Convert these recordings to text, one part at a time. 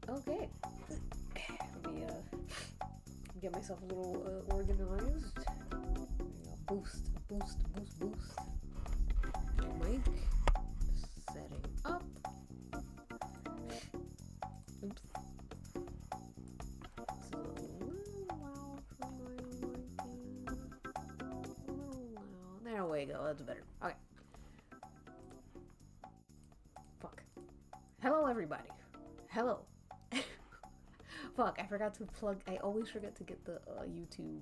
Okay. Let me get myself a little organized. Boost. Mic. Setting up. Oops. It's a little loud for my liking. A little loud. There we go. That's better. Okay. Fuck. Hello, everybody. Hello. Fuck, I forgot to plug. I always forget to get the YouTube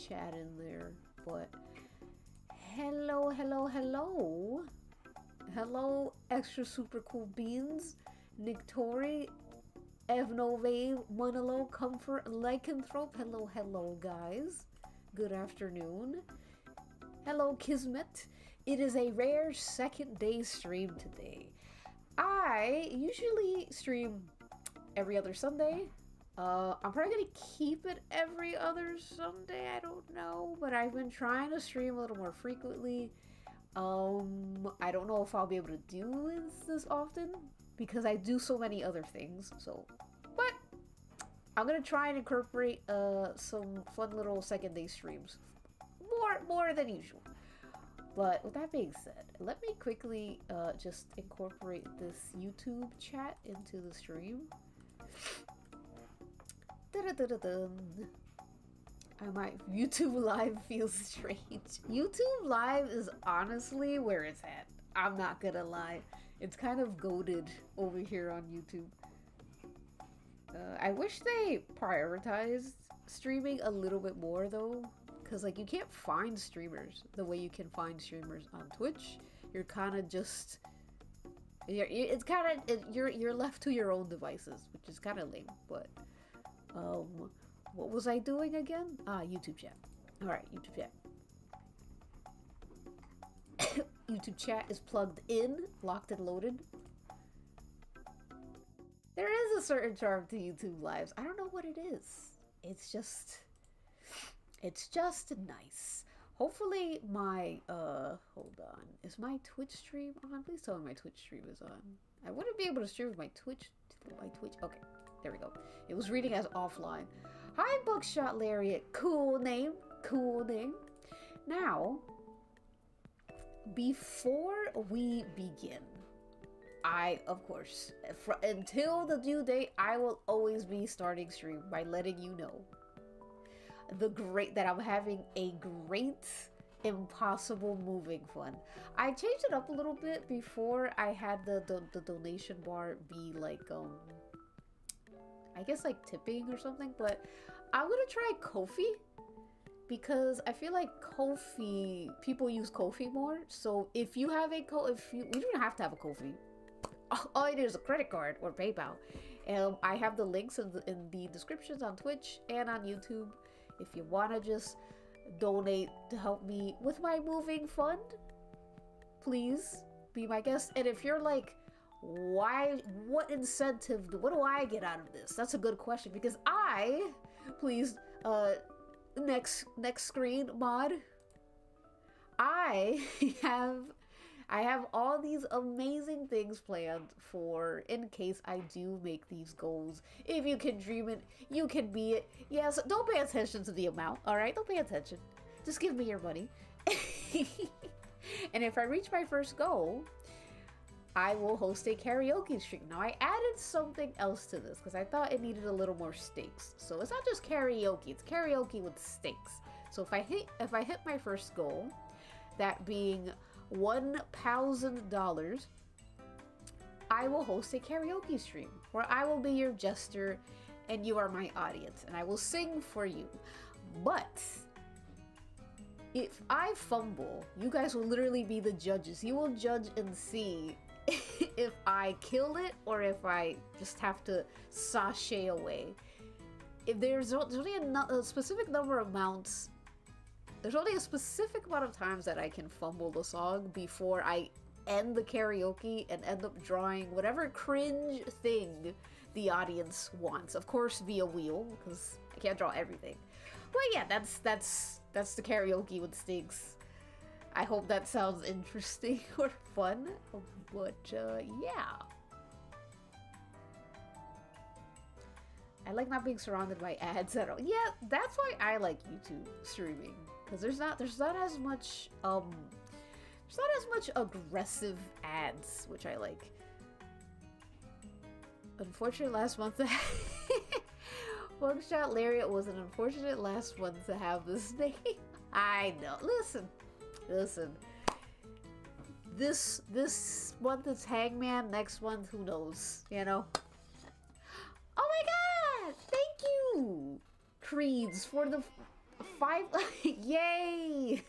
chat in there. But hello. Hello, extra super cool beans. Nictori, Evnove, Monolo, Comfort, Lycanthrope. Hello, guys. Good afternoon. Hello, Kismet. It is a rare second day stream today. I usually stream every other Sunday. I'm probably gonna keep it every other Sunday, I don't know, but I've been trying to stream a little more frequently. I don't know if I'll be able to do this often because I do so many other things, so, but I'm gonna try and incorporate some fun little second day streams, more than usual. But with that being said, let me quickly just incorporate this YouTube chat into the stream. YouTube Live feels strange. YouTube Live is honestly where it's at. I'm not gonna lie. It's kind of goated over here on YouTube. I wish they prioritized streaming a little bit more though. Because like you can't find streamers the way you can find streamers on Twitch. You're kind of just... You're left to your own devices, which is kind of lame, but... what was I doing again? YouTube chat. Alright, YouTube chat. YouTube chat is plugged in, locked and loaded. There is a certain charm to YouTube lives. I don't know what it is. It's just nice. Hopefully my, hold on. Is my Twitch stream on? Please tell me my Twitch stream is on. I wouldn't be able to stream with my Twitch. Okay. There we go. It was reading as offline. Hi, Buckshot Lariat. Cool name. Now, before we begin, of course, until the due date, I will always be starting stream by letting you know that I'm having a great impossible moving fun. I changed it up a little bit before. I had the donation bar be like, I guess like tipping or something, but I'm gonna try Ko-fi because I feel like Ko-fi, people use Ko-fi more. So if you have you don't have to have a Ko-fi. All I need is a credit card or PayPal. I have the links in the descriptions on Twitch and on YouTube. If you want to just donate to help me with my moving fund, please be my guest. And if you're like, what incentive, what do I get out of this? That's a good question, because please, next screen mod, I have all these amazing things planned for in case I do make these goals. If you can dream it, you can be it. Yes, don't pay attention to the amount, alright? Don't pay attention. Just give me your money. And if I reach my first goal, I will host a karaoke stream. Now, I added something else to this because I thought it needed a little more stakes. So it's not just karaoke, it's karaoke with stakes. So if I hit my first goal, that being $1,000, I will host a karaoke stream where I will be your jester and you are my audience and I will sing for you. But if I fumble, you guys will literally be the judges. You will judge and see if I kill it or if I just have to sashay away. If there's only a specific number of amounts. There's only a specific amount of times that I can fumble the song before I end the karaoke and end up drawing whatever cringe thing the audience wants. Of course, via wheel, because I can't draw everything. But yeah, that's the karaoke with stakes. I hope that sounds interesting or fun. But yeah. I like not being surrounded by ads at all. Yeah, that's why I like YouTube streaming, because there's not as much aggressive ads, which I like. Unfortunate last month to Mugshot Lariat was an unfortunate last one to have this name. I know. Listen. This month it's Hangman. Next month, who knows? You know. Oh my God! Thank you, Creeds, for the 5. Yay!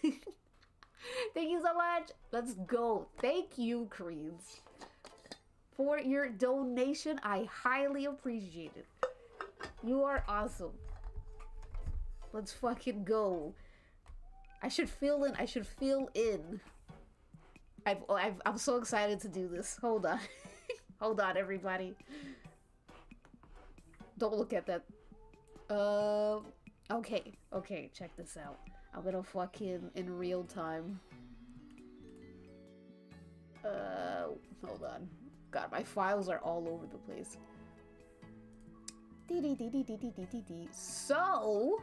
Thank you so much. Let's go. Thank you, Creeds, for your donation. I highly appreciate it. You are awesome. Let's fucking go. I should fill in. I'm so excited to do this. Hold on. Hold on, everybody. Don't look at that. Okay, check this out. I'm gonna fucking in real time. Hold on. God, my files are all over the place. So,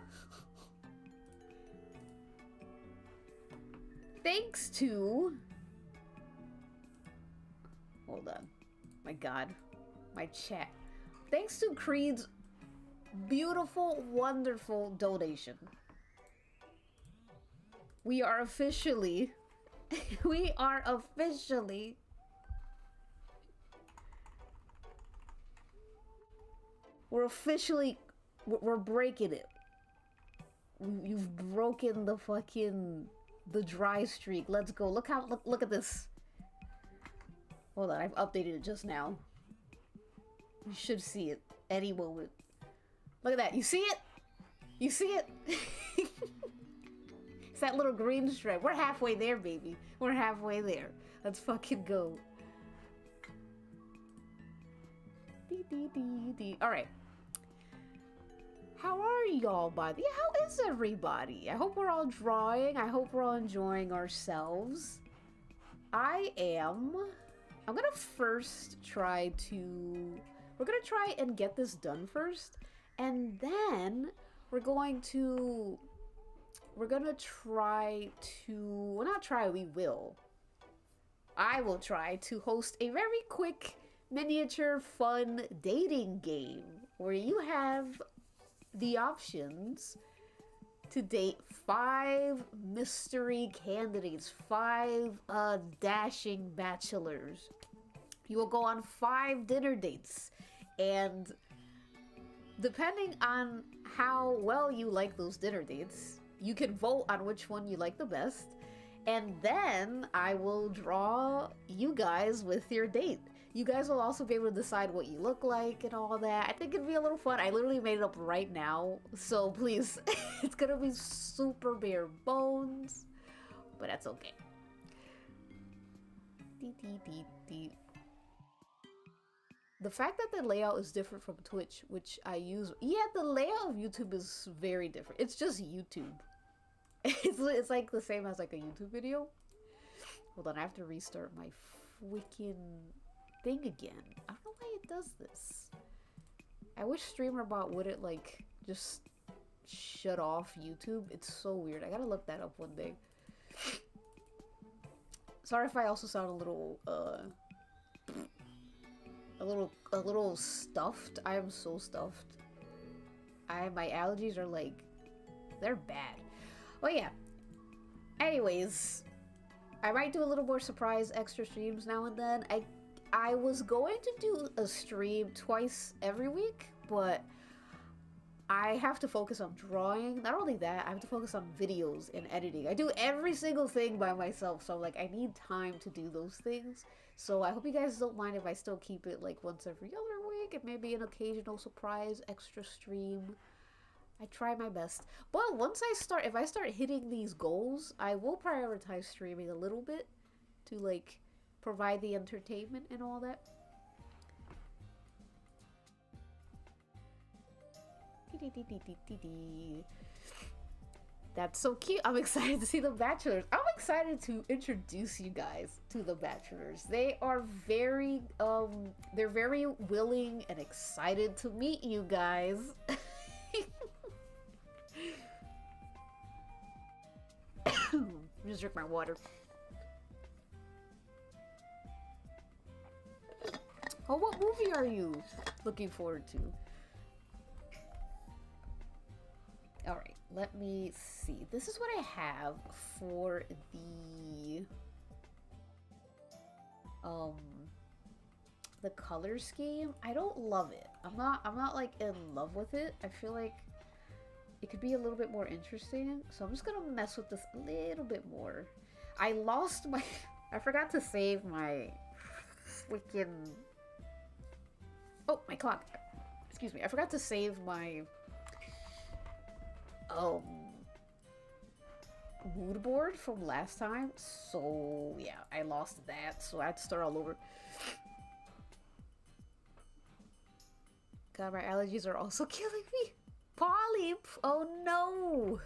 thanks to... Hold on. My God. My chat. Thanks to Creed's beautiful, wonderful donation, we are officially... We're breaking it. You've broken the fucking... the dry streak. Let's go. Look at this. Hold on, I've updated it just now. You should see it any moment. Look at that. You see it? You see it? It's that little green stripe. We're halfway there, baby. We're halfway there. Let's fucking go. Alright. How are y'all, buddy? How is everybody? I hope we're all drawing. I hope we're all enjoying ourselves. I'm gonna first try to... We're gonna try and get this done first. And then we're gonna try to... Well, not try, we will. I will try to host a very quick, miniature, fun dating game where you have the options to date 5 mystery candidates, 5 dashing bachelors. You will go on 5 dinner dates, and depending on how well you like those dinner dates, you can vote on which one you like the best, and then I will draw you guys with your date. You guys will also be able to decide what you look like and all that. I think it'd be a little fun. I literally made it up right now, so please, it's gonna be super bare bones, but that's okay. The fact that the layout is different from Twitch, which I use, yeah, the layout of YouTube is very different. It's just YouTube. It's like the same as like a YouTube video. Hold on, I have to restart my freaking thing again. I don't know why it does this. I wish StreamerBot wouldn't like just shut off YouTube. It's so weird. I gotta look that up one day. Sorry if I also sound a little stuffed. I am so stuffed. My allergies are like, they're bad. Oh yeah. Anyways, I might do a little more surprise extra streams now and then. I was going to do a stream twice every week, but I have to focus on drawing. Not only that, I have to focus on videos and editing. I do every single thing by myself, so like I need time to do those things. So I hope you guys don't mind if I still keep it like once every other week and maybe an occasional surprise extra stream. I try my best. But if I start hitting these goals, I will prioritize streaming a little bit to like provide the entertainment and all that. That's so cute. I'm excited to see the Bachelors. I'm excited to introduce you guys to the Bachelors. They are they're very willing and excited to meet you guys. Just drink my water. Oh, what movie are you looking forward to? Alright, let me see. This is what I have for the color scheme. I don't love it. I'm not like in love with it. I feel like it could be a little bit more interesting. So I'm just gonna mess with this a little bit more. I lost my I forgot to save my freaking oh, my clock. Excuse me. I forgot to save my mood board from last time. So yeah, I lost that. So I had to start all over. God, my allergies are also killing me. Polyp! Oh no!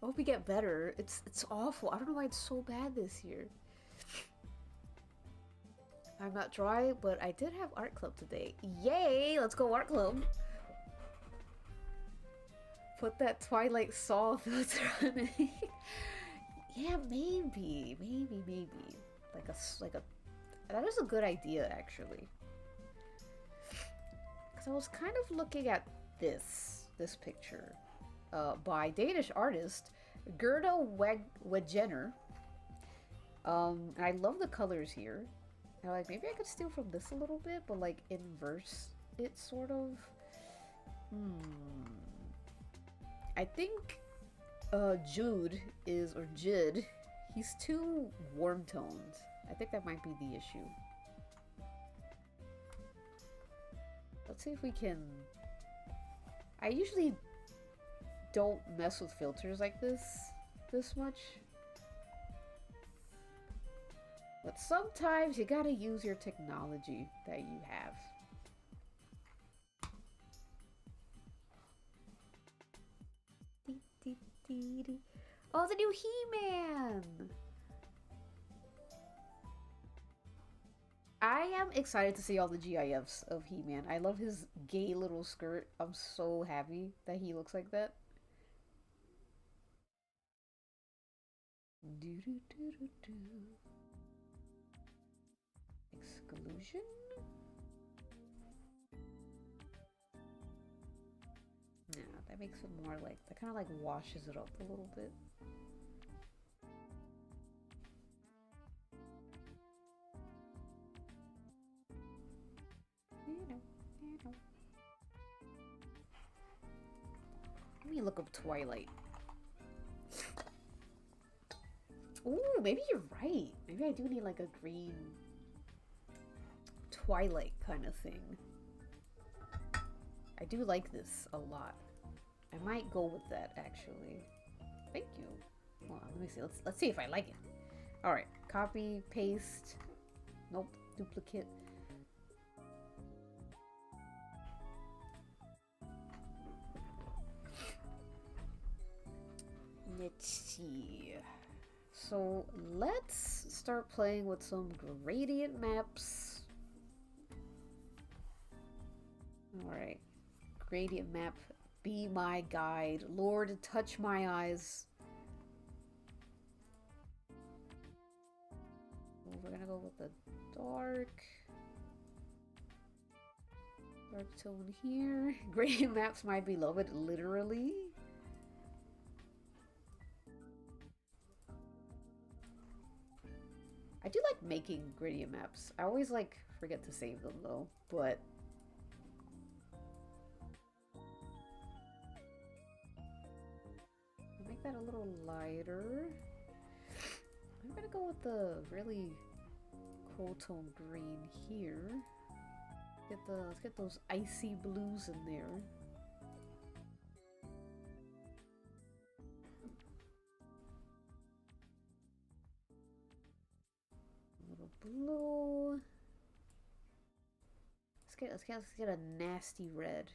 I hope we get better. It's awful. I don't know why it's so bad this year. I'm not dry, but I did have art club today. Yay! Let's go art club. Put that Twilight Saw filter on it. Yeah, maybe. Like a. That was a good idea, actually. Because I was kind of looking at this picture by Danish artist Gerda Wegener. And I love the colors here. And like, maybe I could steal from this a little bit, but like inverse it sort of. I think Jude he's too warm toned. I think that might be the issue. Let's see if we can. I usually don't mess with filters like this much. But sometimes you gotta use your technology that you have. Oh, the new He-Man! I am excited to see all the GIFs of He-Man. I love his gay little skirt. I'm so happy that he looks like that. Exclusion? Yeah, that makes it more like, that kind of like washes it up a little bit. Let me look up Twilight. Ooh, maybe you're right. Maybe I do need like a green Twilight kind of thing. I do like this a lot. I might go with that actually. Thank you. Hold on, let me see. Let's see if I like it. All right, copy, paste. Nope, duplicate. Let's see. So let's start playing with some gradient maps. All right, gradient map. Be my guide. Lord, touch my eyes. We're gonna go with the dark tone here. Gradient maps, my beloved, literally. I do like making gradient maps. I always like forget to save them though, but make that a little lighter. I'm gonna go with the really cool tone green here. Let's get those icy blues in there. A little blue. Let's get a nasty red.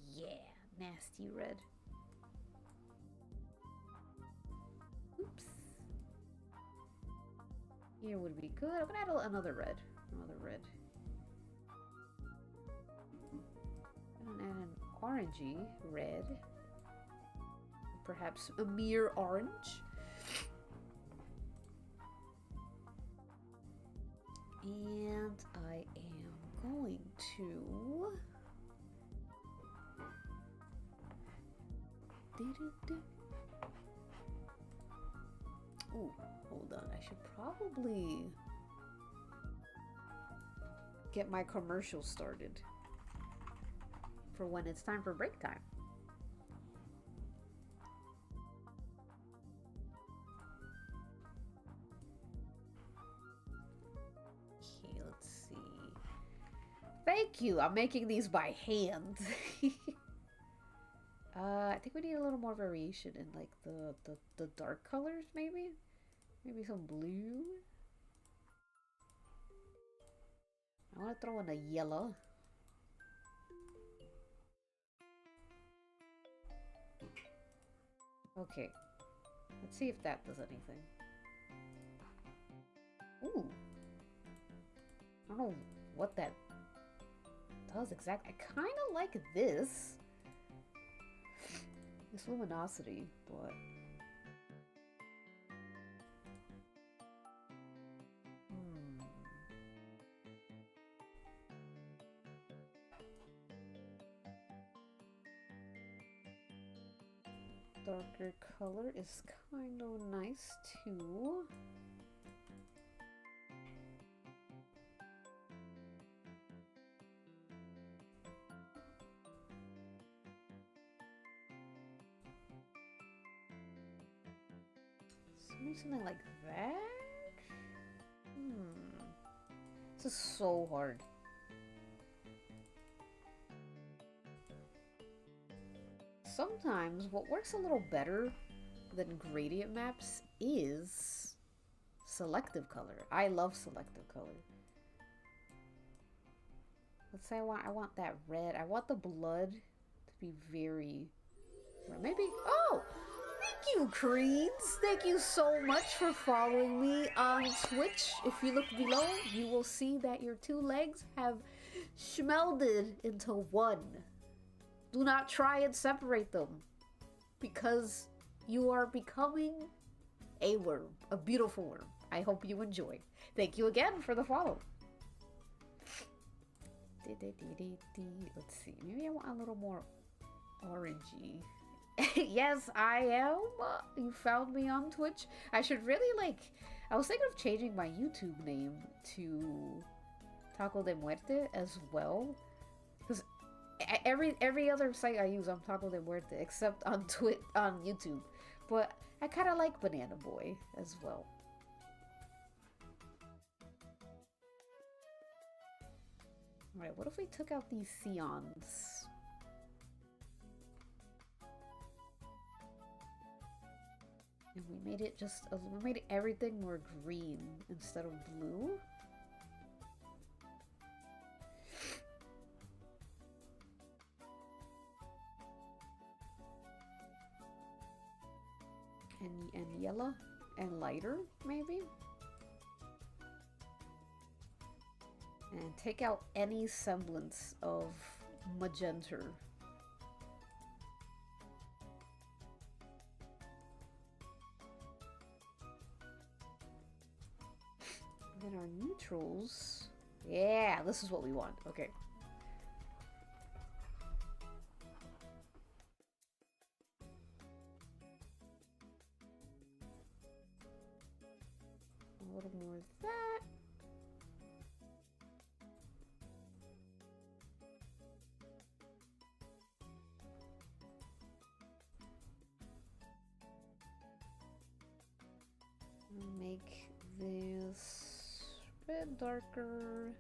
Yeah, nasty red. Here would be good. I'm gonna add another red. Another red. I'm gonna add an orangey red. Perhaps a mere orange. And I am going to... Ooh, hold on. I should probably get my commercial started for when it's time for break time. Okay, let's see. Thank you. I'm making these by hand. I think we need a little more variation in like the dark colors, maybe? Maybe some blue? I want to throw in a yellow. Okay. Let's see if that does anything. Ooh. I don't know what that does exactly. I kind of like this. This luminosity, but... Darker color is kind of nice too. Something like that? This is so hard. Sometimes what works a little better than gradient maps is selective color. I love selective color. Let's say I want that red. I want the blood to be very red. Maybe. Oh! Thank you, Creeds! Thank you so much for following me on Twitch. If you look below, you will see that your two legs have schmelded into one. Do not try and separate them, because you are becoming a worm, a beautiful worm. I hope you enjoy. Thank you again for the follow. Let's see, maybe I want a little more orangey. Yes, I am. You found me on Twitch. I should really I was thinking of changing my YouTube name to Taco de Muerte as well, because every other site I use, I'm Taco de Muerte, except on YouTube. But I kind of like Banana Boy as well. Alright, what if we took out these Cions? And we made it we made everything more green instead of blue. And yellow and lighter, maybe. And take out any semblance of magenta. And then our neutrals. Yeah, this is what we want. Okay. A little more of that. Make this red darker.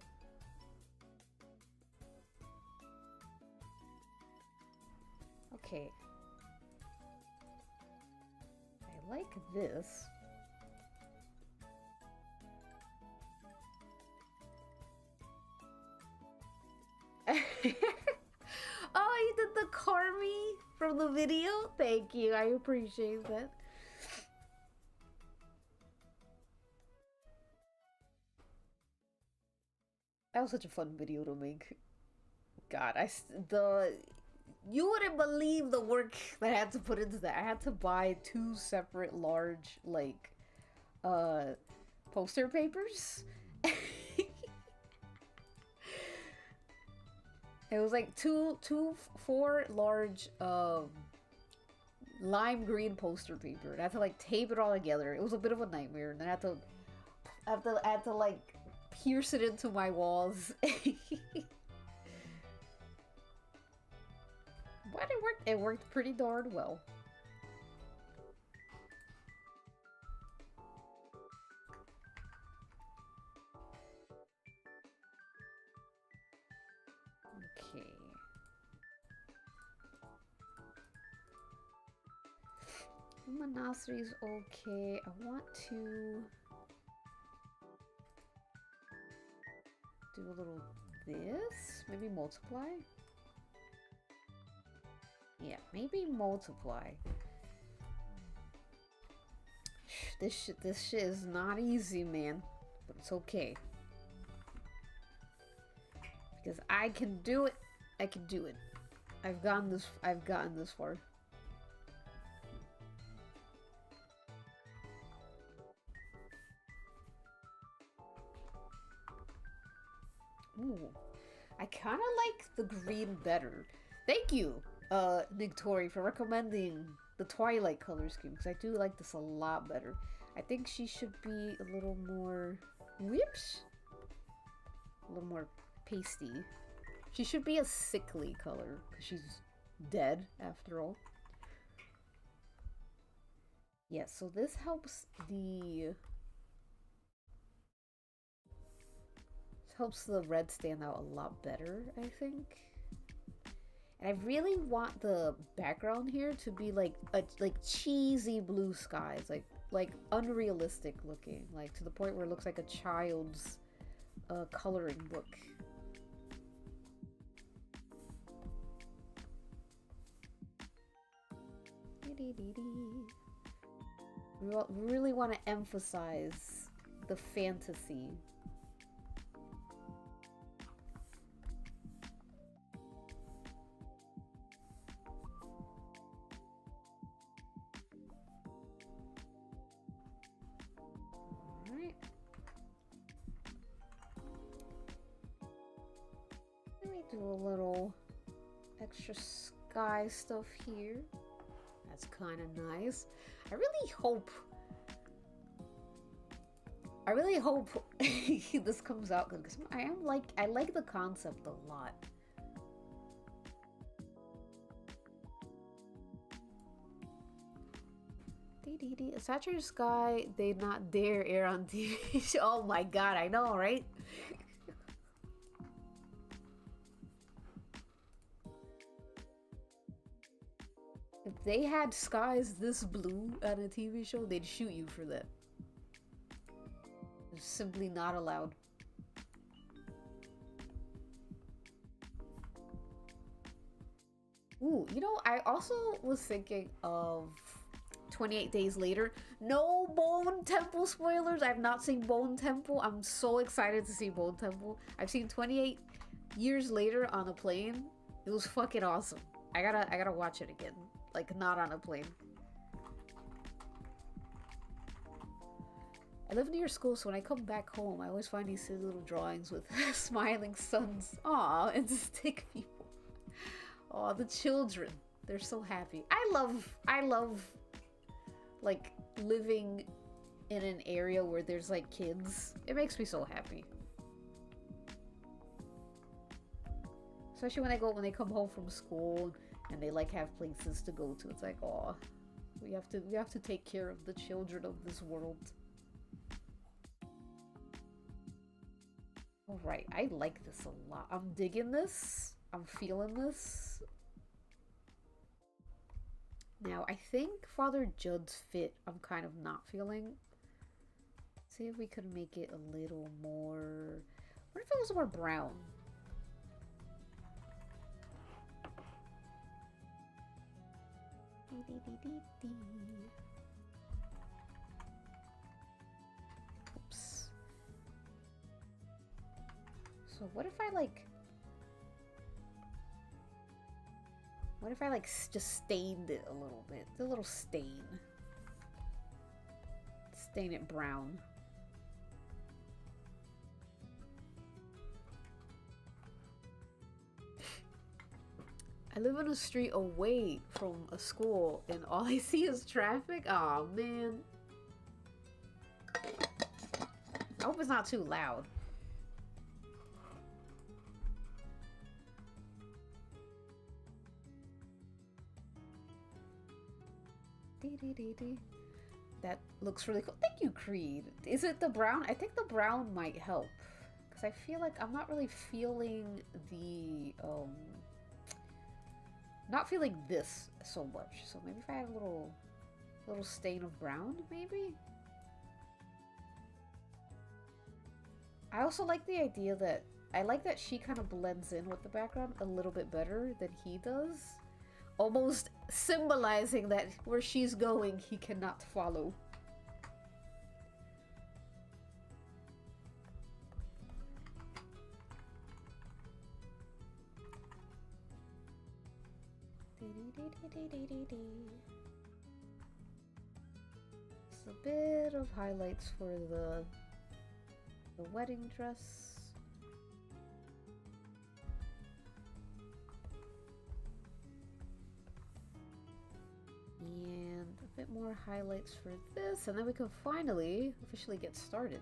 Okay. I like this. Oh, you did the Carmi from the video? Thank you, I appreciate that. That was such a fun video to make. God, you wouldn't believe the work that I had to put into that. I had to buy 2 separate large, like, poster papers. It was like 4 large, lime green poster paper. And I had to like tape it all together. It was a bit of a nightmare. And then I had to like pierce it into my walls. But it worked. It worked pretty darn well. Okay. Luminosity is okay. I want to do a little this. Maybe multiply. Yeah, maybe multiply. This shit is not easy, man. But it's okay. Because I can do it. I can do it. I've gotten this far. Ooh. I kinda like the green better. Thank you, Nictori, for recommending the Twilight color scheme, because I do like this a lot better. I think she should be a little more... Whoops! A little more pasty. She should be a sickly color, because she's dead, after all. Yeah, so this helps the... helps the red stand out a lot better, I think. And I really want the background here to be like cheesy blue skies, like unrealistic looking, like to the point where it looks like a child's coloring book. We really want to emphasize the fantasy. Do a little extra sky stuff here. That's kind of nice. I really hope this comes out good, because I like the concept a lot. A saturated sky they not dare air on TV. Oh my god, I know, right? If they had skies this blue on a TV show, they'd shoot you for that. It's simply not allowed. Ooh, you know, I also was thinking of 28 Days Later. No Bone Temple spoilers. I've not seen Bone Temple. I'm so excited to see Bone Temple. I've seen 28 Years Later on a plane. It was fucking awesome. I gotta watch it again. Like, not on a plane. I live near school, so when I come back home, I always find these silly little drawings with smiling suns. Aw, and stick people. Aw, the children. They're so happy. I love, like, living in an area where there's, like, kids. It makes me so happy. Especially when they come home from school and they like have places to go to. It's like, oh, we have to take care of the children of this world. All right, I like this a lot. I'm digging this. I'm feeling this. Now, I think Father Judd's fit I'm kind of not feeling. See if we could make it a little more... What if it was more brown? Oops. So what if I like... What if I like just stained it a little bit? A little stain. Stain it brown. I live on a street away from a school and all I see is traffic. Aw, man. I hope it's not too loud. That looks really cool. Thank you, Creed. Is it the brown? I think the brown might help. Because I feel like I'm not really feeling the, not feeling this so much. So maybe if I had a little stain of brown, maybe? I also like the idea that, I like that she kind of blends in with the background a little bit better than he does. Almost symbolizing that where she's going, he cannot follow. Just a bit of highlights for the wedding dress. And a bit more highlights for this, and then we can finally officially get started.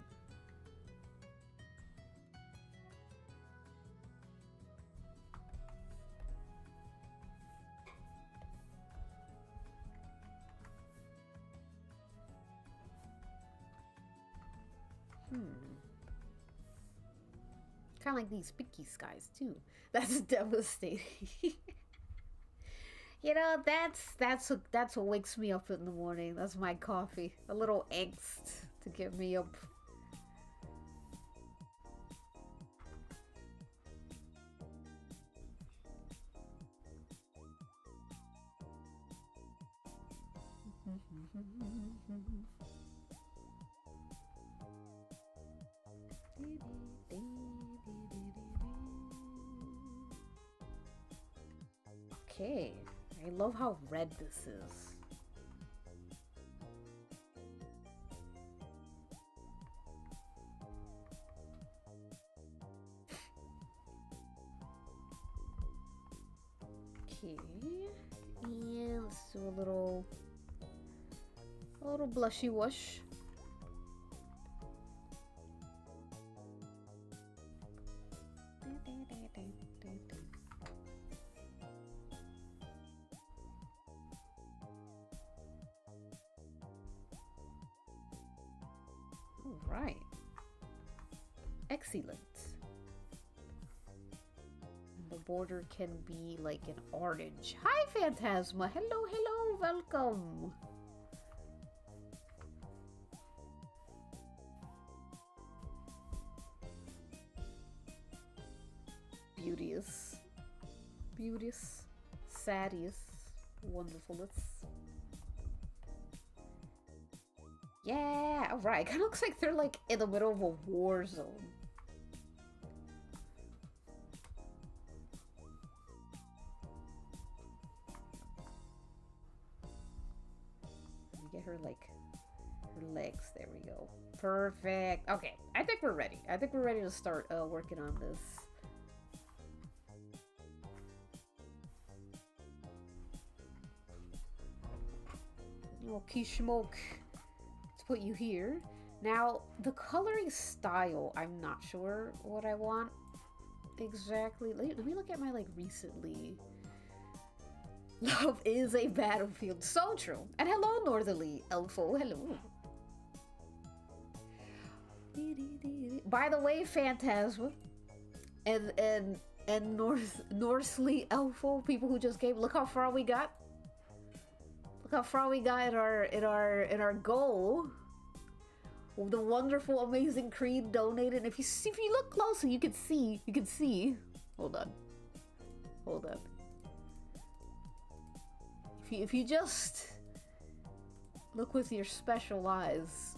Kind of like these pinky skies too. That's devastating. You know, that's what wakes me up in the morning. That's my coffee. A little angst to get me up. Okay. I love how red this is. Okay, and let's do a little blushy wash. Right. Excellent. The border can be like an orange. Hi, Phantasma. Hello, hello. Welcome. Beauteous. Beauteous. Saddiest. Wonderfulness. Yeah, alright. Kind of looks like they're like in the middle of a war zone. Let me get her like her legs. There we go. Perfect. Okay, I think we're ready. I think we're ready to start working on this. Okay, smoke. Put you here. Now, the coloring style, I'm not sure what I want exactly. Let me look at my, like, recently. Love is a battlefield. So true. And hello, Northerly Elfo. Hello. By the way, Phantasma and Northly Elfo, people who just came, look how far we got. Look how far we got in our goal. The wonderful, amazing Creed donated. And if you look closer, you can see. Hold on. If you just look with your special eyes,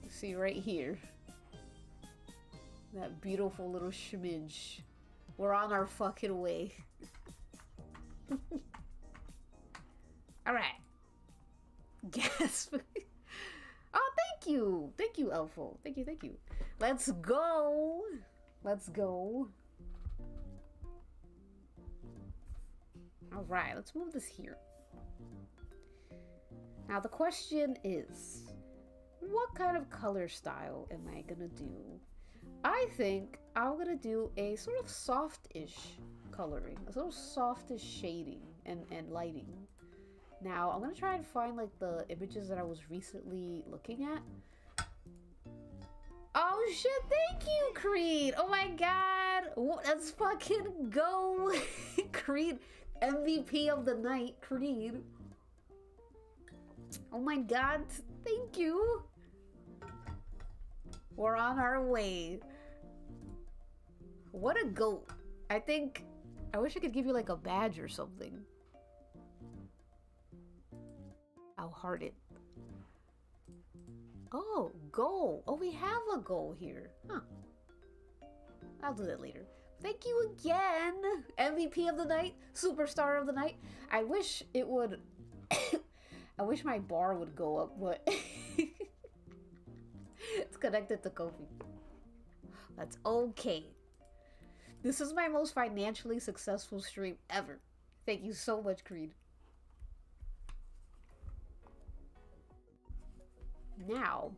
you see right here. That beautiful little schmidge. We're on our fucking way. Alright. Gasp. Oh, thank you. Thank you, Elfo. Thank you, thank you. Let's go. Let's go. Alright, let's move this here. Now the question is, what kind of color style am I gonna do? I think I'm gonna do a sort of soft-ish coloring, a sort of softish shading and lighting. Now I'm gonna try and find like the images that I was recently looking at. Oh shit, thank you, Creed! Oh my god! Let's fucking go! Creed, MVP of the night, Creed. Oh my god, thank you! We're on our way. What a goat. I think, I wish I could give you like a badge or something. I'll heart it. Oh, goal. Oh, we have a goal here. Huh. I'll do that later. Thank you again. MVP of the night. Superstar of the night. I wish it would... I wish my bar would go up, but... It's connected to Kofi. That's okay. This is my most financially successful stream ever. Thank you so much, Creed. Now,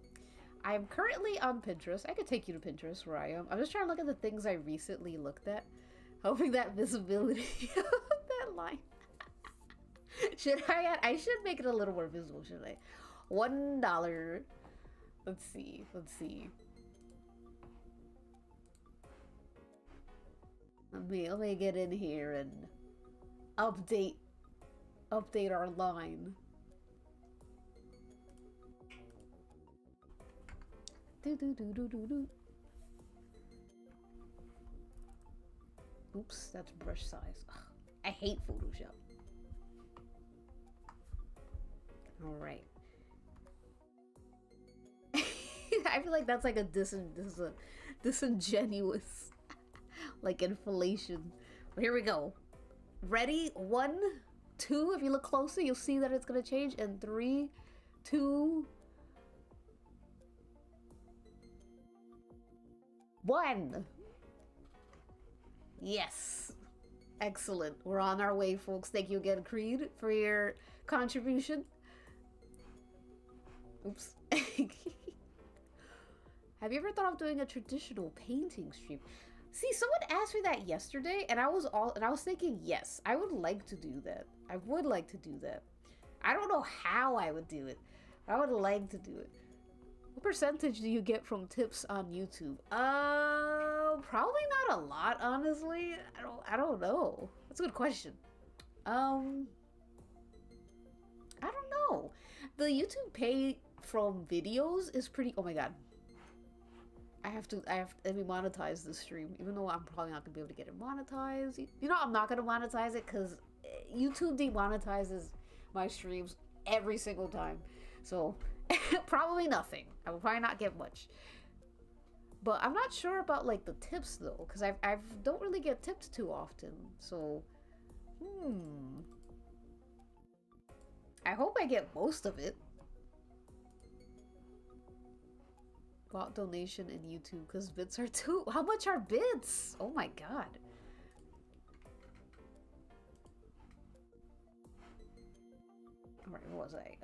I am currently on Pinterest. I could take you to Pinterest where I am. I'm just trying to look at the things I recently looked at. Hoping that visibility of that line. Should I should make it a little more visible, should I? $1. Let's see. Let's see. Let me get in here and update our line. Oops, that's brush size. Ugh, I hate Photoshop. All right. I feel like that's like a disingenuous like inflation. But here we go. Ready? 1, 2. If you look closer, you'll see that it's gonna change. And 3, 2, 1. Yes. Excellent. We're on our way, folks. Thank you again, Creed, for your contribution. Oops. Have you ever thought of doing a traditional painting stream? See, someone asked me that yesterday, and I was thinking, yes, I would like to do that. I would like to do that. I don't know how I would do it. I would like to do it. What percentage do you get from tips on YouTube? Probably not a lot, honestly. I don't know. That's a good question. I don't know. The YouTube pay from videos is pretty. Oh my god. I have to monetize this stream, even though I'm probably not gonna be able to get it monetized. You know, I'm not gonna monetize it because YouTube demonetizes my streams every single time. So probably nothing. I will probably not get much. But I'm not sure about like the tips though, because I don't really get tipped too often. So I hope I get most of it. Bot donation in YouTube because bits are too. How much are bits? Oh my god. Alright, where was I?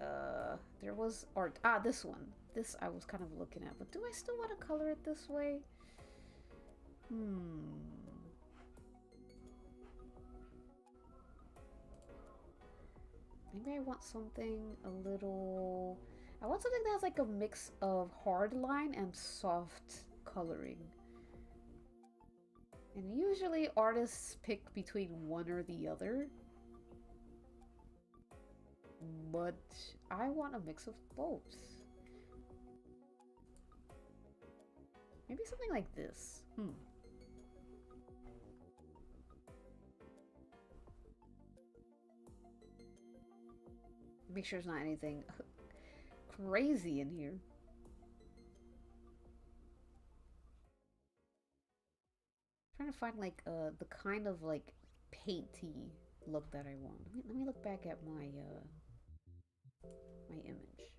There was art. Ah, this one. This I was kind of looking at, but do I still want to color it this way? Maybe I want something a little. I want something that has like a mix of hard line and soft coloring. And usually artists pick between one or the other. But I want a mix of both. Maybe something like this. Make sure there's not anything crazy in here. trying to find like the kind of like painty look that I want. Let me look back at my my image.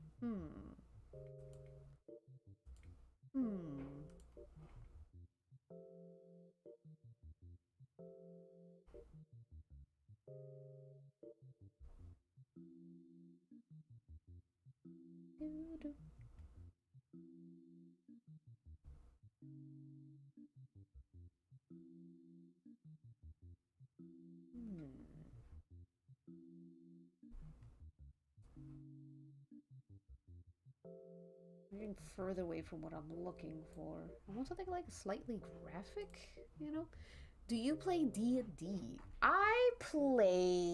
Getting further away from what I'm looking for. I want something like slightly graphic, you know? Do you play D&D? I play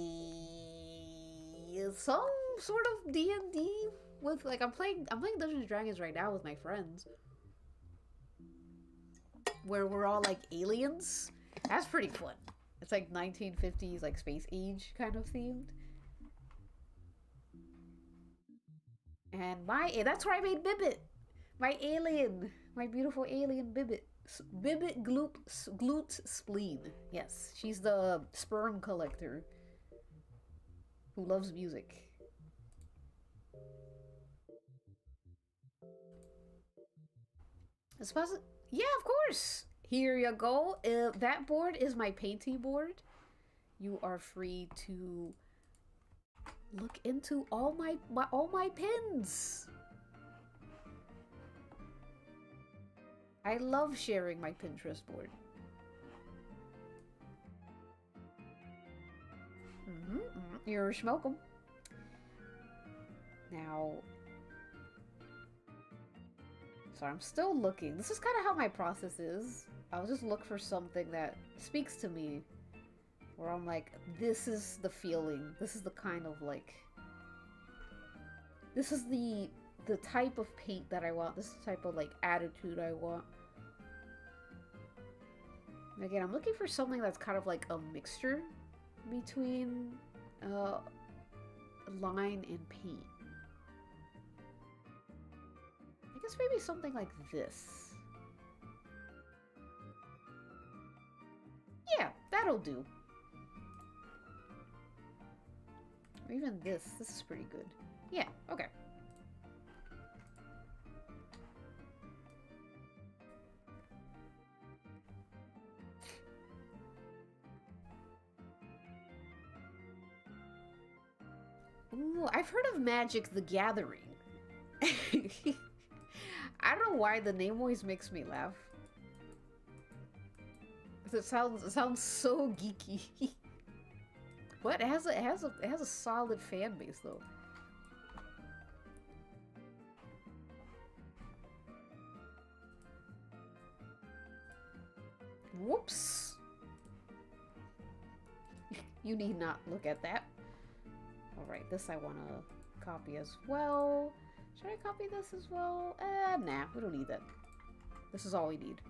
some sort of D&D with like I'm playing Dungeons and Dragons right now with my friends. Where we're all like aliens. That's pretty fun. It's like 1950s like space age kind of themed. And that's where I made Bibbit. My alien. My beautiful alien Bibbit. Bibbit glute spleen. Yes, she's the sperm collector who loves music. Yeah, of course. Here you go. That board is my painting board. You are free to look into all my pins. I love sharing my Pinterest board. You're welcome. Now, so I'm still looking. This is kind of how my process is. I'll just look for something that speaks to me. Where I'm like, this is the feeling. This is the kind of like... This is the type of paint that I want. This is the type of like attitude I want. Again, I'm looking for something that's kind of like a mixture between line and paint. I guess maybe something like this. Yeah, that'll do. Or even this. This is pretty good. Yeah, okay. Ooh, I've heard of Magic the Gathering. I don't know why the name always makes me laugh. It sounds so geeky. But it has a solid fan base though. Whoops. You need not look at that. Alright, this I want to copy as well. Should I copy this as well? Nah, we don't need that. This is all we need.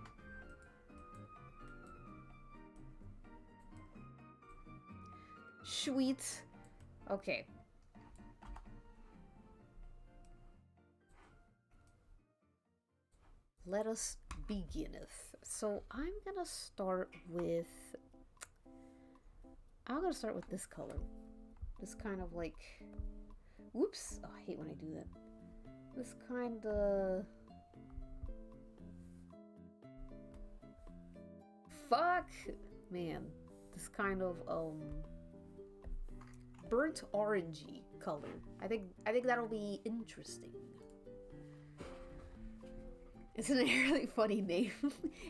Sweet. Okay. Let us beginneth. So I'm gonna start with... this color. This kind of like... Whoops! Oh, I hate when I do that. This kind of... Fuck! Man. This kind of, burnt orangey color. I think that'll be interesting. It's a really funny name.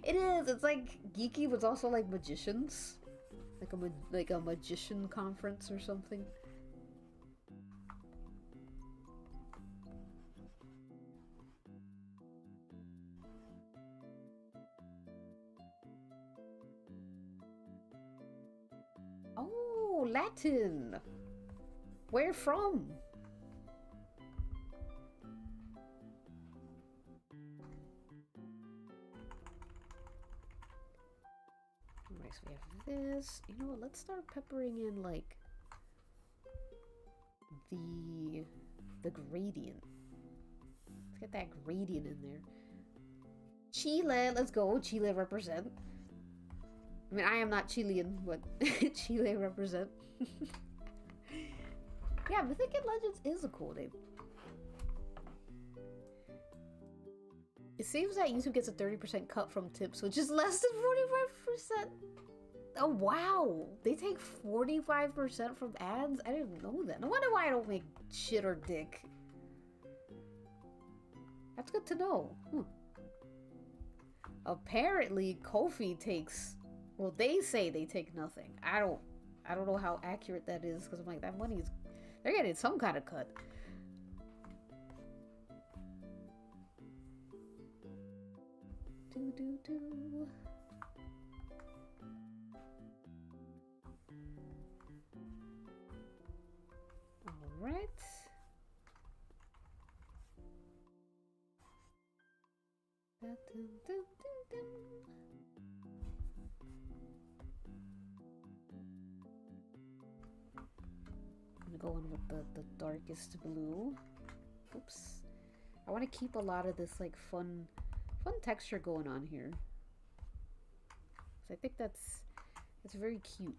It is! It's like geeky, but it's also like magicians. Like a magician conference or something. Oh, Latin! Where from? Alright, so we have this. You know what? Let's start peppering in like the gradient. Let's get that gradient in there. Chile, let's go. Chile represent. I mean, I am not Chilean, but Chile represent. Yeah, Mythic and Legends is a cool name. It seems that YouTube gets a 30% cut from tips, which is less than 45%. Oh, wow. They take 45% from ads? I didn't know that. No wonder why I don't make shit or dick. That's good to know. Apparently, Ko-fi takes... Well, they say they take nothing. I don't know how accurate that is, because I'm like, that money is... They're getting some kind of cut. Do. All right. Dun, dun, dun, dun, dun. I'm gonna go in with the darkest blue. Oops. I want to keep a lot of this like fun texture going on here. So I think that's very cute.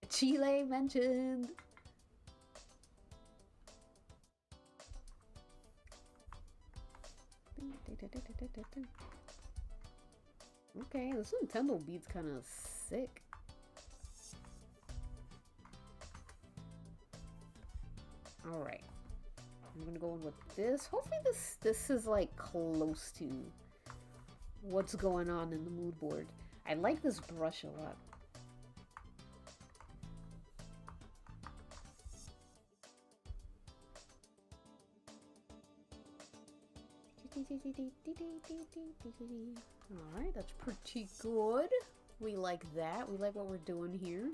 Chile mentioned. Okay, this Nintendo beat's kind of sick. All right, I'm gonna go in with this. Hopefully this is like close to what's going on in the mood board. I like this brush a lot. All right, that's pretty good. We like that. We like what we're doing here.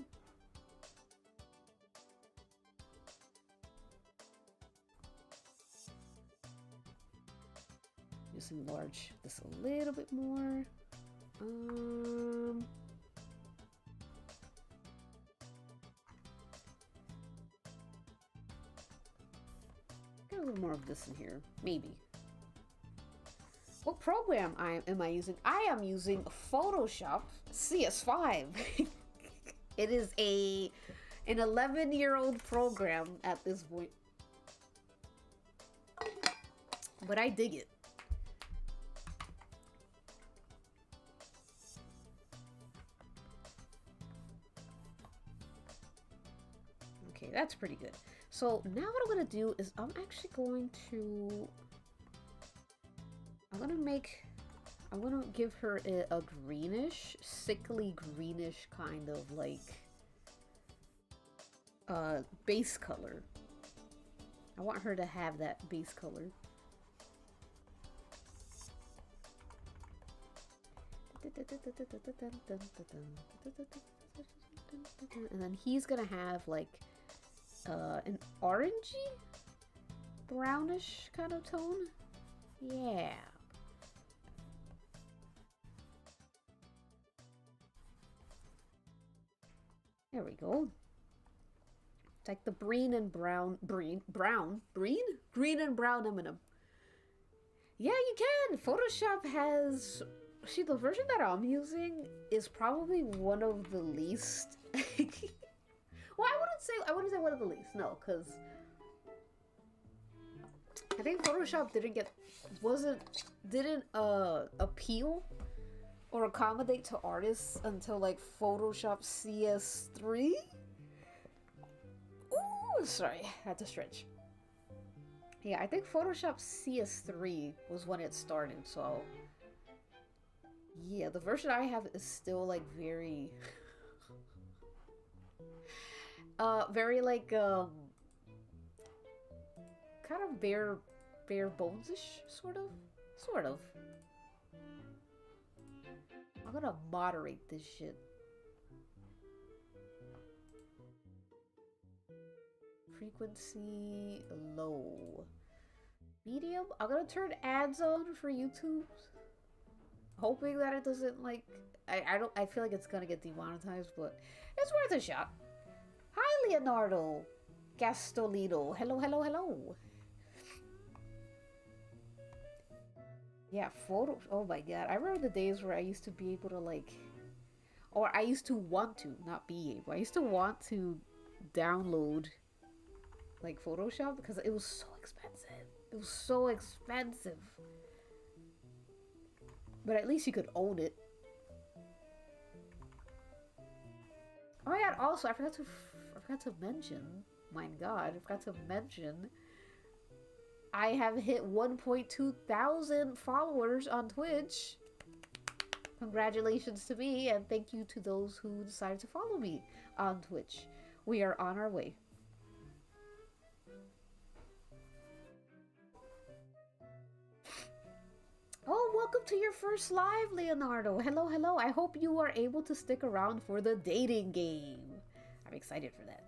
Just enlarge this a little bit more. Get a little more of this in here, maybe. What program am I using? I am using Photoshop CS5. It is an 11-year-old program at this point. But I dig it. Okay, that's pretty good. So now what I'm gonna do is I'm actually going to... I'm gonna give her a greenish, sickly greenish kind of like base color. I want her to have that base color. And then he's gonna have like an orangey, brownish kind of tone. Yeah. There we go. It's like the green and brown green and brown M&M. Yeah, you can. Photoshop has... See, the version that I'm using is probably one of the least... Well, I wouldn't say one of the least. No, because I think Photoshop didn't appeal or accommodate to artists until like Photoshop CS3. Ooh, sorry, I had to stretch. Yeah, I think Photoshop CS3 was when it started, so yeah, the version I have is still like very very like kind of bare bones-ish, sort of. I'm gonna moderate this shit. Frequency low. Medium? I'm gonna turn ads on for YouTube. Hoping that it doesn't like I feel like it's gonna get demonetized, but it's worth a shot. Hi Leonardo Gastolino. Hello. Yeah, photo. Oh my god. I remember the days where I used to be able to like, or I used to want to, not be able. I used to want to download like Photoshop because it was so expensive. It was so expensive. But at least you could own it. Oh my god, also I forgot to mention, my god, I forgot to mention I have hit 1.2 thousand followers on Twitch. Congratulations to me, and thank you to those who decided to follow me on Twitch. We are on our way. Oh, welcome to your first live, Leonardo. Hello, hello. I hope you are able to stick around for the dating game. I'm excited for that.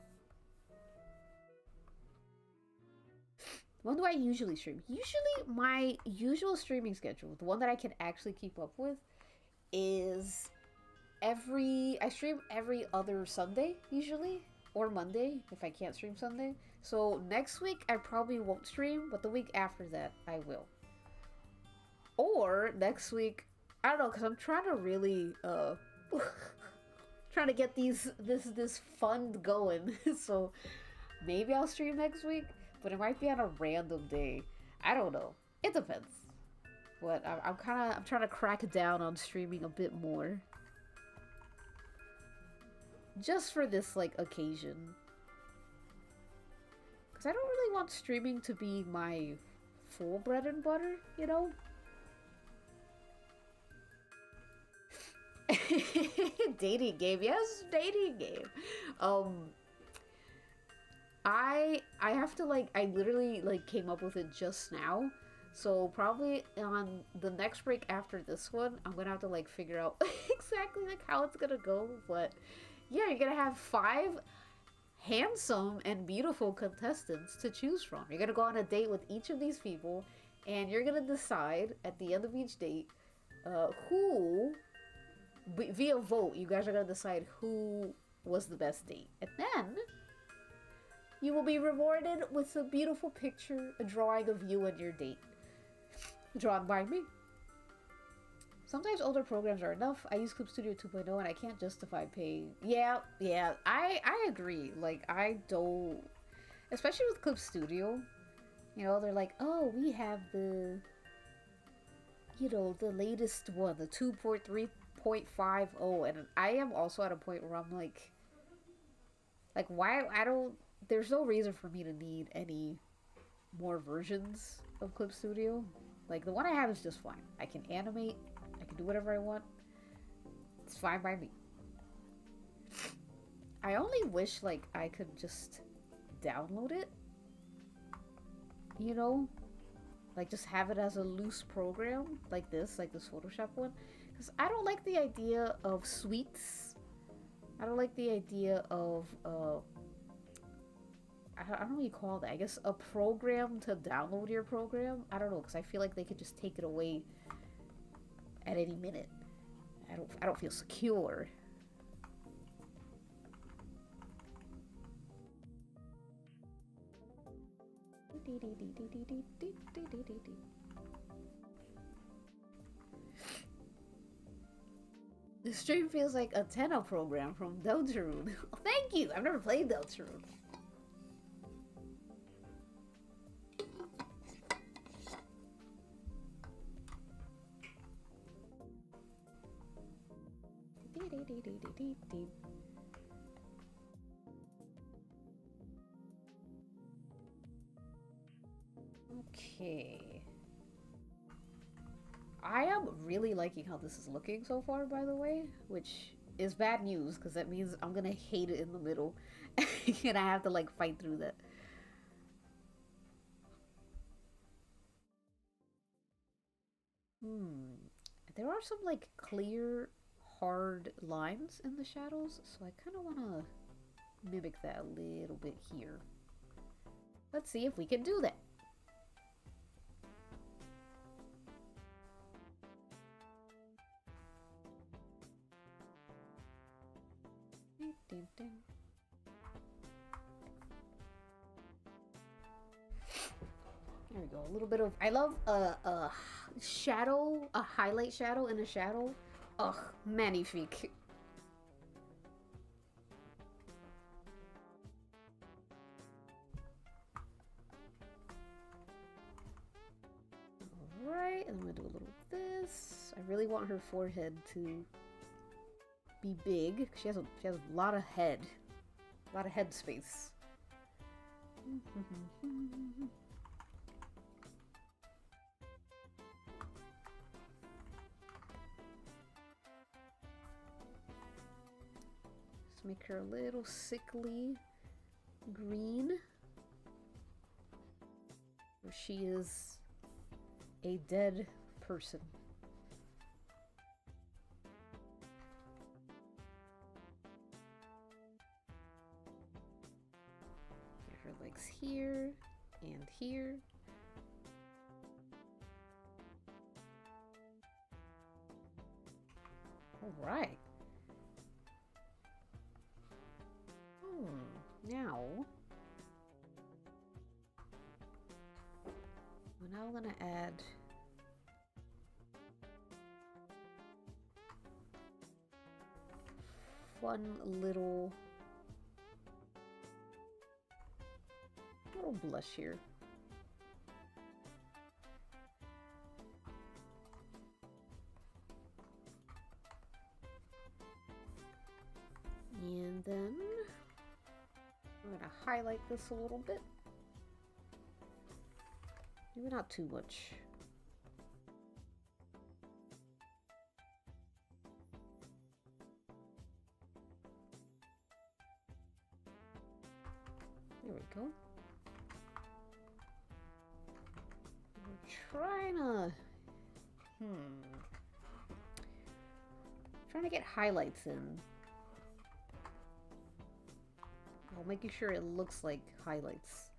When do I usually stream? Usually, my usual streaming schedule, the one that I can actually keep up with, is I stream every other Sunday, usually, or Monday, if I can't stream Sunday. So next week, I probably won't stream, but the week after that, I will. Or next week, I don't know, because I'm trying to really trying to get this fund going. So maybe I'll stream next week, but it might be on a random day. I don't know. It depends. But I'm trying to crack down on streaming a bit more, just for this like occasion. Because I don't really want streaming to be my full bread and butter, you know? Dating game, yes, dating game. I have to like, I literally like came up with it just now, so probably on the next break after this one, I'm gonna have to like figure out exactly like how it's gonna go. But yeah, you're gonna have 5 handsome and beautiful contestants to choose from. You're gonna go on a date with each of these people, and you're gonna decide at the end of each date who, via vote, you guys are gonna decide who was the best date. And then you will be rewarded with a beautiful picture, a drawing of you and your date, drawn by me. Sometimes older programs are enough. I use Clip Studio 2.0 and I can't justify paying. Yeah, I agree. Like, I don't, especially with Clip Studio, you know, they're like, oh, we have the, you know, the latest one, the 2.3.50, and I am also at a point where I'm like why I don't, there's no reason for me to need any more versions of Clip Studio. Like, the one I have is just fine. I can animate, I can do whatever I want. It's fine by me. I only wish like I could just download it, you know, like just have it as a loose program like this Photoshop one, because I don't like the idea of suites. I don't like the idea of I don't know what you call that. I guess a program to download your program. I don't know, because I feel like they could just take it away at any minute. I don't feel secure. The stream feels like a Tenno program from Deltarune. Oh, thank you! I've never played Deltarune. Okay. I am really liking how this is looking so far, by the way, which is bad news because that means I'm gonna hate it in the middle and I have to like fight through that. There are some like clear, hard lines in the shadows, so I kind of want to mimic that a little bit here. Let's see if we can do that. There we go. A little bit of, I love shadow, a highlight shadow in a shadow. Ugh, magnifique. Alright, and I'm gonna do a little of this. I really want her forehead to be big. She has a lot of head. A lot of head space. Let's make her a little sickly green. She is a dead person. Get her legs here and here. All right. Now I'm gonna add one little blush here. And then I'm gonna highlight this a little bit. Maybe not too much. There we go. We're trying to get highlights in. While making sure it looks like highlights.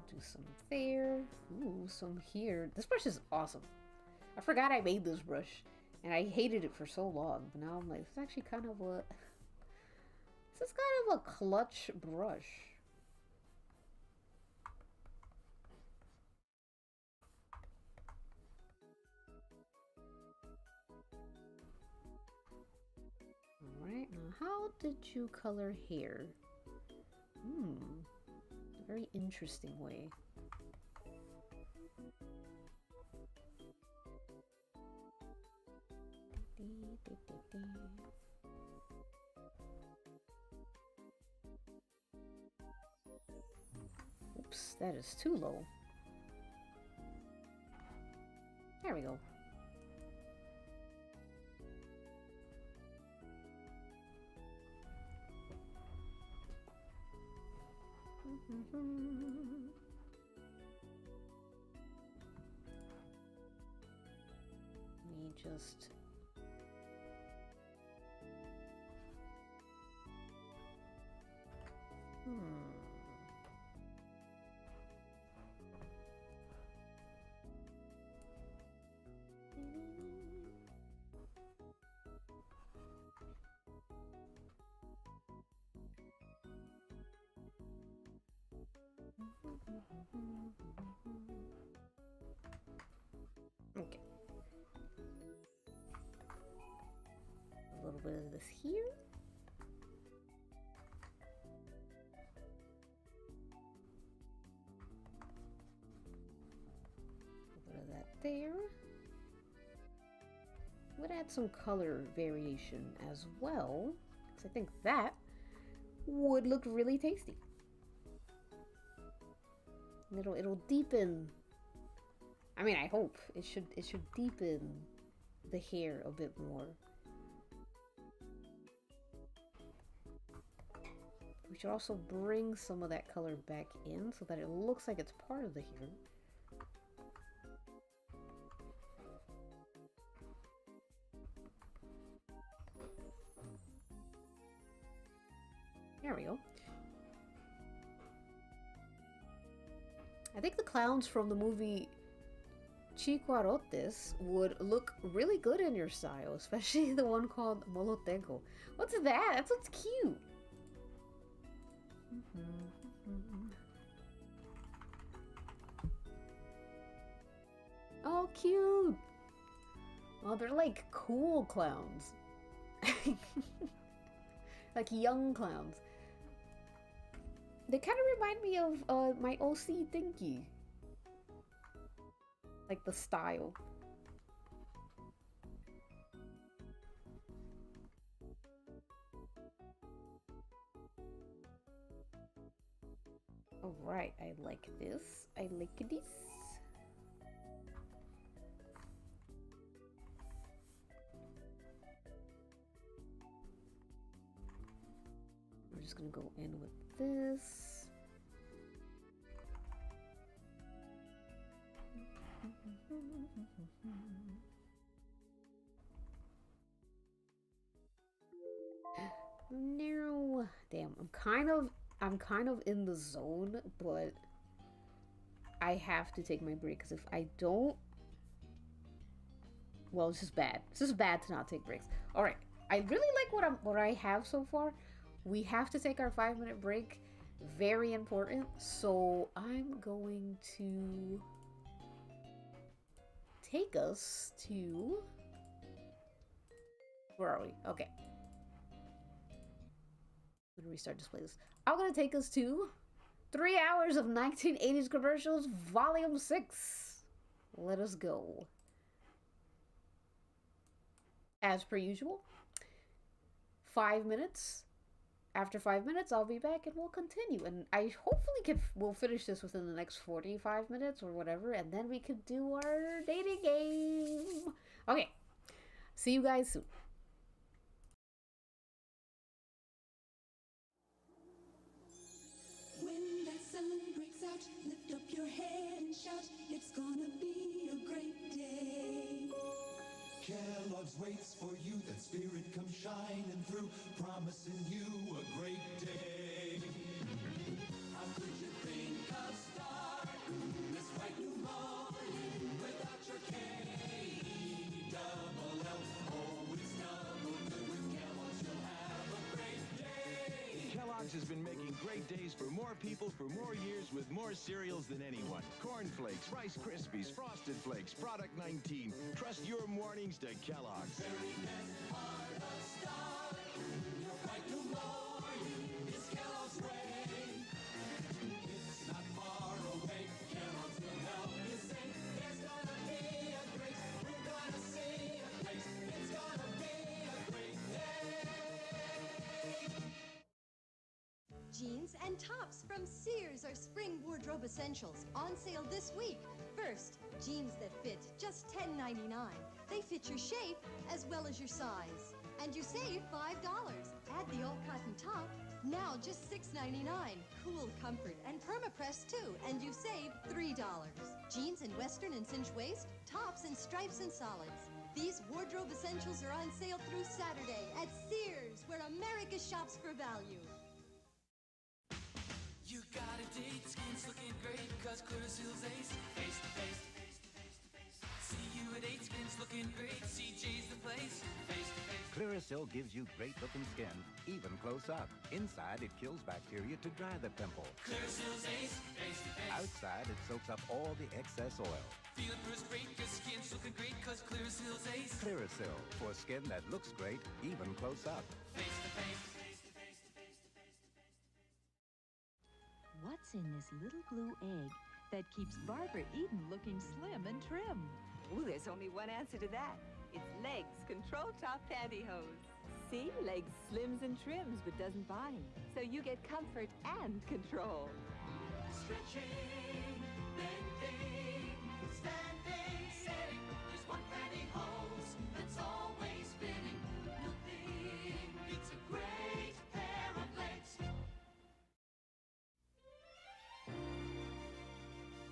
Do some there. Ooh, some here. This brush is awesome. I forgot I made this brush, and I hated it for so long. But now I'm like, it's actually kind of a... This is kind of a clutch brush. Alright, now how did you color hair? A very interesting way. Oops, that is too low. There we go. We just okay. A little bit of this here. A little bit of that there. Would add some color variation as well, because I think that would look really tasty. It'll deepen. I mean, I hope it should deepen the hair a bit more. We should also bring some of that color back in so that it looks like it's part of the hair. There we go. I think the clowns from the movie Chicuarotes would look really good in your style, especially the one called Moloteco. What's that? That sounds cute. Oh, cute! Oh, they're like cool clowns. Like young clowns. They kind of remind me of my OC Thinky. Like the style. Alright, I like this. I like this. We're just gonna go in with this. No, damn, I'm kind of in the zone, but I have to take my break because if I don't, well, it's just bad. It's just bad to not take breaks. All right, I really like what I have so far. We have to take our 5-minute break. Very important. So I'm going to take us to, where are we? Okay. I'm gonna restart this playlist. I'm gonna take us to 3 hours of 1980s commercials, volume 6. Let us go. As per usual, 5 minutes. After 5 minutes, I'll be back and we'll continue. And I hopefully we'll finish this within the next 45 minutes or whatever, and then we could do our dating game. Okay, see you guys soon. When that sun breaks out, lift up your head and shout, it's gonna be a great day. Kellogg's waits for you, that spirit comes shining through, promising you a great day. How could you think of starting this bright new morning without your K-double-L? Oh, it's double good with Kellogg's, you'll have a great day. Kellogg's has been making great days for more people for more years with more cereals than anyone. Corn Flakes, Rice Krispies, Frosted Flakes, Product 19. Trust your mornings to Kellogg's. Very best part of starting your bright new morning is Kellogg's way. It's not far away. Kellogg's will help you say there's gonna be a great, we're gonna see a place. It's gonna be a great day. Jeans and tops from Sears are spring wardrobe essentials on sale this week. First, jeans that fit just $10.99. They fit your shape as well as your size. And you save $5. Add the all-cotton top, now just $6.99. Cool comfort and perma-press too, and you save $3. Jeans in western and cinch waist, tops in stripes and solids. These wardrobe essentials are on sale through Saturday at Sears, where America shops for value. You got a date, skin's looking great, cause Clearasil's Ace. Face to face, face to face to face. See you at 8, skin's looking great, CJ's the place. Face to face. Clearasil gives you great-looking skin, even close up. Inside, it kills bacteria to dry the pimple. Clearasil's Ace. Face to face. Outside, it soaks up all the excess oil. Feeling first great, cause skin's looking great, cause Clearasil's Ace. Clearasil, for skin that looks great, even close up. Face to face, face to face to face to face to face. What's in this little blue egg that keeps Barbara Eden looking slim and trim? Ooh, there's only one answer to that. It's Legs Control Top Pantyhose. See, Legs slims and trims but doesn't bind. So you get comfort and control. Stretching, bending, standing, setting. There's one pantyhose that's always spinning. Nothing beats a great pair of legs.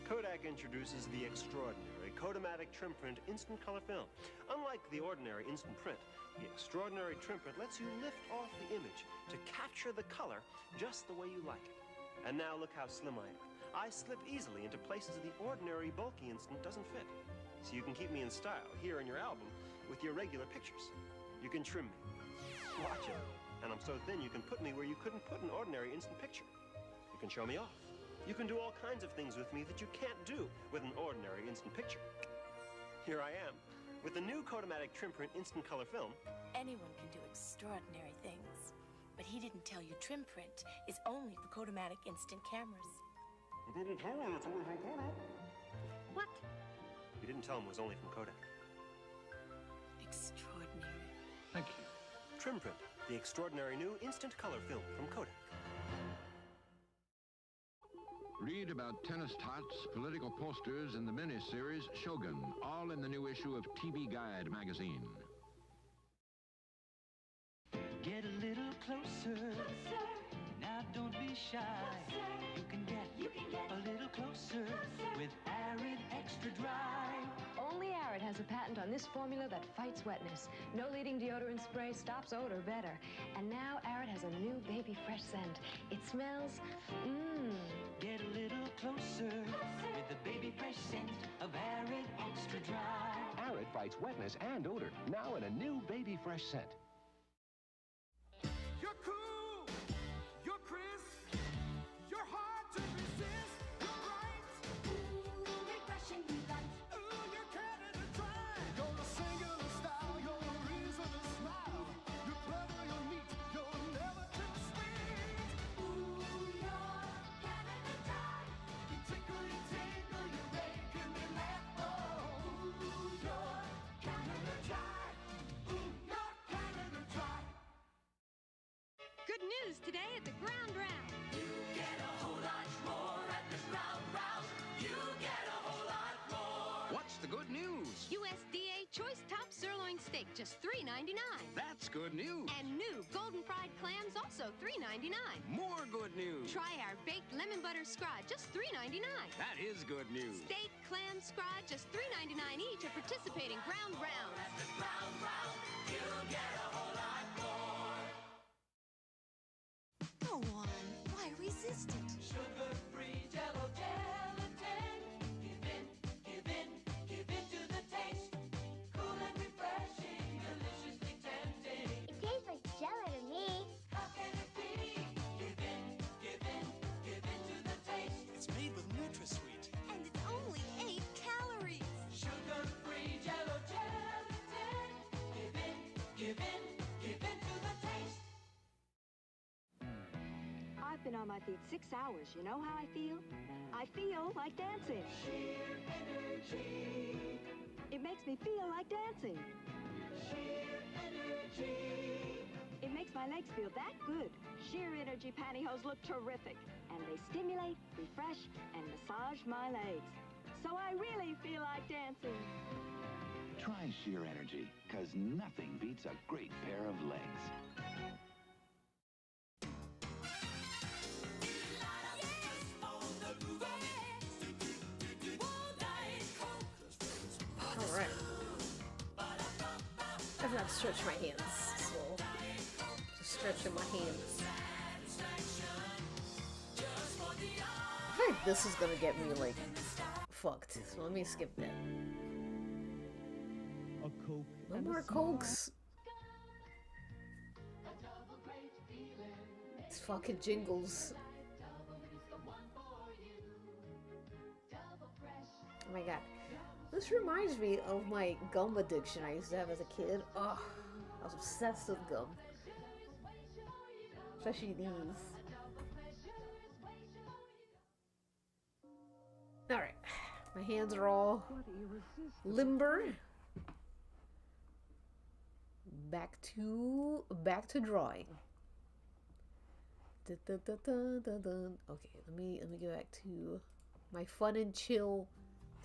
Kodak introduces the extraordinary Kodomatic Trim Print Instant Color Film. Unlike the ordinary instant print, the extraordinary trim print lets you lift off the image to capture the color just the way you like it. And now look how slim I am. I slip easily into places the ordinary bulky instant doesn't fit. So you can keep me in style here in your album with your regular pictures. You can trim me. Watch it. And I'm so thin you can put me where you couldn't put an ordinary instant picture. can show me off. You can do all kinds of things with me that you can't do with an ordinary instant picture. Here I am, with the new Kodamatic Trim Print Instant Color Film. Anyone can do extraordinary things. But he didn't tell you Trim Print is only for Kodamatic instant cameras. He didn't tell me it's only from Kodak. What? You didn't tell him it was only from Kodak. Extraordinary. Thank you. Trim Print, the extraordinary new instant color film from Kodak. Read about tennis tots, political posters, and the miniseries Shogun, all in the new issue of TV Guide magazine. Get a little closer. Now don't be shy. You can get a little closer with Arid Extra Dry. Only Arid has a patent on this formula that fights wetness. No leading deodorant spray stops odor better. And now Arid has a new baby fresh scent. It smells, Get a little closer with the baby fresh scent of Arid Extra Dry. Arid fights wetness and odor, now in a new baby fresh scent. You're cool, you're crisp, you're hard to resist, you're right. Ooh, refreshing delight. Ooh, you're Canada dry. You're a singular style, you're a reason to smile. You're clever, you're neat, you're never too sweet. Ooh, you're Canada dry. You tickle, you tinkle, you're making me laugh. Oh, ooh, you're Canada dry. Ooh, you're Canada dry. Good news today at the Ground Round. You get a whole lot more at the Ground Round. You get a whole lot more. What's the good news? USDA Choice Top Sirloin Steak, just $3.99. That's good news. And new golden fried clams, also $3.99. More good news. Try our baked lemon butter scrod, just $3.99. That is good news. Steak, clam, scrod, just $3.99 each at participating Ground Rounds. At the Ground Round, you get a whole lot more. Go on, why resist it? Sugar-free Jell-O gelatin. Give in, give in, give in to the taste. Cool and refreshing, deliciously tempting. It tastes like jello to me. How can it be? Give in, give in, give in to the taste. It's made with NutraSweet. And it's only 8 calories. Sugar-free Jell-O gelatin. Give in, give in, give in to the taste. I've been on my feet 6 hours. You know how I feel? I feel like dancing. Sheer energy, It makes me feel like dancing. sheer energy. It makes my legs feel that good. Sheer Energy pantyhose look terrific. And they stimulate, refresh, and massage my legs. So I really feel like dancing. Try Sheer Energy, because nothing beats a great pair of legs. Alright. I've got to stretch my hands, so just stretching my hands. I feel like this is gonna get me like fucked, so let me skip that. A Coke. No more Cokes. It's fucking jingles. Oh my god. This reminds me of my gum addiction I used to have as a kid. Oh, I was obsessed with gum. Especially these. Alright. My hands are all limber. Back to drawing. Okay, let me go back to my fun and chill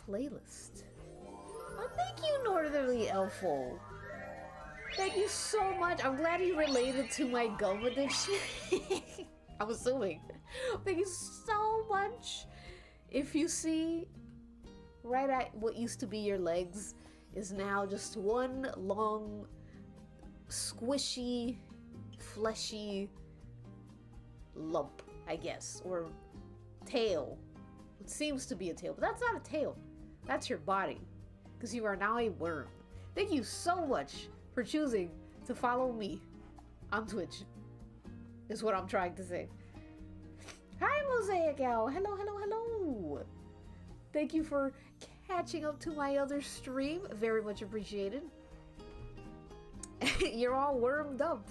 playlist. Oh, thank you, Northerly Elfo. Thank you so much. I'm glad you related to my gum addiction. I'm assuming. Thank you so much. If you see right at what used to be your legs is now just one long, squishy, fleshy lump, I guess, or tail. It seems to be a tail, but that's not a tail. That's your body, because you are now a worm. Thank you so much for choosing to follow me on Twitch, is what I'm trying to say. Hi, Mosaic Owl. Hello, hello, hello. Thank you for catching up to my other stream. Very much appreciated. You're all wormed up.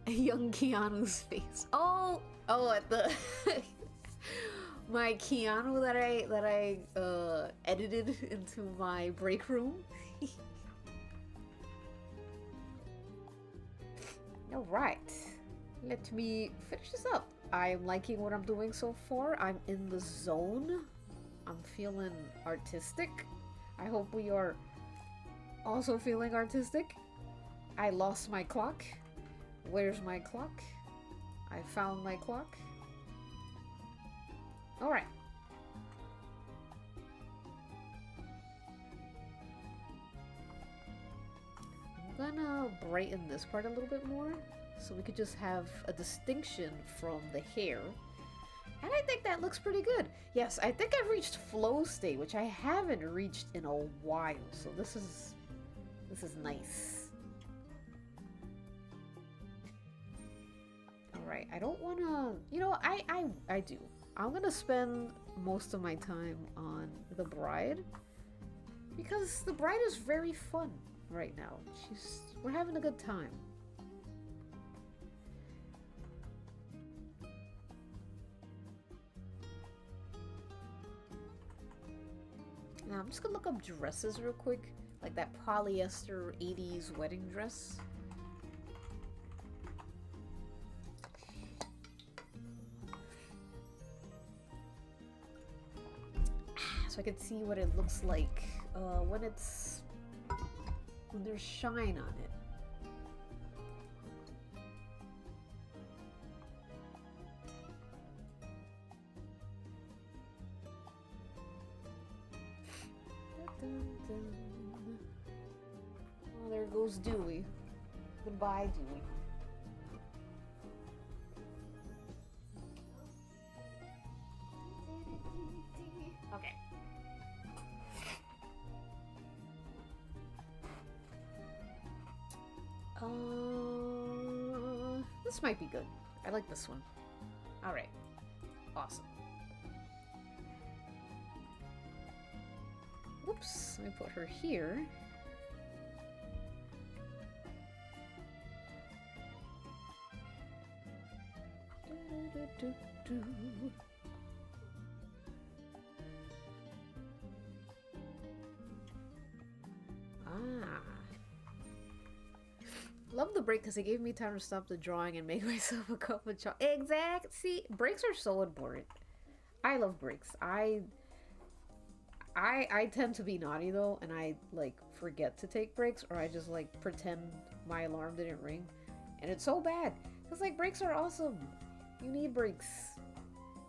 Young Keanu's face. Oh, at the my Keanu that I edited into my break room. All right, let me finish this up. I'm liking what I'm doing so far. I'm in the zone. I'm feeling artistic. I hope we are also feeling artistic. I lost my clock. Where's my clock? I found my clock. All right. I'm gonna brighten this part a little bit more so we could just have a distinction from the hair. And I think that looks pretty good. Yes, I think I've reached flow state, which I haven't reached in a while. So this is nice. All right, I don't want to, you know, I do. I'm going to spend most of my time on the bride because the bride is very fun right now. We're having a good time. Now I'm just gonna look up dresses real quick, like that polyester 80s wedding dress. So I can see what it looks like when there's shine on it. Oh, there goes Dewey. Goodbye, Dewey. Okay. This might be good. I like this one. All right. Awesome. Whoops, let me put her here. Love the break because it gave me time to stop the drawing and make myself a cup of chocolate. Exact. See, breaks are so important. I love breaks. I tend to be naughty though, and I like forget to take breaks, or I just like pretend my alarm didn't ring, and it's so bad because like breaks are awesome. You need breaks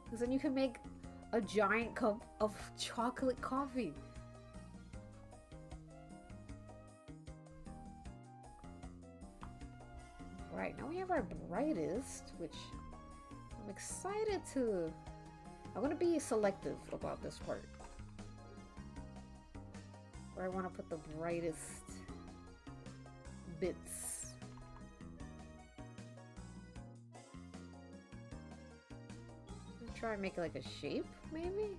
because then you can make a giant cup of chocolate coffee. Right, now we have our brightest, which I'm excited to... I'm going to be selective about this part. Where I want to put the brightest bits. Try and make it like a shape, maybe?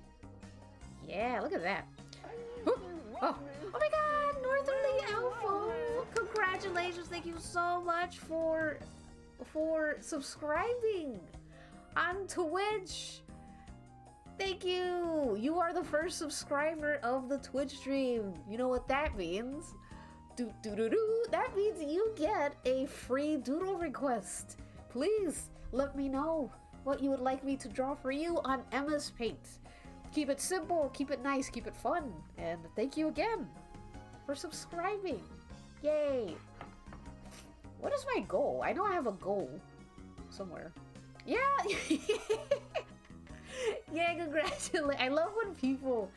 Yeah, look at that. Oh my god, Northerly Alpha! Congratulations, thank you so much for subscribing on Twitch. Thank you! You are the first subscriber of the Twitch stream. You know what that means? That means you get a free doodle request. Please let me know what you would like me to draw for you on Emma's Paint. Keep it simple, keep it nice, keep it fun. And thank you again for subscribing. Yay! What is my goal? I know I have a goal somewhere. Yeah! Yeah, congratulations. I love when people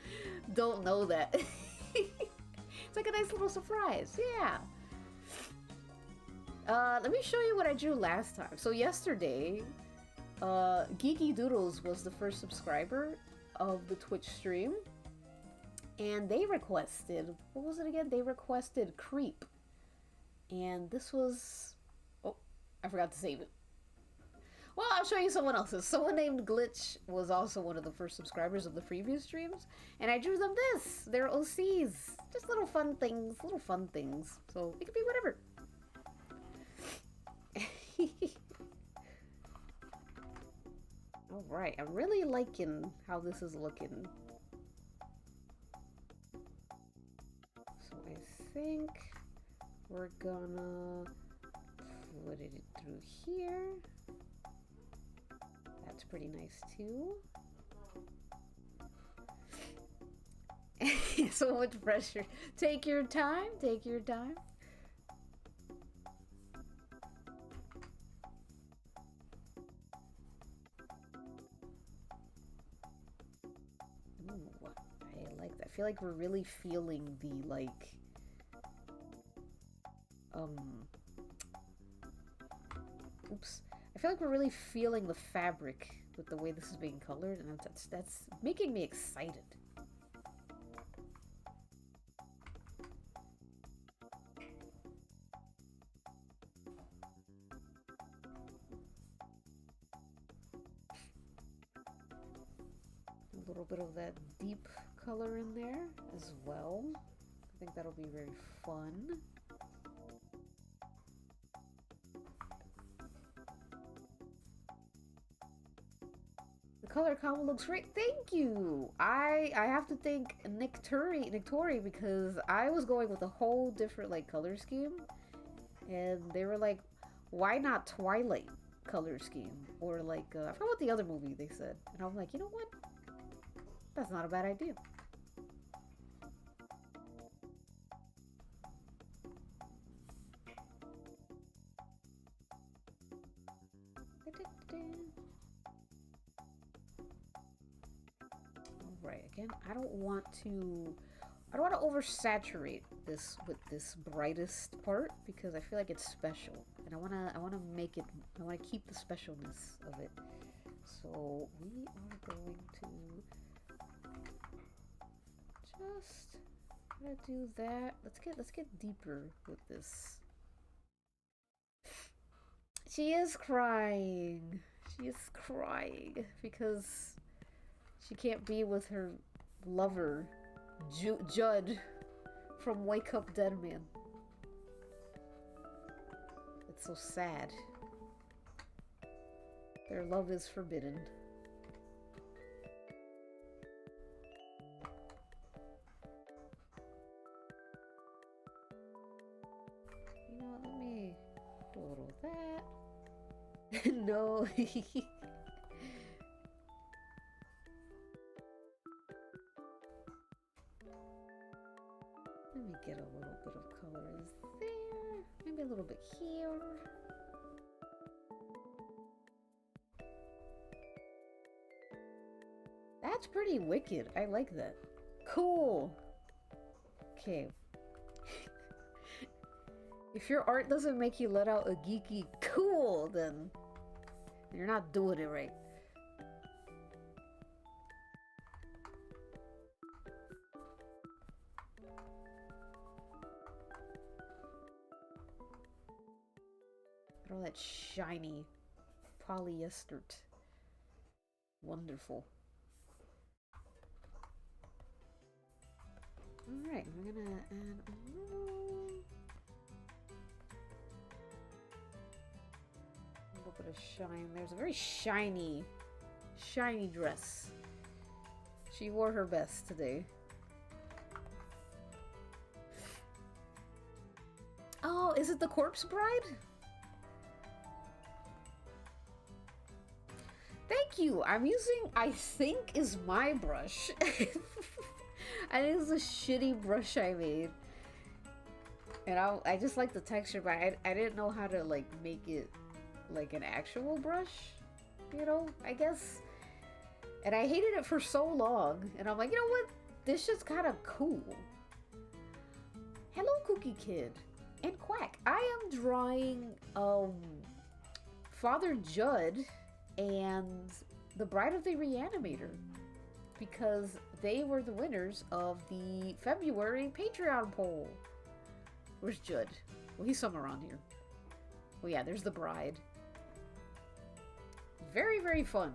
don't know that. It's like a nice little surprise. Yeah. Let me show you what I drew last time. So yesterday, Geeky Doodles was the first subscriber of the Twitch stream. And they requested, what was it again? They requested Creep. And this was, oh, I forgot to save it. Well, I'll show you someone else's. Someone named Glitch was also one of the first subscribers of the previous streams, and I drew them this. They're OCs. Just little fun things, little fun things. So it could be whatever. Alright, I'm really liking how this is looking. So I think we're gonna put it through here. That's pretty nice too. So much pressure. Take your time, take your time. Ooh, I like that. I feel like we're really feeling the like oops. I feel like we're really feeling the fabric with the way this is being colored, and that's making me excited. A little bit of that deep color in there as well. I think that'll be very fun. The color combo looks great. Thank you. I have to thank Nictori because I was going with a whole different like color scheme, and they were like, "Why not Twilight color scheme?" Or like I forgot what the other movie they said, and I'm like, you know what? That's not a bad idea. Alright, again, I don't want to oversaturate this with this brightest part because I feel like it's special. And I wanna make it, I wanna keep the specialness of it. So we are going to just gonna do that. Let's get deeper with this. She is crying. She is crying because she can't be with her lover, Judd, from Wake Up Dead Man. It's so sad. Their love is forbidden. You know what, let me do a little of that. No. Let me get a little bit of colors there. Maybe a little bit here. That's pretty wicked. I like that. Cool. Okay. If your art doesn't make you let out a geeky cool, then you're not doing it right. All that shiny polyester. Wonderful. Alright, we're gonna add a little bit of shine. There's a very shiny dress. She wore her best today. Oh, is it the Corpse Bride? Thank you. I'm using, I think, is my brush. I think it's a shitty brush I made. And I just like the texture, but I didn't know how to like make it like an actual brush, you know, I guess. And I hated it for so long, and I'm like, you know what? This shit's kind of cool. Hello, Cookie Kid and Quack. I am drawing Father Judd and the Bride of the Reanimator because they were the winners of the February Patreon poll. Where's Judd? Well, he's somewhere around here. Well, yeah, there's the bride. Very, very fun.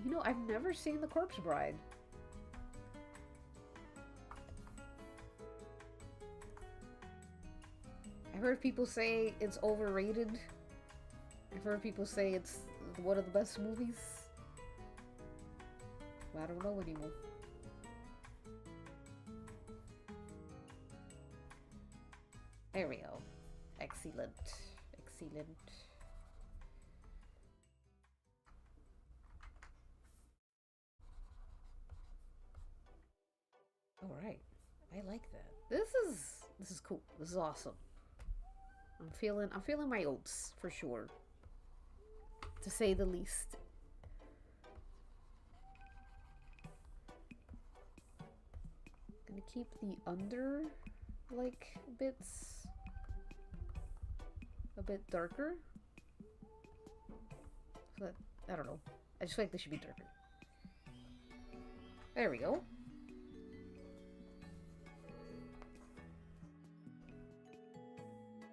You know, I've never seen The Corpse Bride. I've heard people say it's overrated. I've heard people say it's one of the best movies. But I don't know anymore. There we go. Excellent. Excellent. All right. I like that. This is cool. This is awesome. I'm feeling my oats for sure. To say the least. Gonna keep the under like bits a bit darker. So that, I don't know. I just feel like they should be darker. There we go.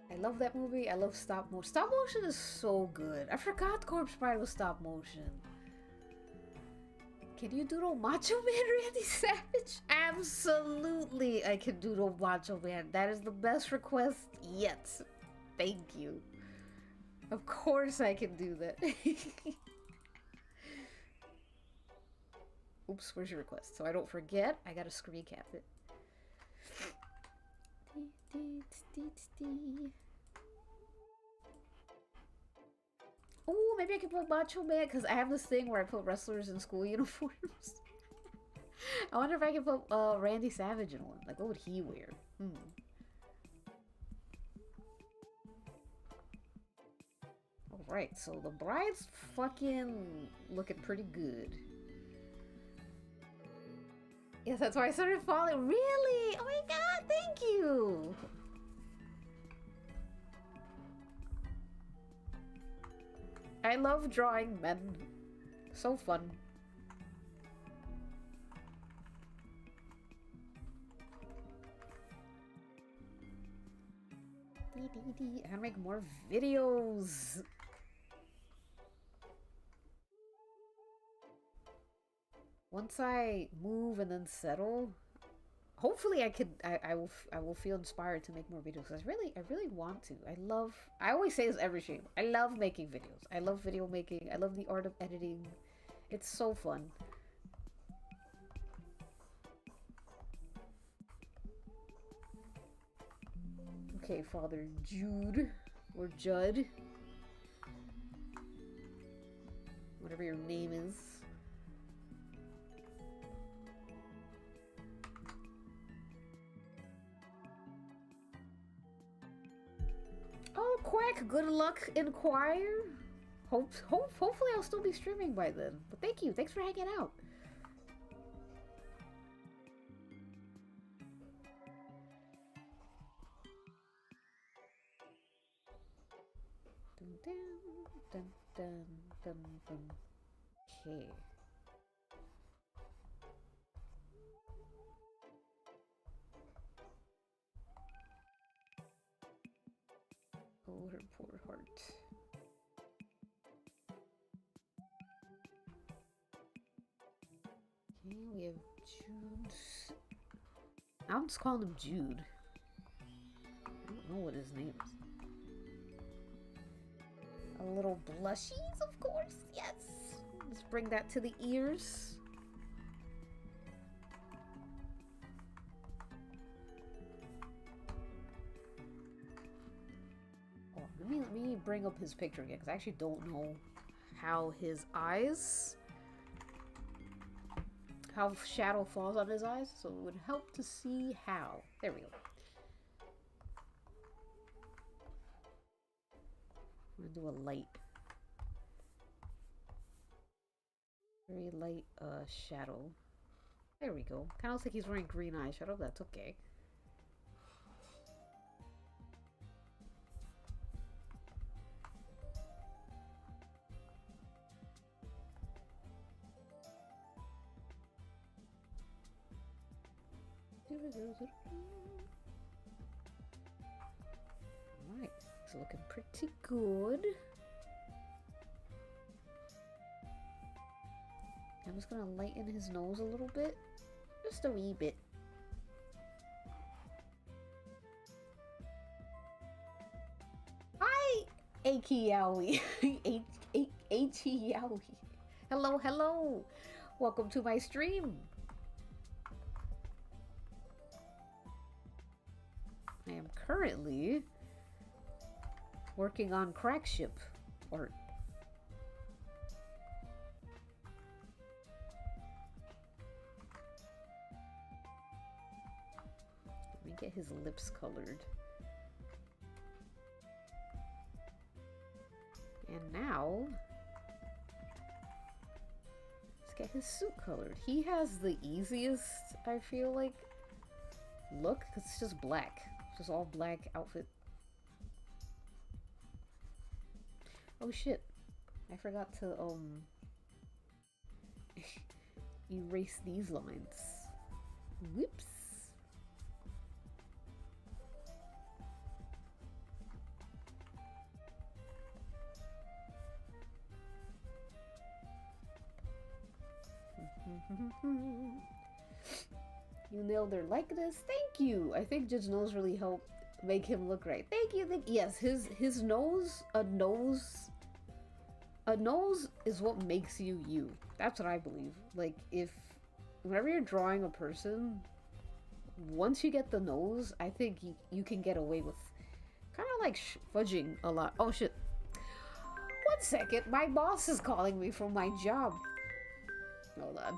I love that movie. I love stop motion. Stop motion is so good. I forgot Corpse Bride was stop motion. Can you doodle Macho Man Randy Savage? Absolutely, I can doodle Macho Man. That is the best request yet. Thank you. Of course I can do that. Oops, where's your request? So I don't forget, I gotta screen cap it. Oh, maybe I could put Macho Man, because I have this thing where I put wrestlers in school uniforms. I wonder if I could put Randy Savage in one. Like, what would he wear? Alright, so the bride's fucking looking pretty good. Yes, that's why I started falling. Really? Oh my god, thank you! I love drawing men. So fun. I gotta make more videos. Once I move and then settle, hopefully I will feel inspired to make more videos. Cause I really want to. I always say this every stream. I love making videos. I love video making. I love the art of editing. It's so fun. Okay, Father Jude or Judd, whatever your name is. Oh, Quack, good luck in choir. Hopefully I'll still be streaming by then. But thank you. Thanks for hanging out. Dun, dun, dun, dun, dun. Okay. Oh, her poor heart. Okay, we have Jude. I'm just calling him Jude. I don't know what his name is. A little blushies, of course. Yes. Let's bring that to the ears. Oh, let me bring up his picture again, because I actually don't know how his eyes, how shadow falls on his eyes, so it would help to see how. There we go. I'm gonna do a light, very light shadow. There we go. Kind of looks like he's wearing green eyeshadow, but that's okay. Alright, it's looking pretty good. I'm just gonna lighten his nose a little bit. Just a wee bit. Hi, Aki Yowie. Aki Yowie. Hello, hello. Welcome to my stream. I am currently working on Crack Ship art. Let me get his lips colored. And now, let's get his suit colored. He has the easiest, I feel like, look, because it's just black. It's just all black outfit. Oh shit. I forgot to, erase these lines. Whoops. You nailed their likeness. Thank you. I think Judge Nose really helped make him look right. Thank you. Yes, his nose, a nose is what makes you you. That's what I believe. Like, whenever you're drawing a person, once you get the nose, I think you can get away with kind of like fudging a lot. Oh shit. 1 second, my boss is calling me from my job. Hold on.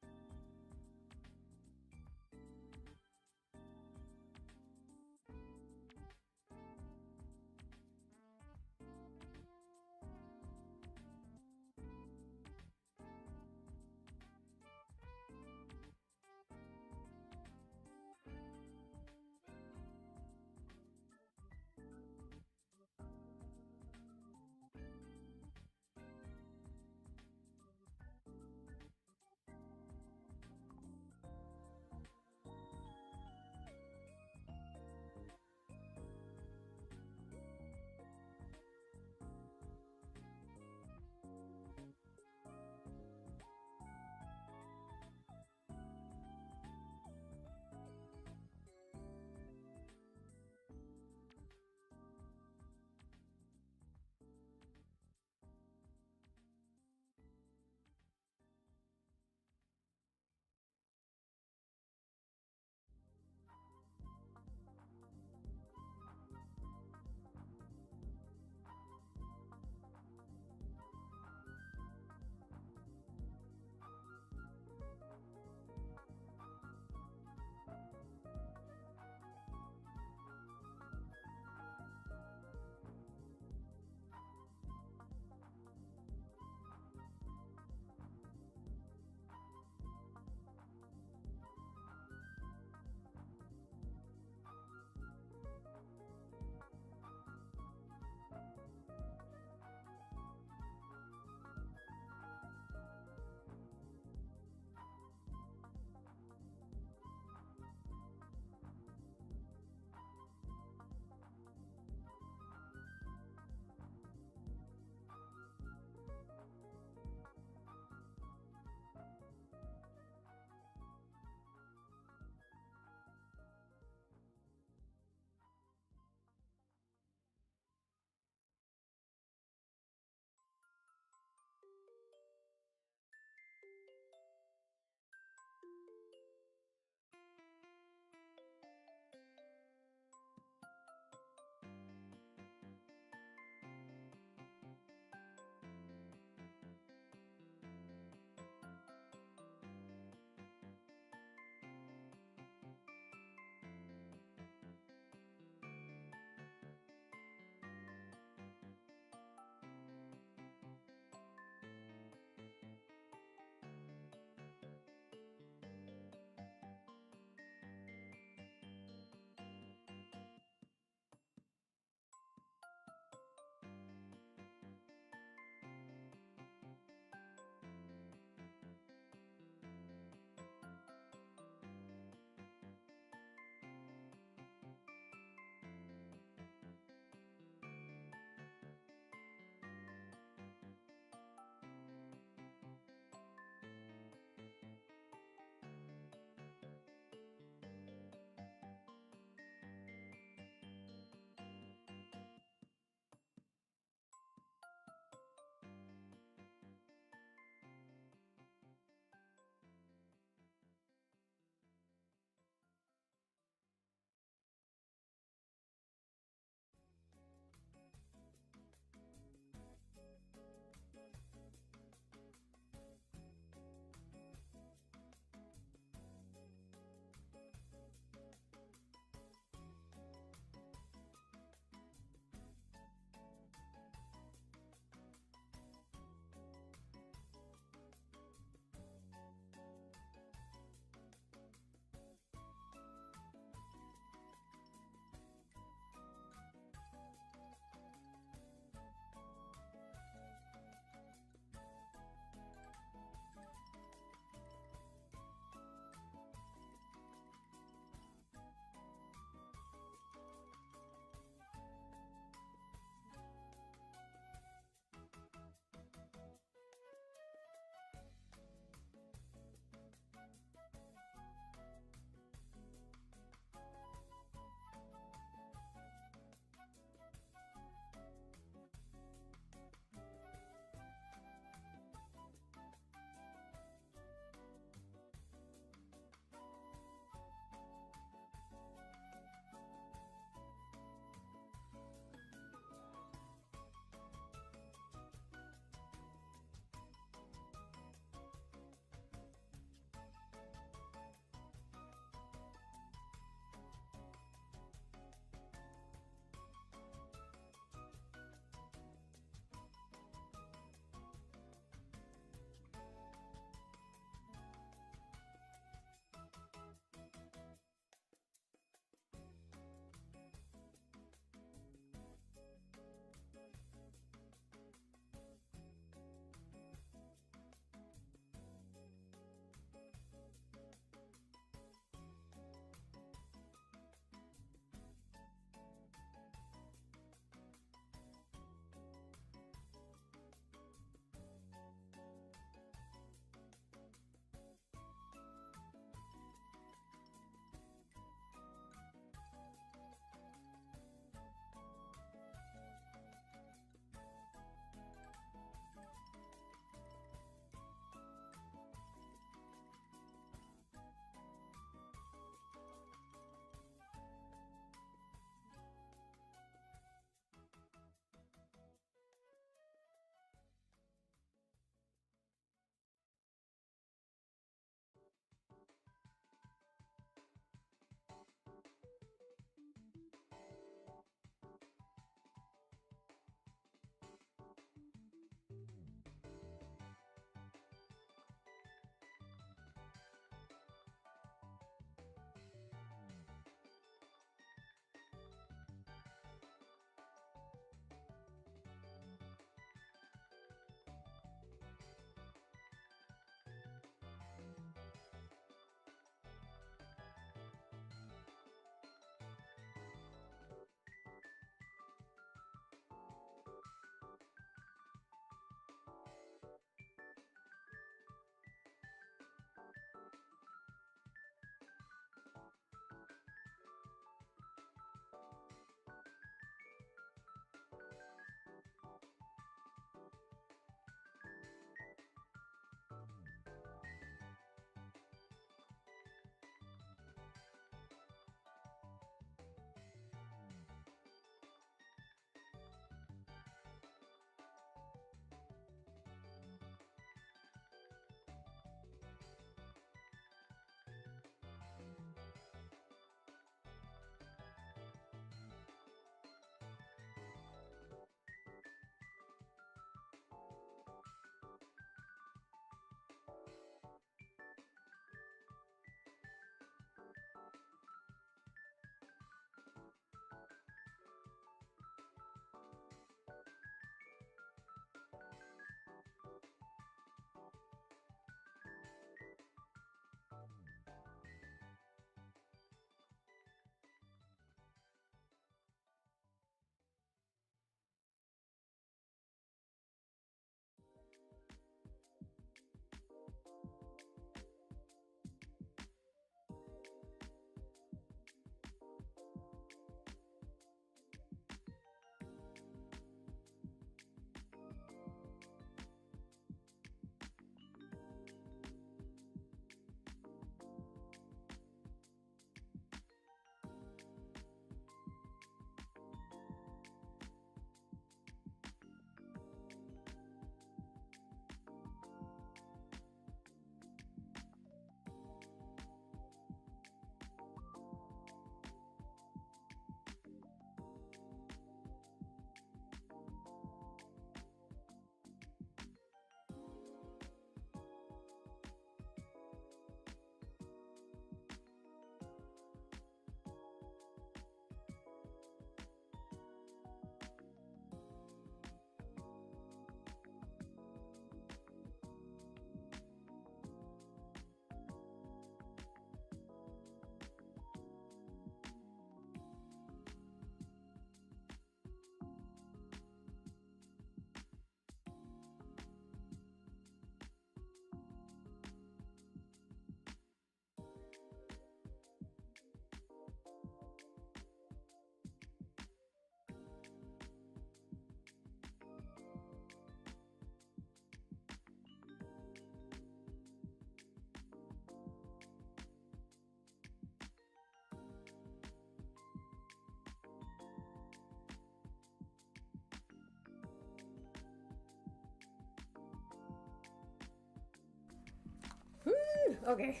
Okay.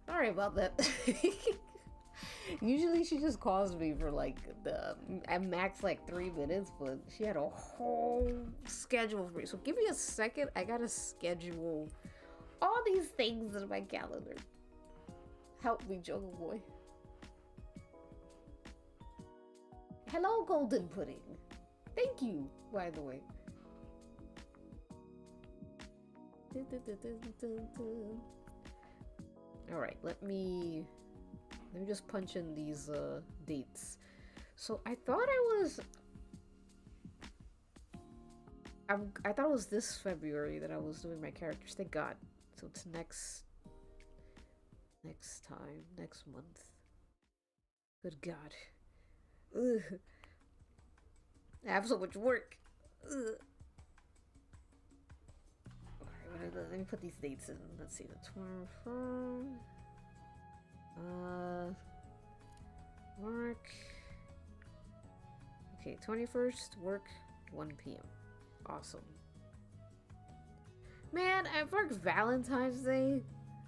Sorry about that. Usually she just calls me for like at max like 3 minutes, but she had a whole schedule for me. So give me a second. I gotta schedule all these things in my calendar. Help me, Jungle Boy. Hello, Golden Pudding. Thank you, by the way. Alright, let me just punch in these dates. So I thought I thought it was this February that I was doing my characters. Thank God. So it's next time, next month. Good God. Ugh. I have so much work. Ugh. Alright, let me put these dates in. Let's see, the 24th. Work. Okay, 21st, work, 1 p.m. Awesome. Man, I work Valentine's Day.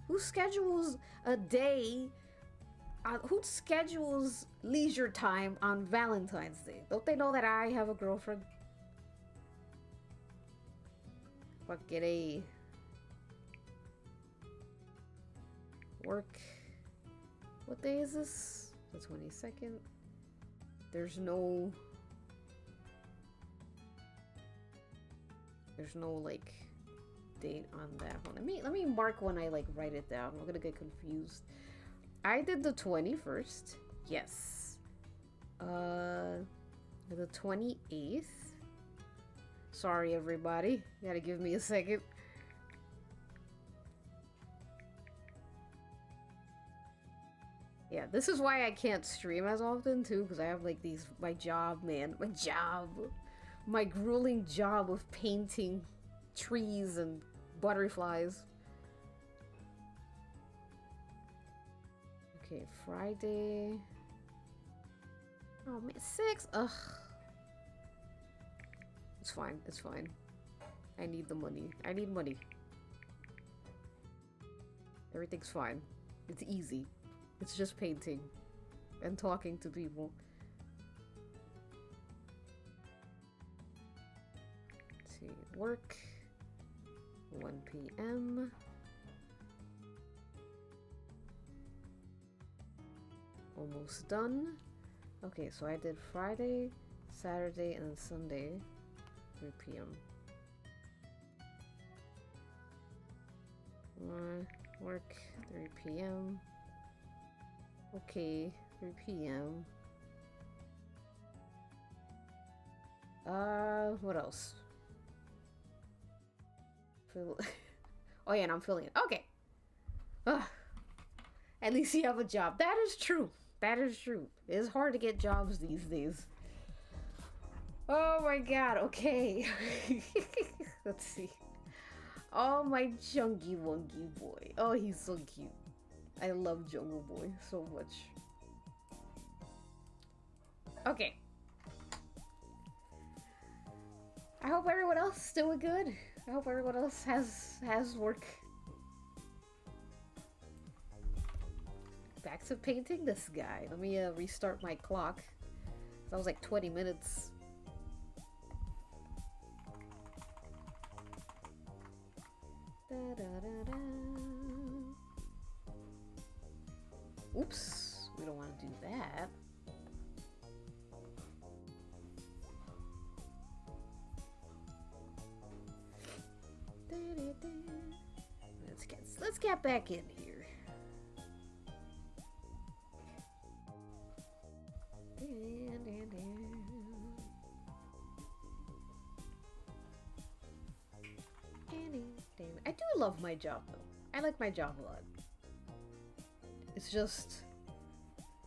Who schedules a day? Who schedules leisure time on Valentine's Day? Don't they know that I have a girlfriend? Fucking A. Work. What day is this? The 22nd. There's no like date on that one. Let me mark when I like write it down. I'm gonna get confused. I did the 21st. Yes. The 28th. Sorry everybody. You gotta give me a second. Yeah, this is why I can't stream as often too, because I have like my job, man. My grueling job of painting trees and butterflies. Okay, Friday. Oh man, 6. Ugh. It's fine. It's fine. I need the money. I need money. Everything's fine. It's easy. It's just painting and talking to people. Let's see. Work. 1 p.m. Almost done. Okay, so I did Friday, Saturday, and Sunday, 3 p.m. Work, 3 p.m. Okay, 3 p.m. What else? Oh yeah, and I'm filling it. Okay. Ugh. At least you have a job. That is true. That is true. It's hard to get jobs these days. Oh my god, okay. Let's see. Oh, my Jungie Wungie boy. Oh, he's so cute. I love Jungle Boy so much. Okay. I hope everyone else is doing good. I hope everyone else has work. Back to painting this guy. Let me restart my clock. That was like 20 minutes. Da, da, da, da. Oops, we don't want to do that. Let's get back in here. I do love my job though. I like my job a lot. It's just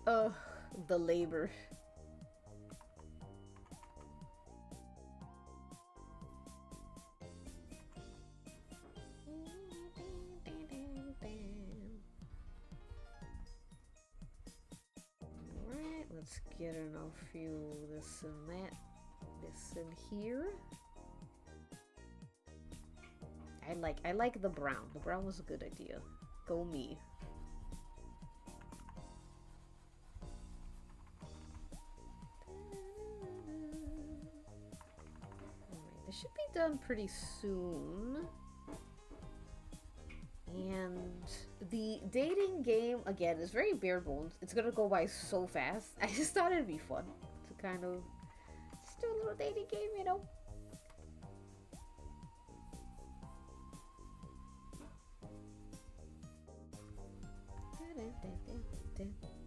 the labor. Alright, let's get enough fuel, this and that. This in here. I like the brown. The brown was a good idea. Go me. Alright, this should be done pretty soon. And the dating game, again, is very bare bones. It's gonna go by so fast. I just thought it'd be fun to kind of just do a little dating game, you know?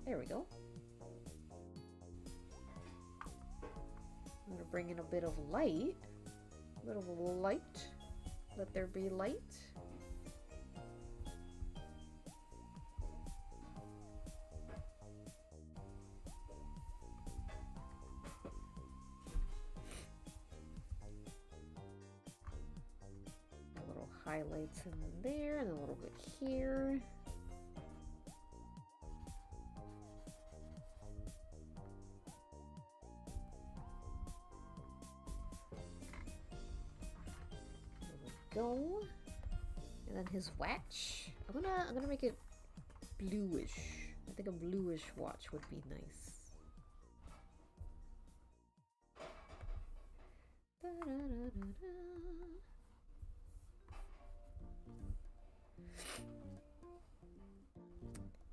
There we go. I'm gonna bring in a bit of light. A bit of light. Let there be light. A little highlights in there and a little bit here. Go, and then his watch. I'm gonna make it bluish. I think a bluish watch would be nice. It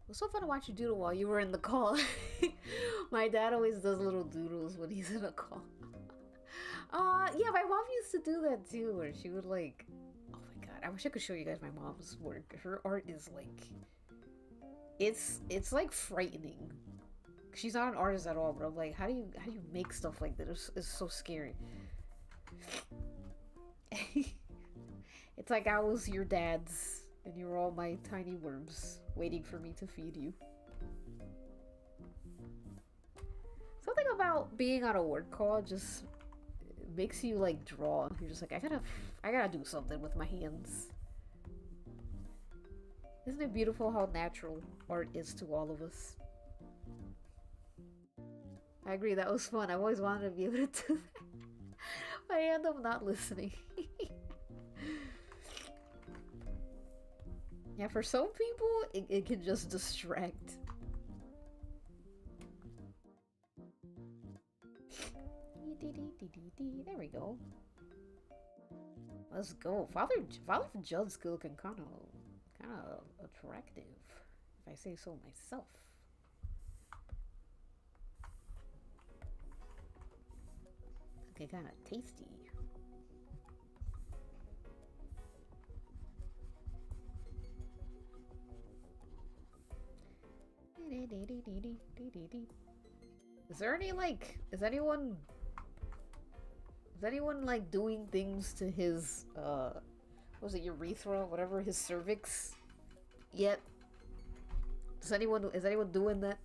was so fun to watch you doodle while you were in the call. My dad always does little doodles when he's in a call. Yeah, my mom used to do that too, where she would like, oh my god, I wish I could show you guys my mom's work. Her art is like, it's like frightening. She's not an artist at all, but I'm like, how do you make stuff like this? It's so scary. It's like I was your dad's, and you were all my tiny worms waiting for me to feed you. Something about being on a work call just makes you like draw. You're just like, I gotta do something with my hands. Isn't it beautiful how natural art is to all of us? I agree, that was fun. I always wanted to be able to do that. But I end up not listening. Yeah, for some people, it can just distract. There we go. Let's go. Father Judd's skill can kind of attractive, if I say so myself. Okay, kind of tasty. Is there any is anyone like doing things to his what was it, urethra, whatever, his cervix yet? Is anyone doing that?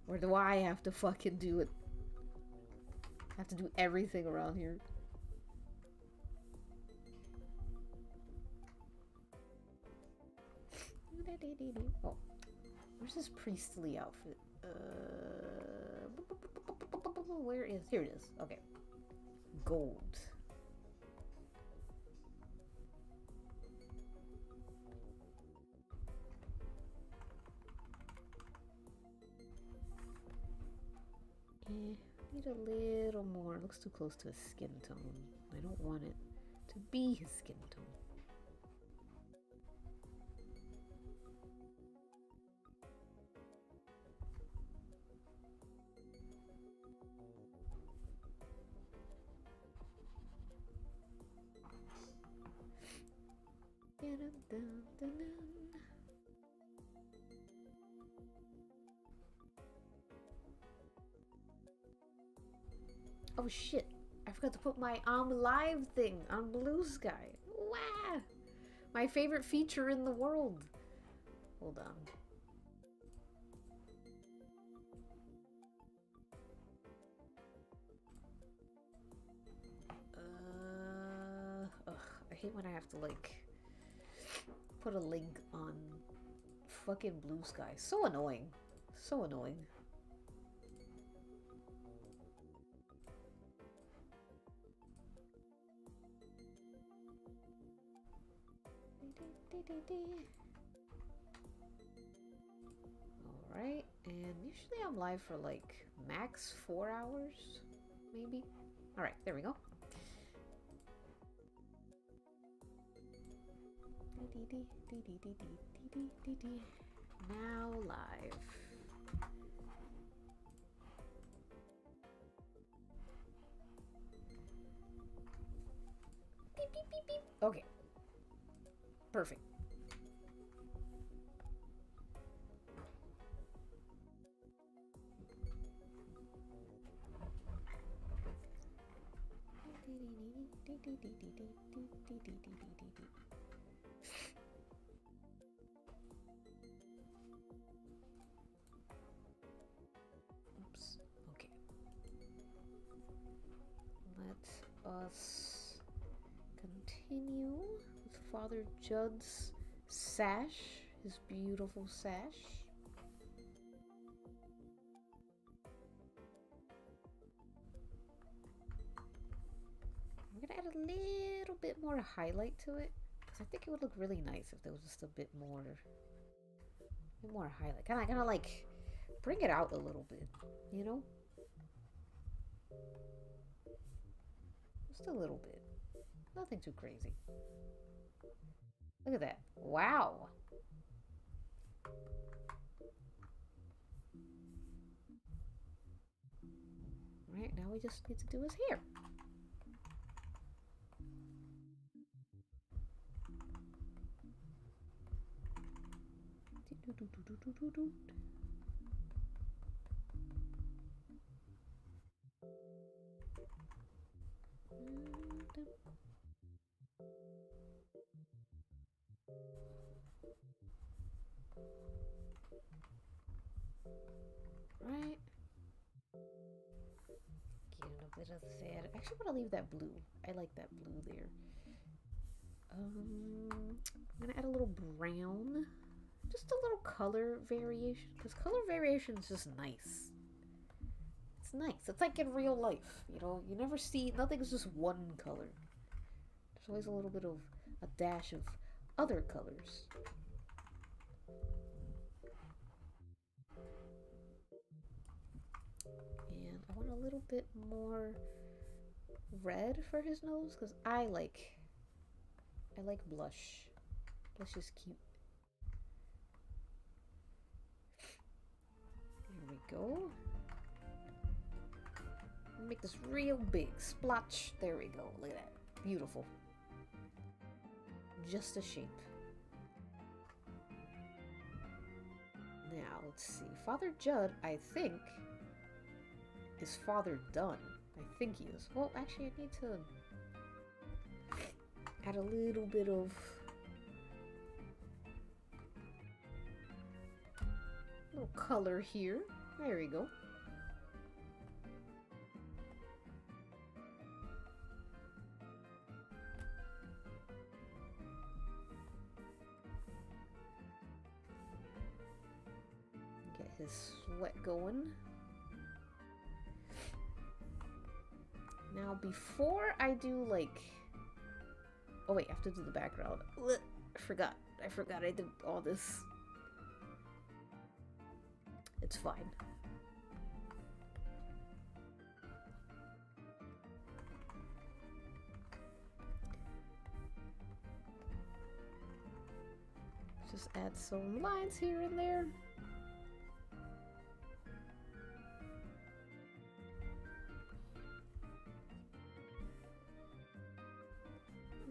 Or do I have to fucking do it? I have to do everything around here. Oh, where's this priestly outfit? Where is? Here it is. Okay. Gold. Need a little more. It looks too close to his skin tone. I don't want it to be his skin tone. Oh shit, I forgot to put my live thing on Blue Sky. Wow! My favorite feature in the world. Hold on. Ugh, I hate when I have to like put a link on fucking Blue Sky. So annoying. So annoying. Alright, and usually I'm live for like max 4 hours, maybe. Alright, there we go. Now live. Beep, beep, beep, beep. Okay. Perfect. Oops. Okay. Let us continue with Father Judd's sash, his beautiful sash. I'm gonna add a little bit more highlight to it because I think it would look really nice if there was just a bit more highlight. Kind of like bring it out a little bit, you know? Just a little bit. Nothing too crazy. Look at that. Wow. Right, now we just need to do his hair. Right. Get a bit of that. I actually want to leave that blue. I like that blue there. I'm gonna add a little brown. Just a little color variation. Because color variation is just nice. It's nice. It's like in real life. You know, you never see, nothing's just one color. There's always a little bit of a dash of other colors. And I want a little bit more red for his nose because I like blush. Blush is cute. There we go. Make this real big splotch. There we go. Look at that. Beautiful. Just a shape. Now, let's see. Father Judd, I think, is Father Done. I think he is. Well, actually, I need to add a little bit of little color here. There we go. Get his sweat going. Now, before I do like... Oh wait, I have to do the background. Ugh, I forgot I did all this. It's fine. Just add some lines here and there.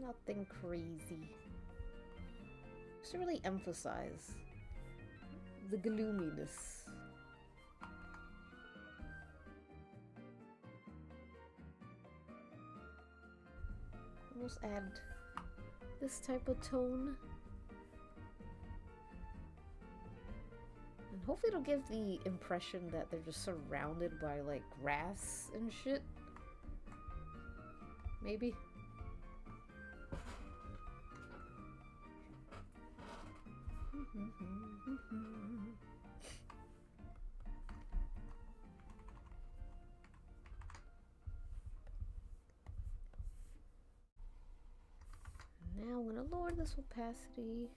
Nothing crazy. Just to really emphasize the gloominess. Almost add this type of tone. And hopefully it'll give the impression that they're just surrounded by like grass and shit. Maybe. Now I'm gonna lower this opacity.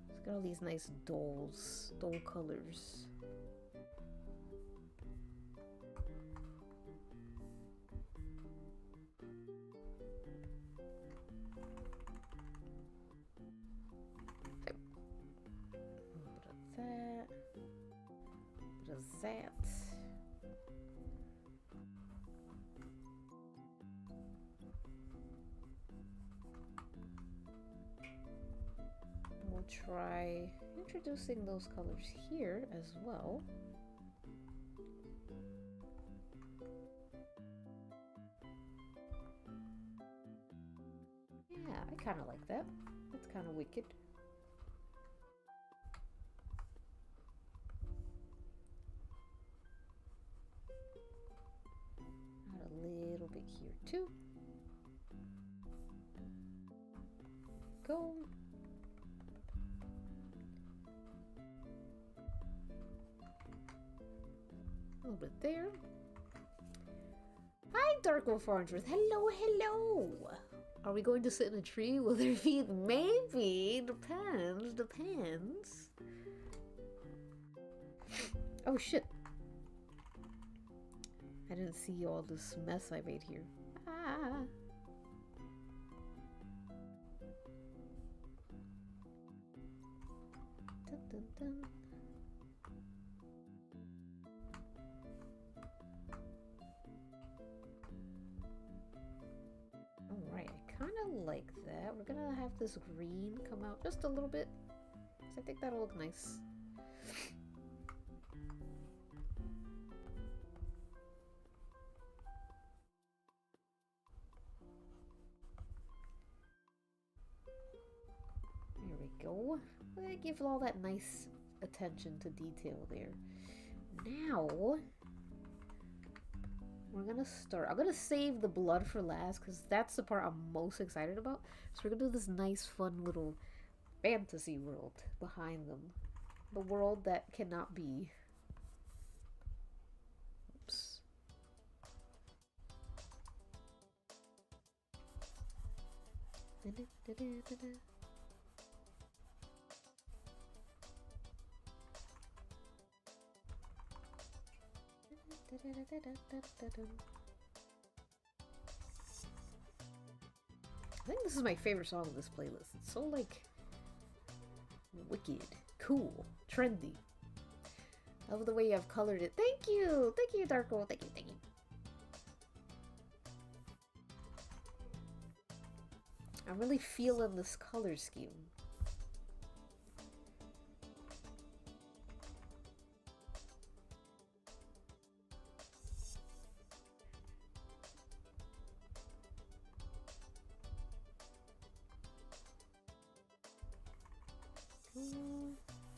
It's got all these nice dull colors. That. We'll try introducing those colors here as well. Yeah, I kind of like that. That's kind of wicked. Little bit here too. Go. A little bit there. Hi, Darko400. Hello, hello. Are we going to sit in a tree? Will there be? Maybe. Depends. Oh shit. I didn't see all this mess I made here. Ah. Dun, dun, dun. Alright, I kind of like that. We're gonna have this green come out just a little bit. So I think that'll look nice. Go. Give all that nice attention to detail there. Now we're gonna start. I'm gonna save the blood for last because that's the part I'm most excited about. So we're gonna do this nice, fun little fantasy world behind them. The world that cannot be. Oops. I think this is my favorite song in this playlist. It's so like wicked, cool, trendy. I love the way you have colored it. Thank you, Darko. Thank you. I'm really feeling this color scheme.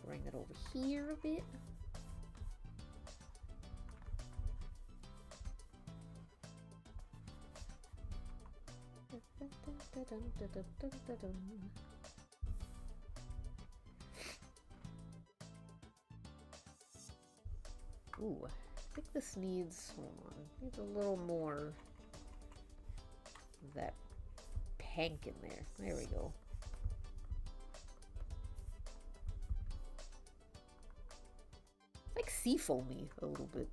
Bring it over here a bit. Ooh, I think this needs, hold on, needs a little more of that pink in there. There we go. Like sea foamy a little bit.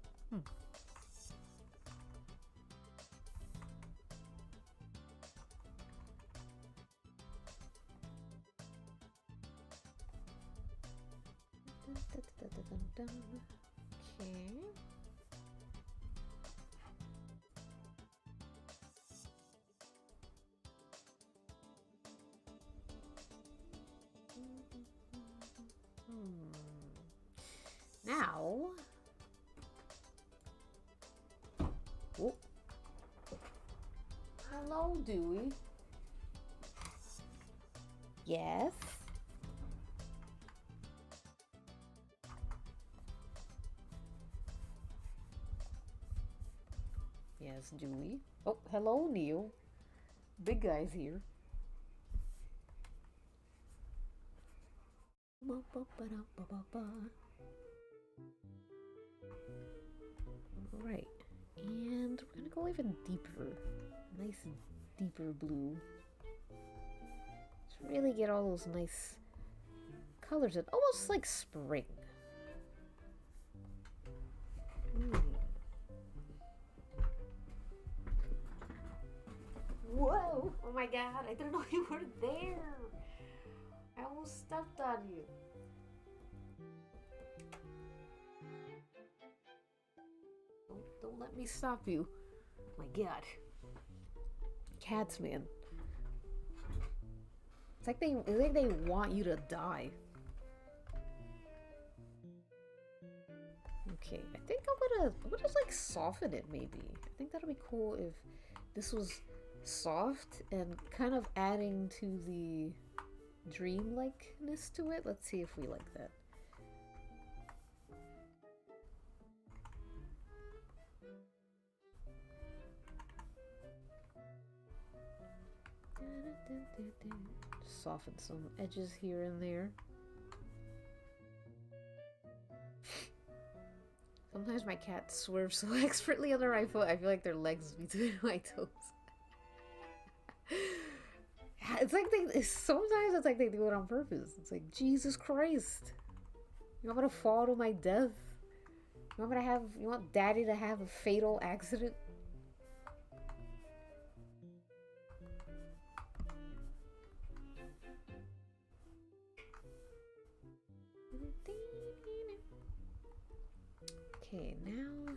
Okay. Now, oh. Hello, Dewey. Yes. Yes, Dewey. Oh, hello, Neil. Big guy's here. Right, and we're gonna go even deeper. Nice deeper blue. Let's really get all those nice colors in, almost like spring. Whoa! Oh my god, I didn't know you were there! I almost stepped on you. Don't let me stop you. Oh my god. Cats, man. It's like they want you to die. Okay, I think I'm gonna just like soften it maybe. I think that'll be cool if this was soft and kind of adding to the dreamlikeness to it. Let's see if we like that. Soften some edges here and there. Sometimes my cat swerves so expertly on the right foot, I feel like their legs between my toes. It's like sometimes it's like they do it on purpose. It's like, Jesus Christ. You want me to fall to my death? You want Daddy to have a fatal accident? Okay, now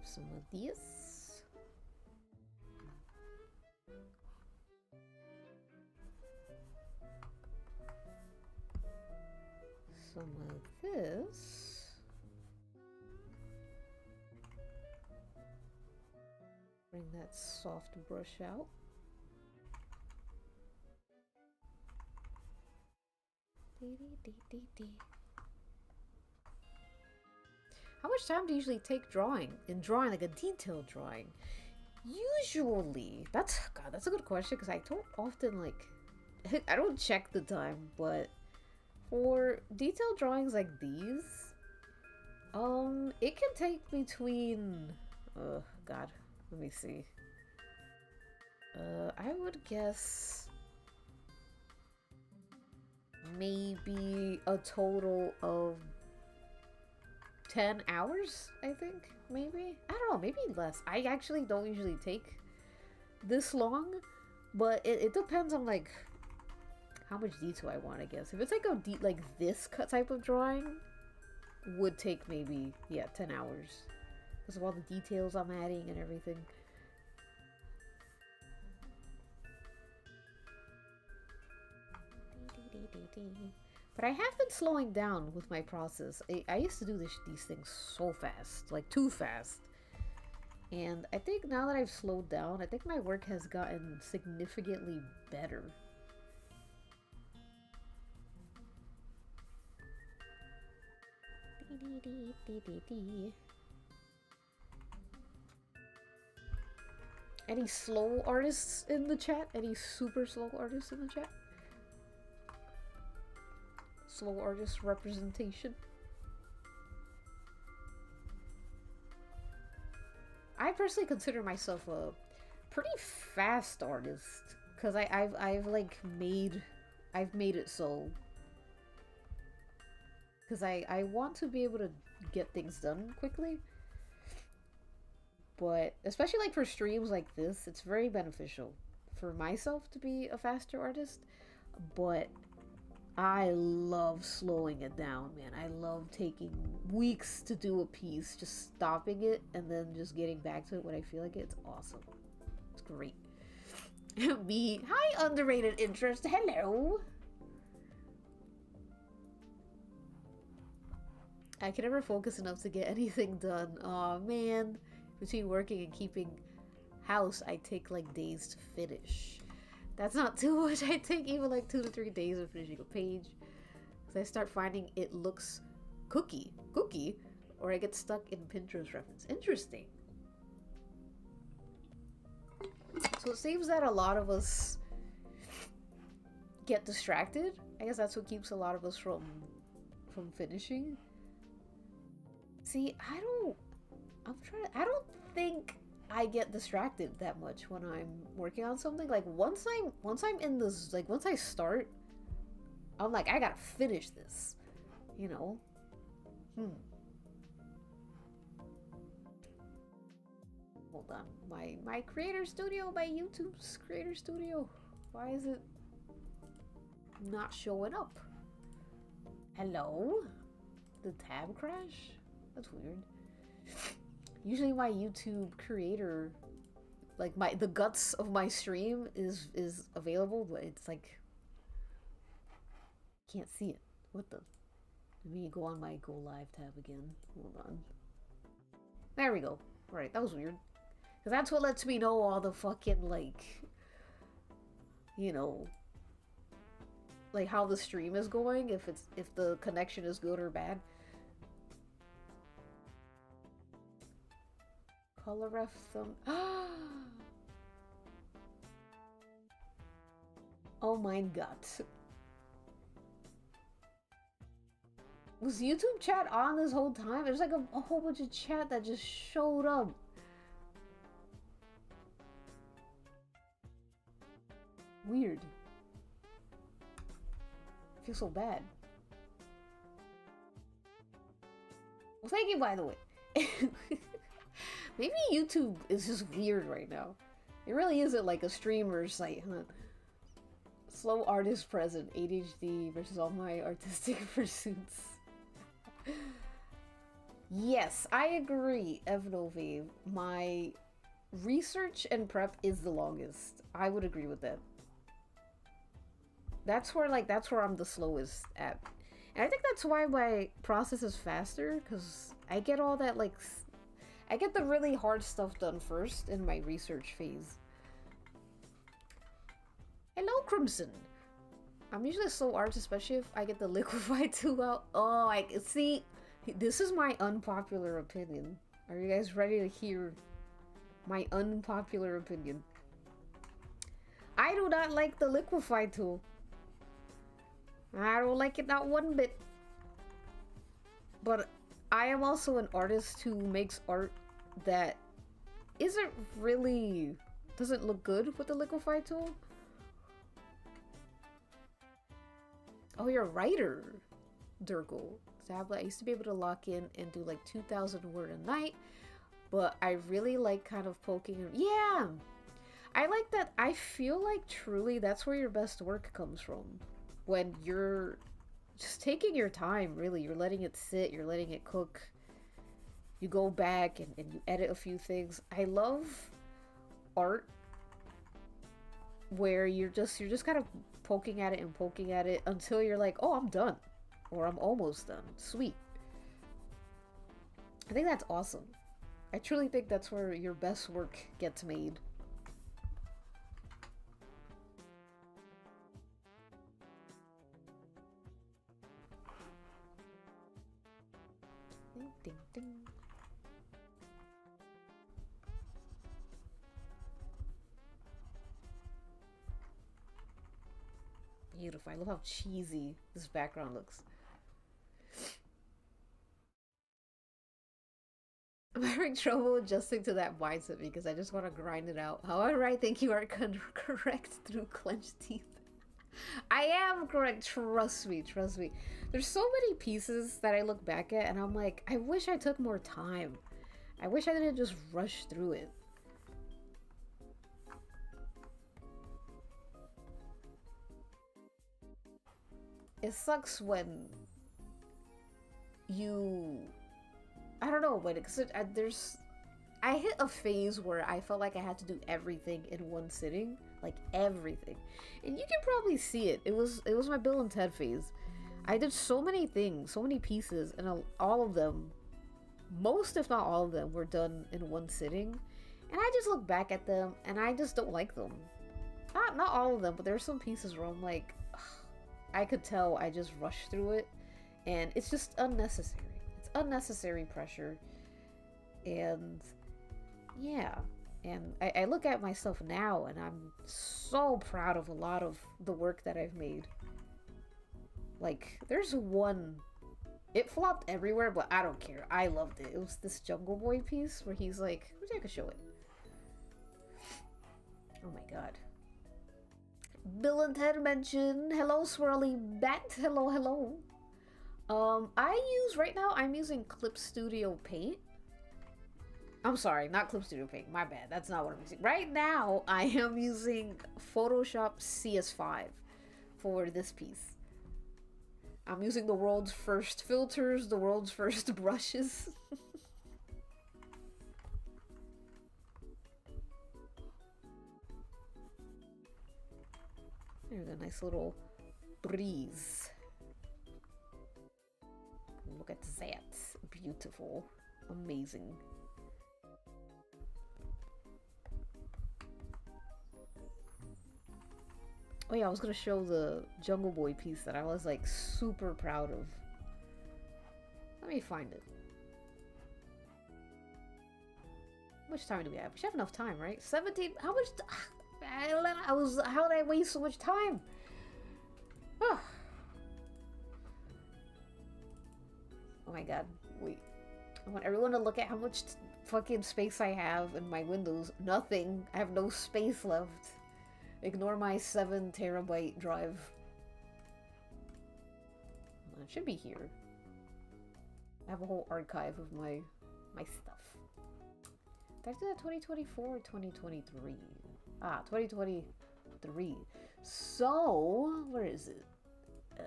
some of these. Some of this. Bring that soft brush out. How much time do you usually take drawing? In drawing, like a detailed drawing? Usually, that's a good question because I don't often like, I don't check the time, but for detailed drawings like these, it can take between, oh god, let me see. I would guess maybe a total of 10 hours, I think, maybe? I don't know, maybe less. I actually don't usually take this long, but it depends on, like, how much detail I want, I guess. If it's like like this type of drawing, would take maybe, yeah, 10 hours. Because of all the details I'm adding and everything. But I have been slowing down with my process. I used to do these things so fast, like too fast. And I think now that I've slowed down, I think my work has gotten significantly better. Any slow artists in the chat? Any super slow artists in the chat? Slow artist representation. I personally consider myself a pretty fast artist because I've made it so, because I want to be able to get things done quickly. But especially like for streams like this, it's very beneficial for myself to be a faster artist. But I love slowing it down, man. I love taking weeks to do a piece, just stopping it and then just getting back to it when I feel like it. It's awesome. It's great. Me, hi, underrated interest. Hello. I can never focus enough to get anything done. Oh man. Between working and keeping house, I take like days to finish. That's not too much. I take even like 2 to 3 days of finishing a page. Because I start finding it looks cookie, or I get stuck in Pinterest reference. Interesting. So it seems that a lot of us get distracted. I guess that's what keeps a lot of us from finishing. See, I don't think I get distracted that much when I'm working on something. Like once I'm in this, like once I start, I'm like, I gotta finish this, you know? Hold on, my creator studio, my YouTube's creator studio. Why is it not showing up? Hello? The tab crash? That's weird. Usually my YouTube creator, like the guts of my stream is available, but it's like can't see it. What the? Let me go on my Go Live tab again. Hold on. There we go. Right, that was weird. Because that's what lets me know all the fucking, like, you know, like how the stream is going, if the connection is good or bad. Color ref thumb. Oh my god. Was YouTube chat on this whole time? There's like a whole bunch of chat that just showed up. Weird. I feel so bad. Well, thank you, by the way. Maybe YouTube is just weird right now. It really isn't like a streamer site, huh? Slow artist present, ADHD versus all my artistic pursuits. Yes, I agree, Evnovave. My research and prep is the longest. I would agree with that. That's where I'm the slowest at. And I think that's why my process is faster, because I get all that, like, I get the really hard stuff done first in my research phase. Hello, Crimson! I'm usually a slow artist, especially if I get the liquefied tool out. Oh, I see. This is my unpopular opinion. Are you guys ready to hear my unpopular opinion? I do not like the liquefied tool. I don't like it not one bit. But I am also an artist who makes art that doesn't look good with the liquefied tool. Oh, you're a writer, Durkle. Tablet. I used to be able to lock in and do like 2,000 word a night, but I really like kind of poking. Yeah, I like that. I feel like truly that's where your best work comes from. When you're just taking your time, really. You're letting it sit, you're letting it cook. You go back and you edit a few things. I love art where you're just kind of poking at it until you're like, oh, I'm done. Or I'm almost done. Sweet. I think that's awesome. I truly think that's where your best work gets made. Ding, ding, ding. Beautiful. I love how cheesy this background looks. I'm having trouble adjusting to that mindset because I just want to grind it out. However, I think you are correct through clenched teeth. I am correct. Trust me. Trust me. There's so many pieces that I look back at and I'm like, I wish I took more time. I wish I didn't just rush through it. It sucks when you... I don't know, but I hit a phase where I felt like I had to do everything in one sitting, like everything, and you can probably see it. It was my Bill and Ted phase. I did so many things, so many pieces, and all of them, most if not all of them, were done in one sitting. And I just look back at them, and I just don't like them. Not all of them, but there's some pieces where I'm like, ugh, I could tell I just rushed through it, and it's just unnecessary. Unnecessary pressure. And yeah, And I look at myself now and I'm so proud of a lot of the work that I've made. Like, there's one, it flopped everywhere, but I don't care. I loved it. It was this Jungle Boy piece where he's like, maybe I could show it. Oh my god. Bill and Ted mentioned, hello Swirly Bat, hello, hello. Right now I'm using Clip Studio Paint. I'm sorry, not Clip Studio Paint, my bad, that's not what I'm using. Right now I am using Photoshop CS5 for this piece. I'm using the world's first filters, the world's first brushes. There's a nice little breeze. Look at that. Beautiful. Amazing. Oh yeah, I was gonna show the Jungle Boy piece that I was like super proud of. Let me find it. How much time do we have? We should have enough time, right? 17. How much? How did I waste so much time? Oh, oh my god. Wait. I want everyone to look at how much fucking space I have in my Windows. Nothing. I have no space left. Ignore my 7 terabyte drive. It should be here. I have a whole archive of my stuff. Did I do that 2024 or 2023? Ah, 2023. So, where is it? I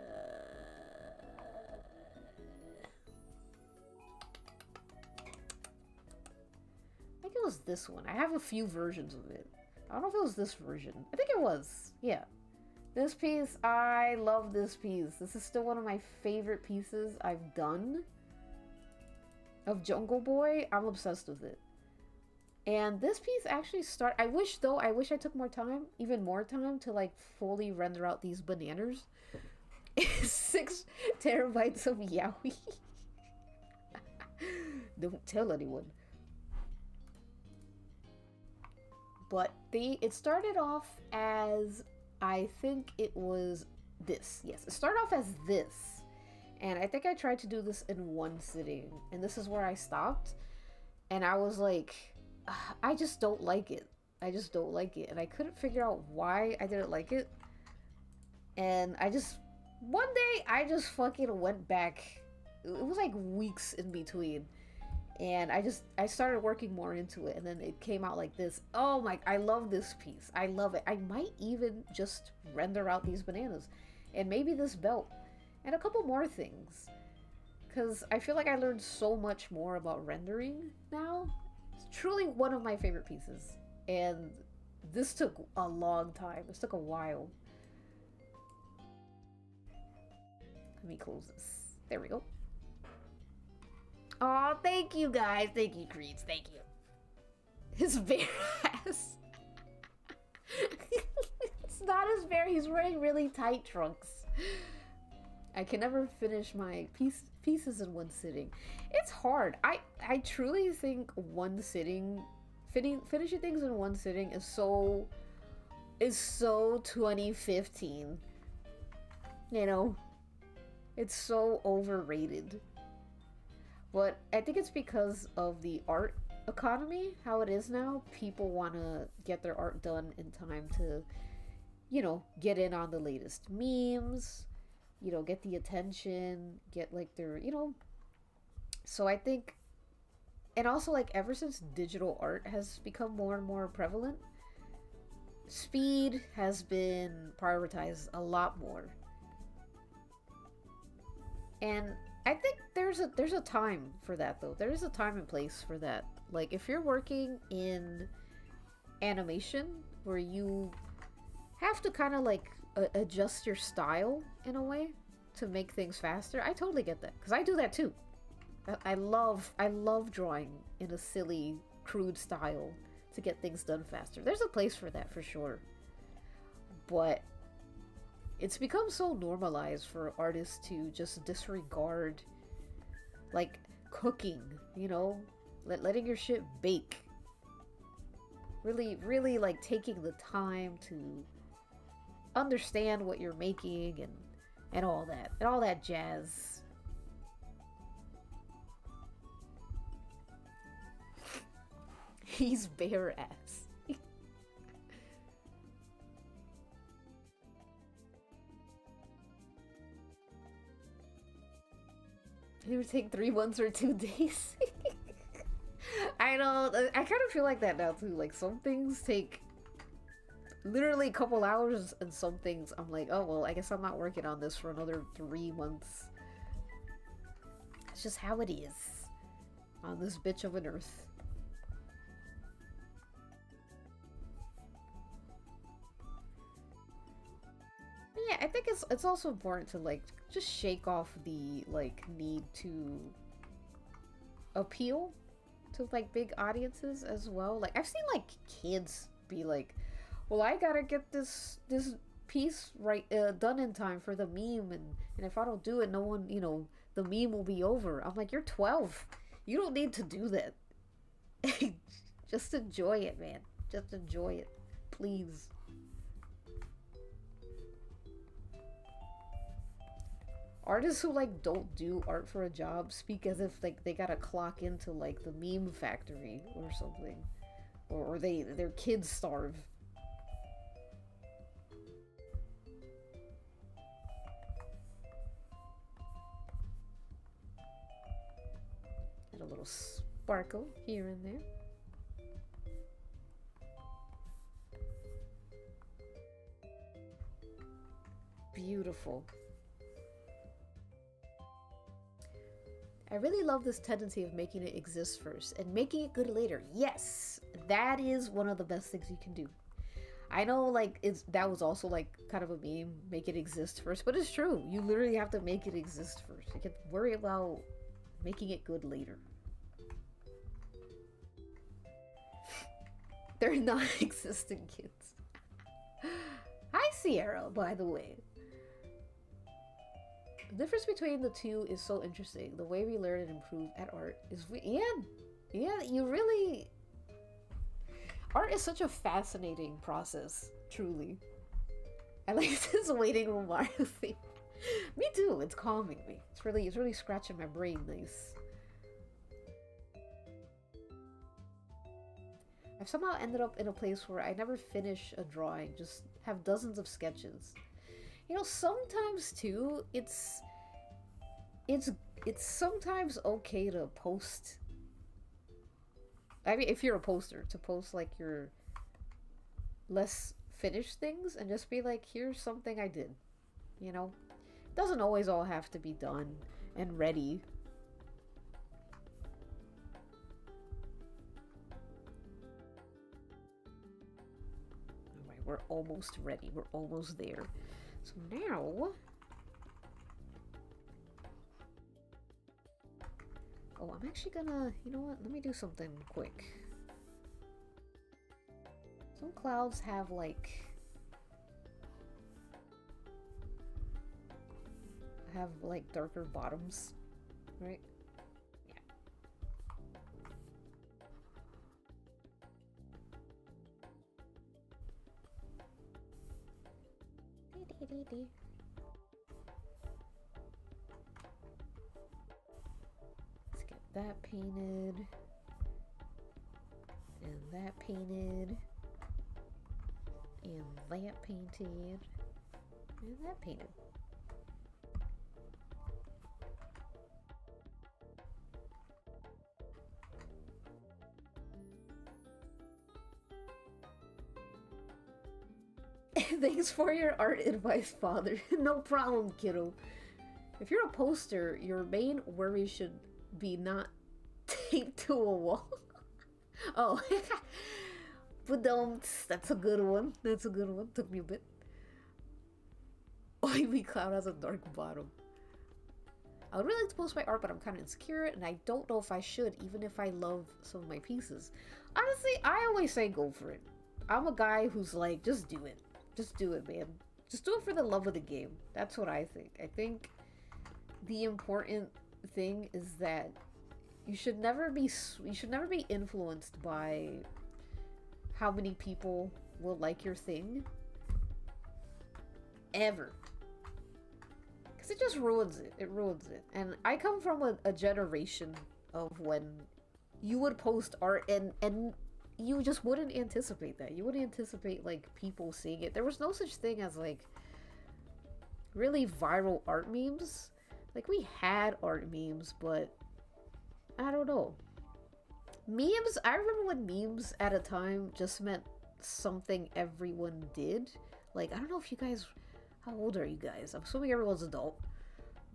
think it was this one. I have a few versions of it. I don't know if it was this version. I think it was. Yeah. This piece, I love this piece. This is still one of my favorite pieces I've done of Jungle Boy. I'm obsessed with it. And this piece actually I wish I took more time, even more time, to like fully render out these bananas. 6 terabytes of yaoi. Don't tell anyone. But it started off as, I think it was this. Yes, it started off as this. And I think I tried to do this in one sitting. And this is where I stopped. And I was like, I just don't like it. I just don't like it. And I couldn't figure out why I didn't like it. And one day I just fucking went back. It was like weeks in between. And I started working more into it, and then it came out like this. Oh my, I love this piece. I love it. I might even just render out these bananas. And maybe this belt. And a couple more things. Because I feel like I learned so much more about rendering now. It's truly one of my favorite pieces. And this took a long time. This took a while. Let me close this. There we go. Oh, thank you guys. Thank you, Creeds. Thank you. His bare ass. It's not his bare. He's wearing really tight trunks. I can never finish my pieces in one sitting. It's hard. I truly think one sitting, finishing things in one sitting is so 2015. You know, it's so overrated. But I think it's because of the art economy, how it is now. People want to get their art done in time to, you know, get in on the latest memes, you know, get the attention, get like their, you know. So I think, and also like ever since digital art has become more and more prevalent, speed has been prioritized a lot more. And I think there's a time for that though. There is a time and place for that. Like if you're working in animation where you have to kind of like adjust your style in a way to make things faster, I totally get that because I do that too. I love drawing in a silly, crude style to get things done faster. There's a place for that for sure. But it's become so normalized for artists to just disregard, like, cooking, you know? Letting your shit bake. Really like taking the time to understand what you're making and all that jazz. He's bare ass. It would take 3 months or 2 days. I know, I kind of feel like that now too. Like some things take literally a couple hours and some things I'm like, oh well, I guess I'm not working on this for another 3 months. It's just how it is on this bitch of an earth. Yeah, I think it's also important to like just shake off the like need to appeal to like big audiences as well. Like I've seen like kids be like, well, I gotta get this piece right done in time for the meme, and if I don't do it, no one, you know, the meme will be over. I'm like, you're 12, you don't need to do that. Just enjoy it, man. Just enjoy it, please. Artists who like don't do art for a job speak as if like they gotta clock into like the meme factory or something, or their kids starve. Get a little sparkle here and there. Beautiful. I really love this tendency of making it exist first and making it good later. Yes, that is one of the best things you can do. I know, like, that was also like kind of a meme, make it exist first, but it's true. You literally have to make it exist first. You can worry about making it good later. They're non-existent kids. Hi, Sierra, by the way. The difference between the two is so interesting. The way we learn and improve at art is you really, art is such a fascinating process, truly. I like this waiting room Mario theme. Me too, it's calming me. It's really scratching my brain nice. I've somehow ended up in a place where I never finish a drawing, just have dozens of sketches. You know, sometimes too, it's sometimes okay to post. I mean, if you're a poster, to post like your less finished things and just be like, here's something I did. You know, it doesn't always all have to be done and ready. All right, we're almost ready. We're almost there. So now, oh, I'm actually gonna, you know what, let me do something quick. Some clouds have like, darker bottoms, right? Yeah. Let's get that painted, and that painted, and that painted, and that painted. Thanks for your art advice, Father. No problem, kiddo. If you're a poster, your main worry should be not taped to a wall. Oh, but that's a good one. That's a good one. Took me a bit. Oily cloud has a dark bottom. I would really like to post my art, but I'm kind of insecure, and I don't know if I should, even if I love some of my pieces. Honestly, I always say go for it. I'm a guy who's like, just do it. Just do it, man. Just do it for the love of the game. That's what I think. I think the important thing is that you should never be influenced by how many people will like your thing. Ever. Because it just ruins it. It ruins it. And I come from a generation of when you would post art and you just wouldn't anticipate that. You wouldn't anticipate, like, people seeing it. There was no such thing as, like, really viral art memes. Like, we had art memes, but I don't know. Memes, I remember when memes at a time just meant something everyone did. Like, I don't know if you guys, how old are you guys? I'm assuming everyone's adult.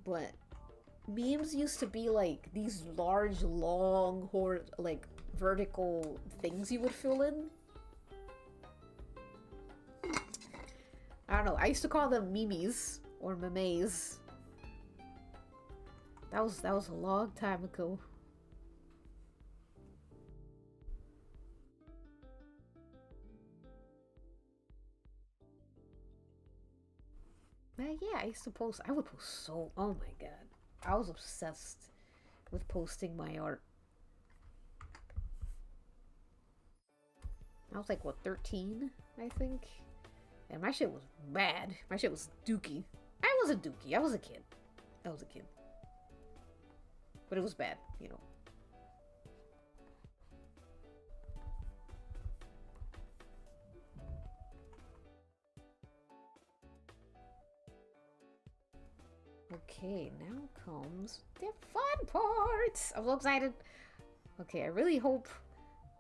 But memes used to be like these large, long, like vertical things you would fill in. I don't know. I used to call them memes or memes. That was a long time ago. Yeah, I used to post. I would post so. Oh my god, I was obsessed with posting my art. I was like, what, 13, I think? And my shit was bad. My shit was dookie. I wasn't dookie. I was a kid. I was a kid. But it was bad, you know. Okay, now comes the fun parts. I'm so excited. Okay, I really hope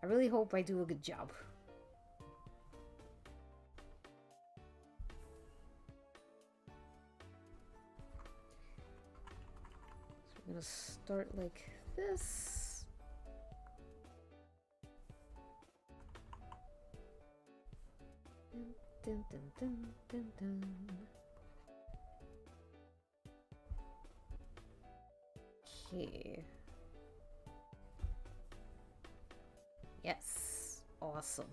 I do a good job. So we're gonna start like this. Dun, dun, dun, dun, dun. Okay. Yes. Awesome.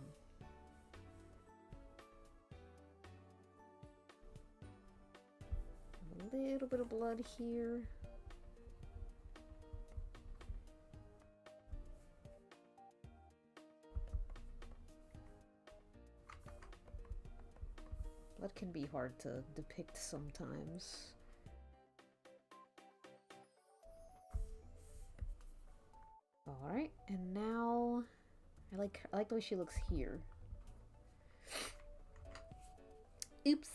A little bit of blood here. Blood can be hard to depict sometimes. Alright, and now I like the way she looks here. Oops.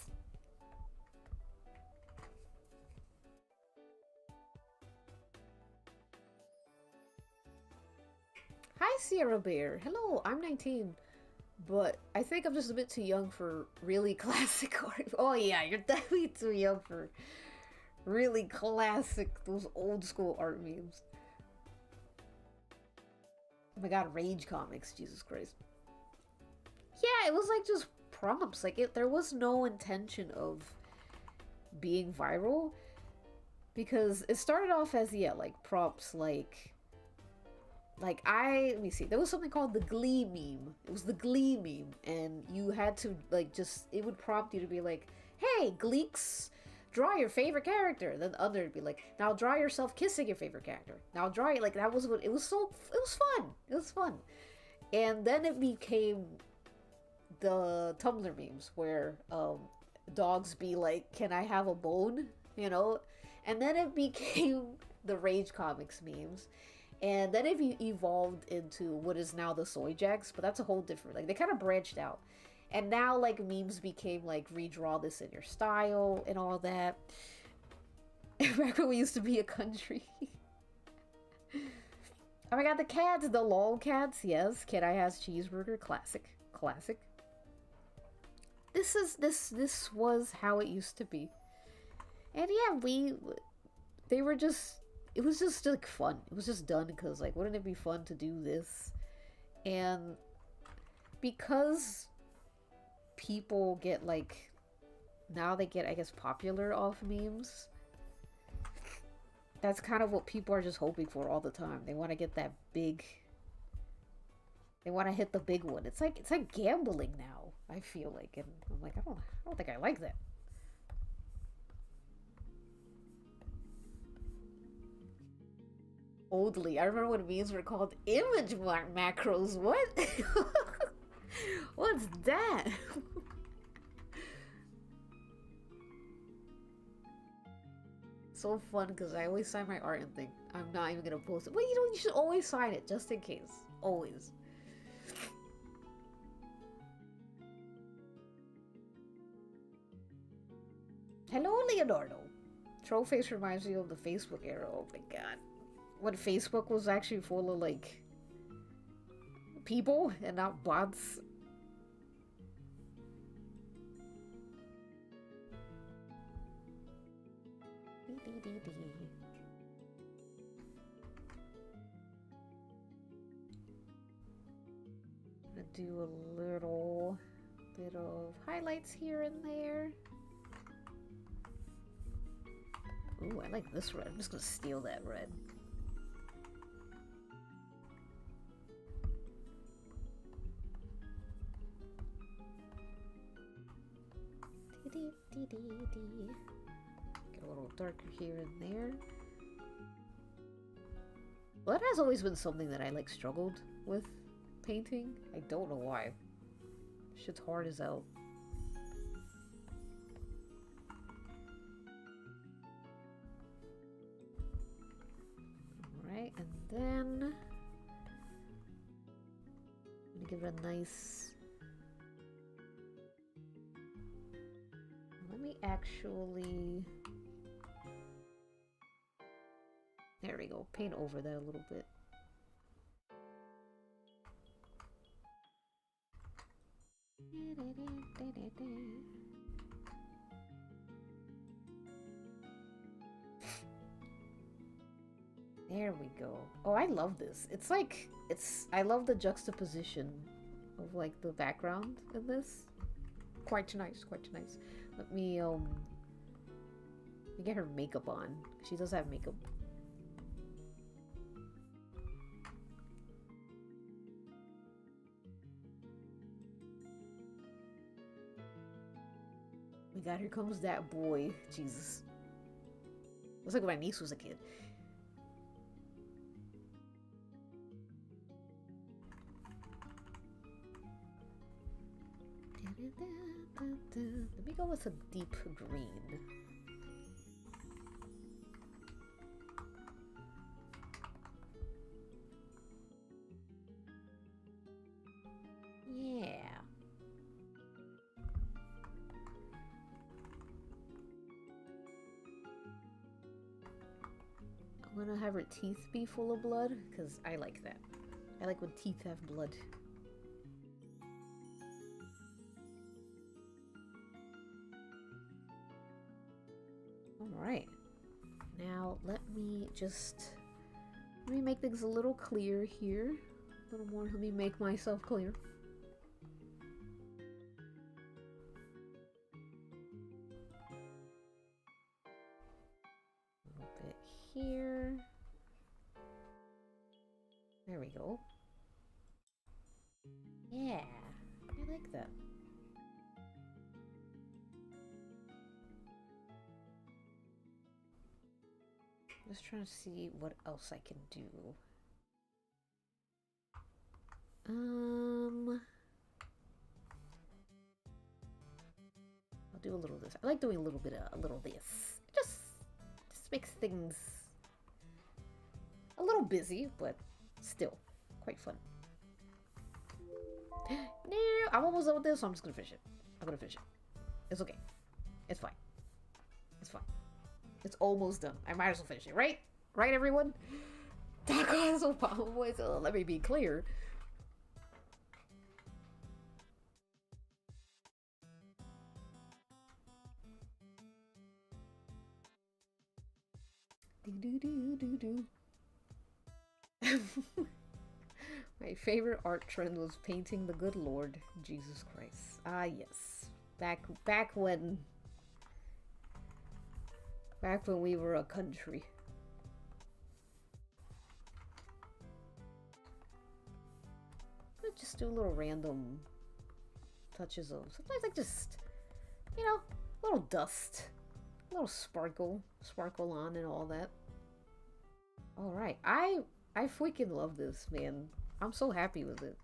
Hi Sierra Bear. Hello, I'm 19. But I think I'm just a bit too young for really classic art. Oh yeah, you're definitely too young for really classic, those old school art memes. Oh my god, Rage comics, Jesus Christ. Yeah, it was like just prompts. Like, there was no intention of being viral. Because it started off as, yeah, like prompts like let me see, there was something called the Glee meme. It was the Glee meme, and you had to, like, it would prompt you to be like, hey, Gleeks, draw your favorite character. Then the other would be like, now draw yourself kissing your favorite character. Now draw it, like, that was what, it was fun. It was fun. And then it became the Tumblr memes, where, dogs be like, can I have a bone? You know? And then it became the Rage Comics memes. And then it evolved into what is now the Soy Jacks, but that's a whole different, like, they kind of branched out. And now, like, memes became, like, redraw this in your style and all that. Back when we used to be a country. Oh my god, the cats, the lol cats, yes. Kid I Has Cheeseburger, classic. Classic. This was how it used to be. And yeah, they were just, it was just like fun. It was just done because, like, wouldn't it be fun to do this? And because people get, like, now they get, I guess, popular off memes, that's kind of what people are just hoping for all the time. They want to get that big, they want to hit the big one. It's like gambling now, I feel like. And I'm like, I don't think I like that. Oldly. I remember when memes were called image macros. What? What's that? So fun because I always sign my art and think I'm not even gonna post it. But you know, you should always sign it just in case. Always. Hello, Leonardo. Trollface reminds me of the Facebook era. Oh my god. When Facebook was actually full of like people and not bots. Gonna do a little bit of highlights here and there. Ooh, I like this red. I'm just gonna steal that red. Get a little darker here and there. Well, that has always been something that I like struggled with painting. I don't know why. Shit's hard as hell. Alright, and then I'm gonna give it a nice. Let me actually. There we go. Paint over that a little bit. There we go. Oh, I love this. It's like, I love the juxtaposition of like the background in this. Quite nice, quite nice. Let me get her makeup on. She does have makeup. My god, here comes that boy. Jesus. Looks like when my niece was a kid. Let me go with a deep green. Yeah. I'm gonna have her teeth be full of blood because I like that. I like when teeth have blood. Alright, now let me make things a little clear here. A little more, let me make myself clear. A little bit here. There we go. Yeah, I like that. Just trying to see what else I can do. I'll do a little of this. I like doing a little of this. Just makes things a little busy, but still quite fun. No, I'm almost done with this, so I'm just gonna finish it. I'm gonna finish it. It's okay. It's fine. It's fine. It's almost done. I might as well finish it, right? Right, everyone? Let me be clear. My favorite art trend was painting the good Lord Jesus Christ. Ah, yes. Back when we were a country. Let's just do a little random touches of. Sometimes I just, you know, a little dust, a little sparkle on, and all that. All right, I freaking love this, man. I'm so happy with it.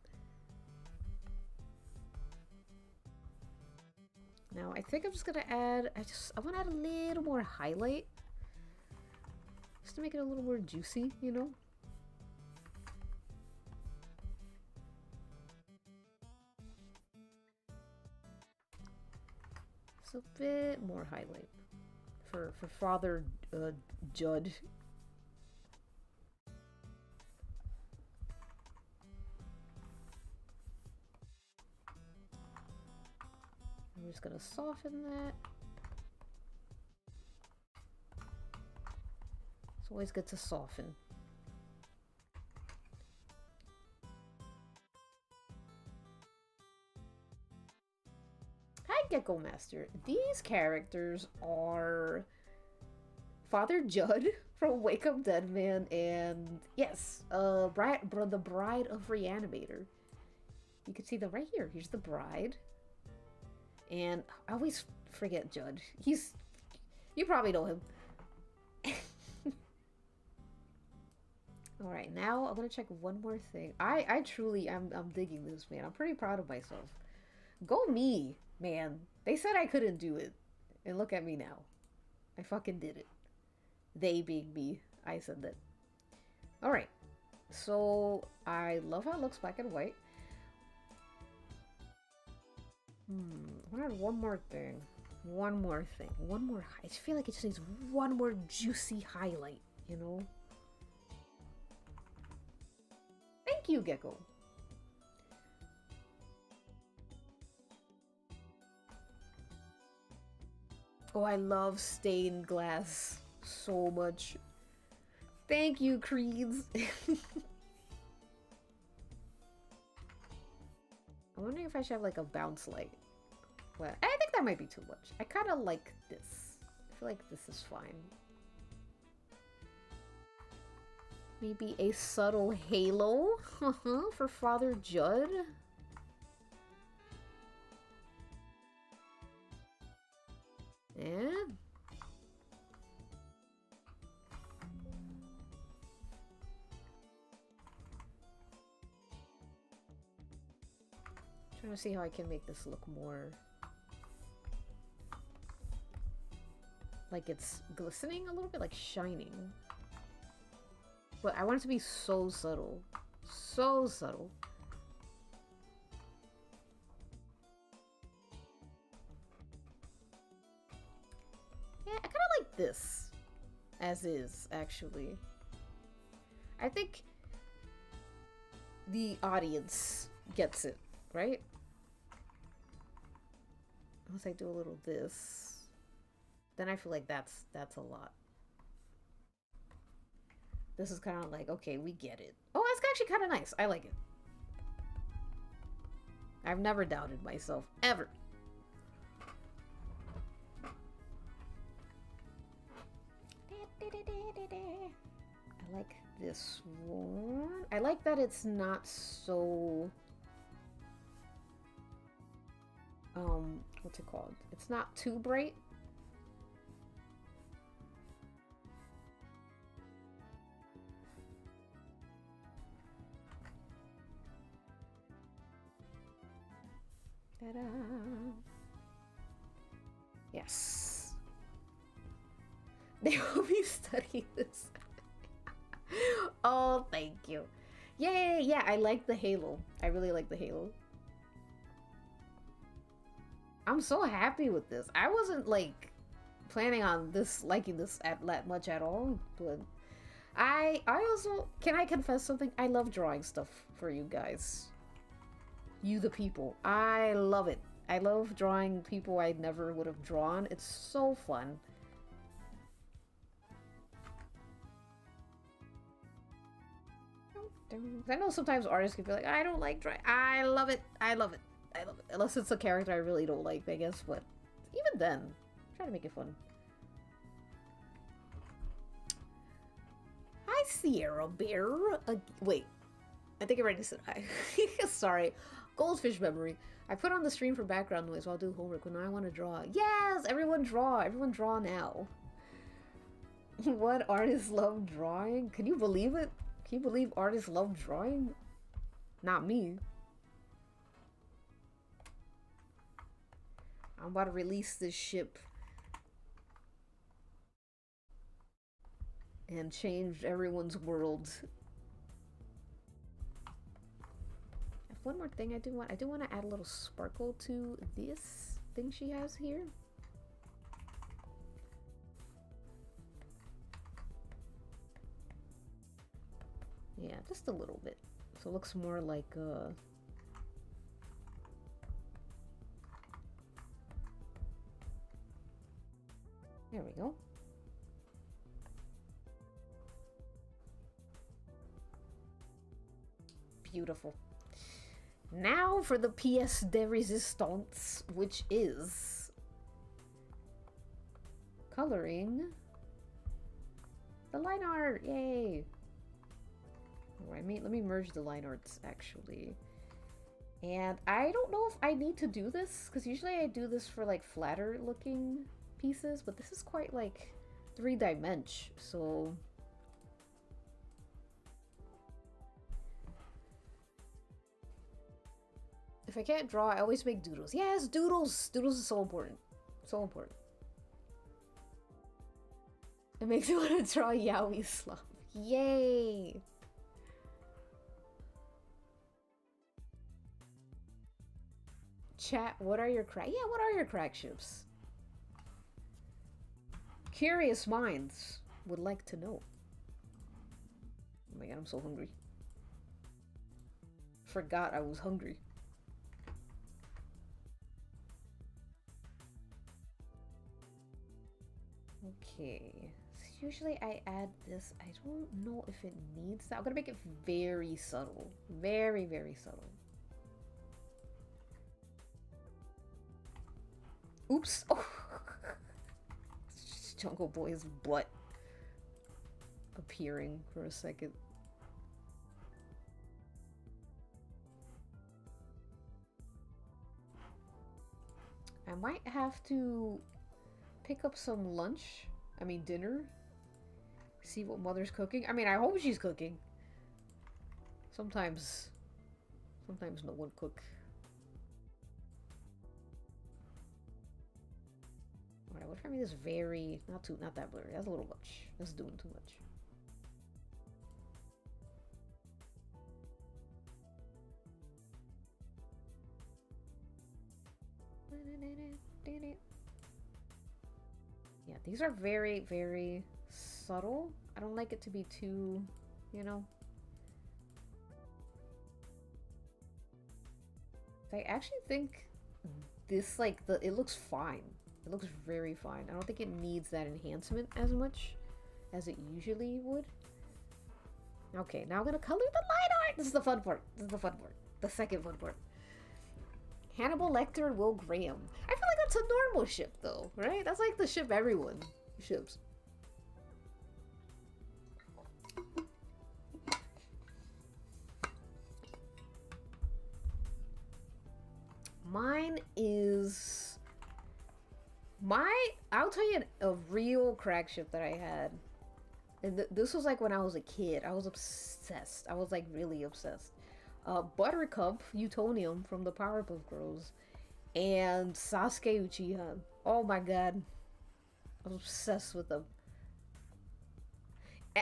Now I think I'm just gonna add, I wanna add a little more highlight. Just to make it a little more juicy, you know? Just a bit more highlight for Father Judd. I'm just gonna soften that. It's always good to soften. Hi, Gecko Master. These characters are Father Judd from Wake Up Dead Man and, yes, the bride of Reanimator. You can see them right here. Here's the bride. And I always forget Judd. You probably know him. Alright, now I'm gonna check one more thing. I truly I'm digging this, man. I'm pretty proud of myself. Go me, man. They said I couldn't do it. And look at me now. I fucking did it. They being me. I said that. Alright. So I love how it looks black and white. I want to add one more thing. One more thing. One more. I just feel like it just needs one more juicy highlight, you know? Thank you, Gecko. Oh, I love stained glass so much. Thank you, Creeds. I'm wondering if I should have like a bounce light. Well, I think that might be too much. I kind of like this. I feel like this is fine. Maybe a subtle halo for Father Judd. Yeah. Trying to see how I can make this look more like it's glistening a little bit, like shining. But I want it to be so subtle. So subtle. Yeah, I kind of like this as is, actually. I think the audience gets it, right? Unless I do a little this, then I feel like that's a lot. This is kind of like, okay, we get it. Oh, that's actually kind of nice. I like it. I've never doubted myself, ever. I like this one. I like that it's not so... what's it called? It's not too bright. Ta-da! Yes. They will be studying this. Oh, thank you. Yay! Yeah, I like the halo. I really like the halo. I'm so happy with this. I wasn't like planning on liking this that much at all, but I also, can I confess something? I love drawing stuff for you guys. You the people. I love it. I love drawing people I never would have drawn. It's so fun. I know sometimes artists can be like, I don't like drawing. I love it. I love it. I love it. Unless it's a character I really don't like, I guess. But even then, try to make it fun. Hi, Sierra Bear. Wait. I think I already said hi. Sorry. Goldfish memory. I put on the stream for background noise while I do homework when I want to draw. Yes! Everyone draw. Everyone draw now. What artists love drawing? Can you believe it? Can you believe artists love drawing? Not me. I'm about to release this ship and change everyone's world. One more thing I do want to add a little sparkle to this thing she has here. Yeah, just a little bit. So it looks more like there we go. Beautiful. Now for the pièce de résistance, which is coloring the line art. Yay! Alright, let me merge the line arts actually. And I don't know if I need to do this, because usually I do this for like flatter looking pieces, but this is quite like 3-dimensional, so if I can't draw, I always make doodles. Yes, doodles! Doodles is so important. So important. It makes me want to draw yaoi slop. Yay! Chat, what are your crack? Yeah, what are your crack ships? Curious minds would like to know. Oh my god, I'm so hungry. Forgot I was hungry. Okay, so usually I add this. I don't know if it needs that. I'm gonna make it very subtle. Very, very subtle. Oops! Oh. Jungle Boy's butt appearing for a second. I might have to pick up some lunch. I mean dinner. See what Mother's cooking. I mean, I hope she's cooking. Sometimes no one cook. Alright, what if I make this very not that blurry. That's a little much. That's doing too much. Yeah, these are very, very subtle. I don't like it to be too, you know. I actually think this, like, it looks fine. It looks very fine. I don't think it needs that enhancement as much as it usually would. Okay, now I'm gonna color the line art! This is the fun part. This is the fun part. The second fun part. Hannibal Lecter and Will Graham. I feel like that's a normal ship, though, right? That's like the ship everyone ships. Mine is... I'll tell you a real crack ship that I had. And this was like when I was a kid. I was obsessed. I was like really obsessed. Buttercup Utonium from the Powerpuff Girls and Sasuke Uchiha. Oh my god. I was obsessed with them.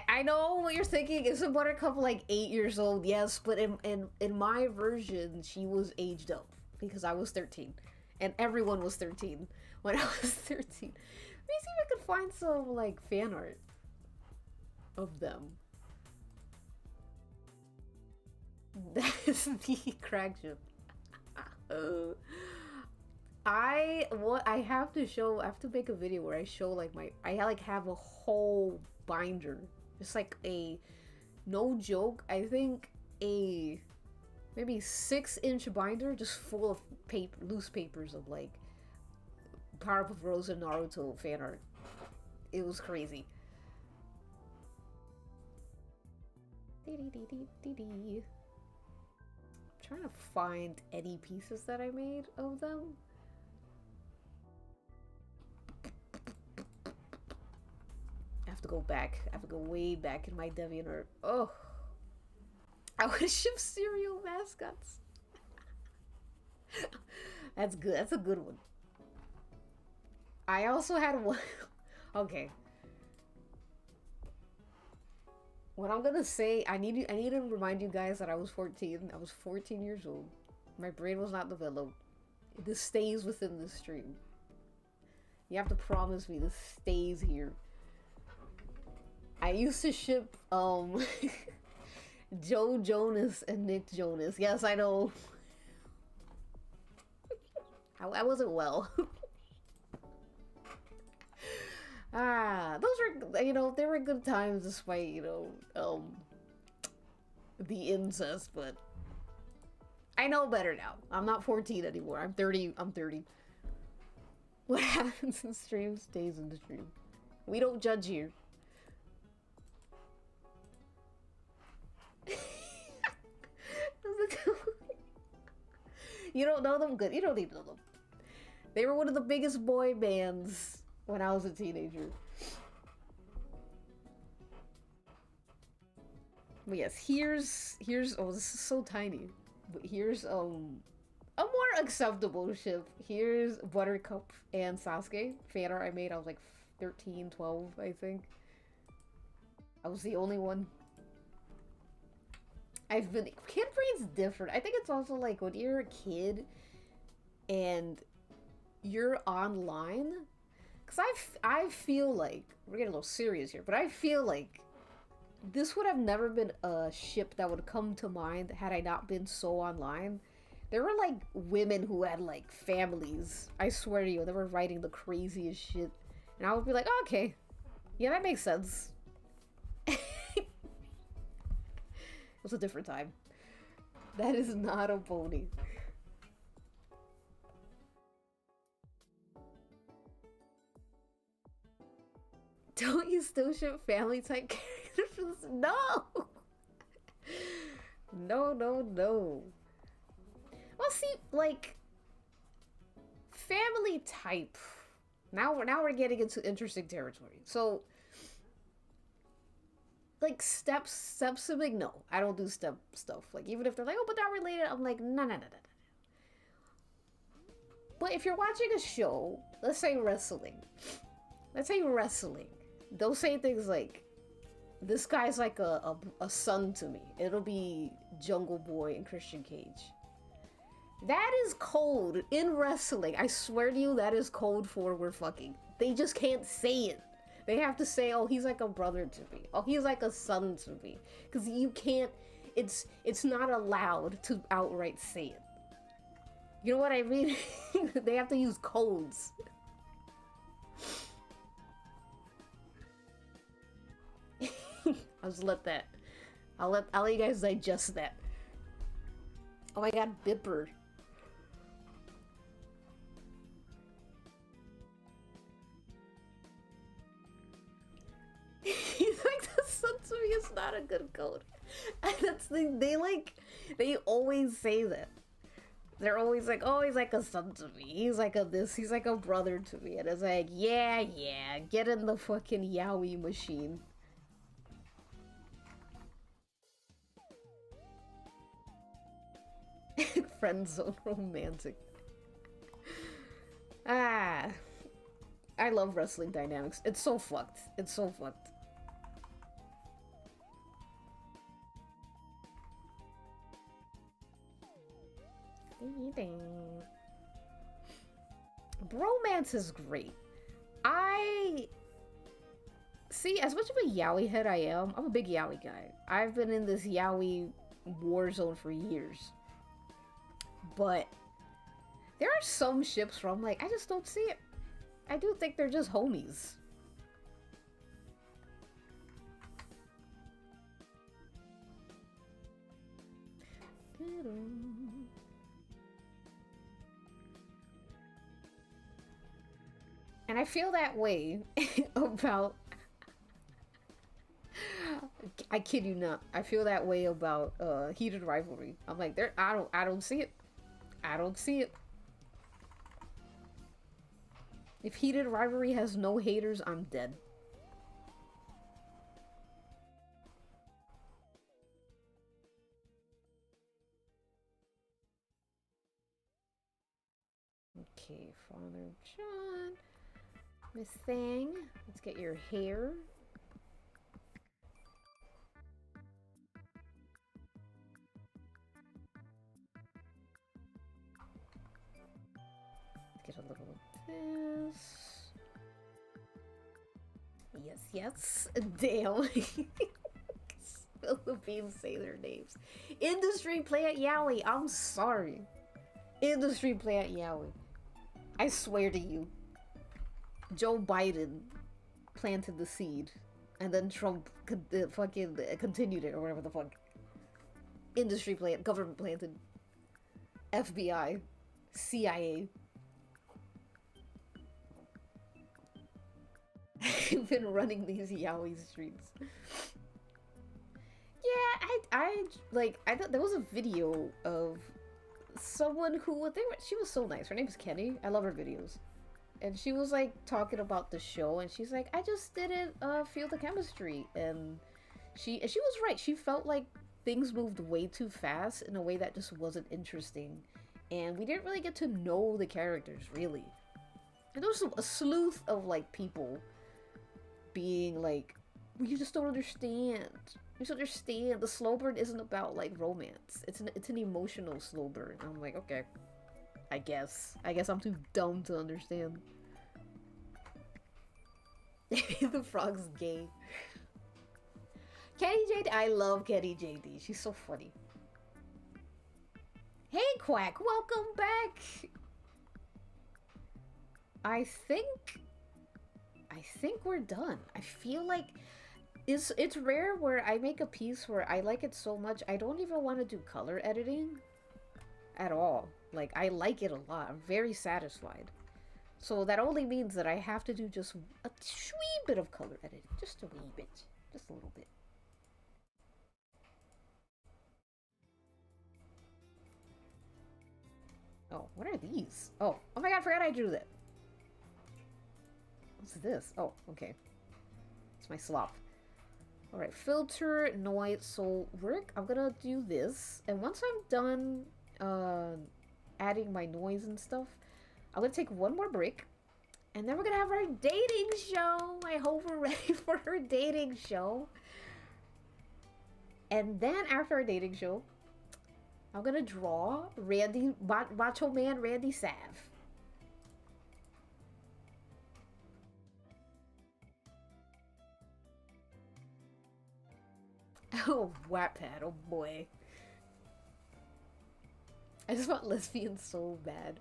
I know what you're thinking. Isn't Buttercup like 8 years old? Yes, but in my version, she was aged up because I was 13. And everyone was 13 when I was 13. Let me see if I could find some like fan art of them. That is the crack ship. I have to make a video where I show like I like have a whole binder, just like a, no joke, I think a maybe 6-inch binder just full of loose papers of like Powerpuff Girls and Naruto fan art. It was crazy. Trying to find any pieces that I made of them. I have to go back. I have to go way back in my DeviantArt. Oh, I would ship cereal mascots. That's good. That's a good one. I also had one. Okay. What I'm gonna say, I need to remind you guys that I was 14. I was 14 years old. My brain was not developed. This stays within the stream. You have to promise me this stays here. I used to ship Joe Jonas and Nick Jonas. Yes, I know. I wasn't well. Those were, you know, they were good times despite, you know, the incest, but I know better now. I'm not 14 anymore. I'm 30. I'm 30. What happens in stream stays in the stream. We don't judge here. You don't know them? Good. You don't need to know them. They were one of the biggest boy bands when I was a teenager. But yes, here's oh, this is so tiny. But here's a more acceptable ship. Here's Buttercup and Sasuke. Fan art I made, I was like 13, 12, I think. I was the only one. Kid brain's different. I think it's also like when you're a kid and you're online, because I feel like, we're getting a little serious here, but I feel like this would have never been a ship that would come to mind had I not been so online. There were like women who had like families, I swear to you, they were writing the craziest shit, and I would be like, oh, okay, yeah, that makes sense. It was a different time. That is not a pony. Don't you still ship family type characters? No! No. Well, see, like, family type. Now we're getting into interesting territory. So, like, step sibling, no. I don't do step stuff. Like, even if they're like, oh, but they're related, I'm like, no. But if you're watching a show, let's say wrestling. They'll say things like, this guy's like a son to me. It'll be Jungle Boy and Christian Cage. That is code in wrestling. I swear to you, that is code for we're fucking. They just can't say it. They have to say, oh, he's like a brother to me. Oh, he's like a son to me. Because you can't, it's not allowed to outright say it. You know what I mean? They have to use codes. I'll just let that. I'll let you guys digest that. Oh my god, Bipper. He's like the son to me is not a good code. And that's the they always say that. They're always like, oh, he's like a son to me. He's like a this, he's like a brother to me. And it's like, yeah, get in the fucking yaoi machine. Friend zone romantic. I love wrestling dynamics. It's so fucked. Bromance is great. See, as much of a yaoi head I am, I'm a big yaoi guy. I've been in this yaoi war zone for years. But there are some ships where I'm like, I just don't see it. I do think they're just homies. And I feel that way about... I kid you not. I feel that way about heated rivalry. I'm like, I don't see it. I don't see it. If heated rivalry has no haters, I'm dead. Okay, Father John. Miss Thing, let's get your hair. Get a little of this. Yes, yes. Damn. Spill the beans, say their names. Industry Plant Yowie. I'm sorry. Industry Plant Yowie. I swear to you. Joe Biden planted the seed. And then Trump fucking continued it or whatever the fuck. Industry plant. Government planted. FBI. CIA. I've been running these Yowie streets. Yeah, I thought there was a video of someone who, she was so nice. Her name's Kenny. I love her videos. And she was like talking about the show, and she's like, I just didn't feel the chemistry. And she was right. She felt like things moved way too fast in a way that just wasn't interesting. And we didn't really get to know the characters, really. And there was a sleuth of like people being like, we just don't understand. You should understand. The slow burn isn't about like romance. It's an emotional slow burn. I'm like, okay. I guess I'm too dumb to understand. The frog's gay. Kenny JD, I love Kenny JD. She's so funny. Hey Quack, welcome back. I think we're done. I feel like it's rare where I make a piece where I like it so much I don't even want to do color editing at all. Like, I like it a lot. I'm very satisfied. So that only means that I have to do just a wee bit of color editing. Just a wee bit. Just a little bit. Oh, what are these? Oh my god, I forgot I drew that. What's this? Oh, okay. It's my slop. Alright, filter, noise. So I'm gonna do this. And once I'm done adding my noise and stuff, I'm gonna take one more break. And then we're gonna have our dating show. I hope we're ready for our dating show. And then after our dating show, I'm gonna draw Macho Man Randy Sav. Oh, Wattpad, oh boy. I just want lesbians so bad.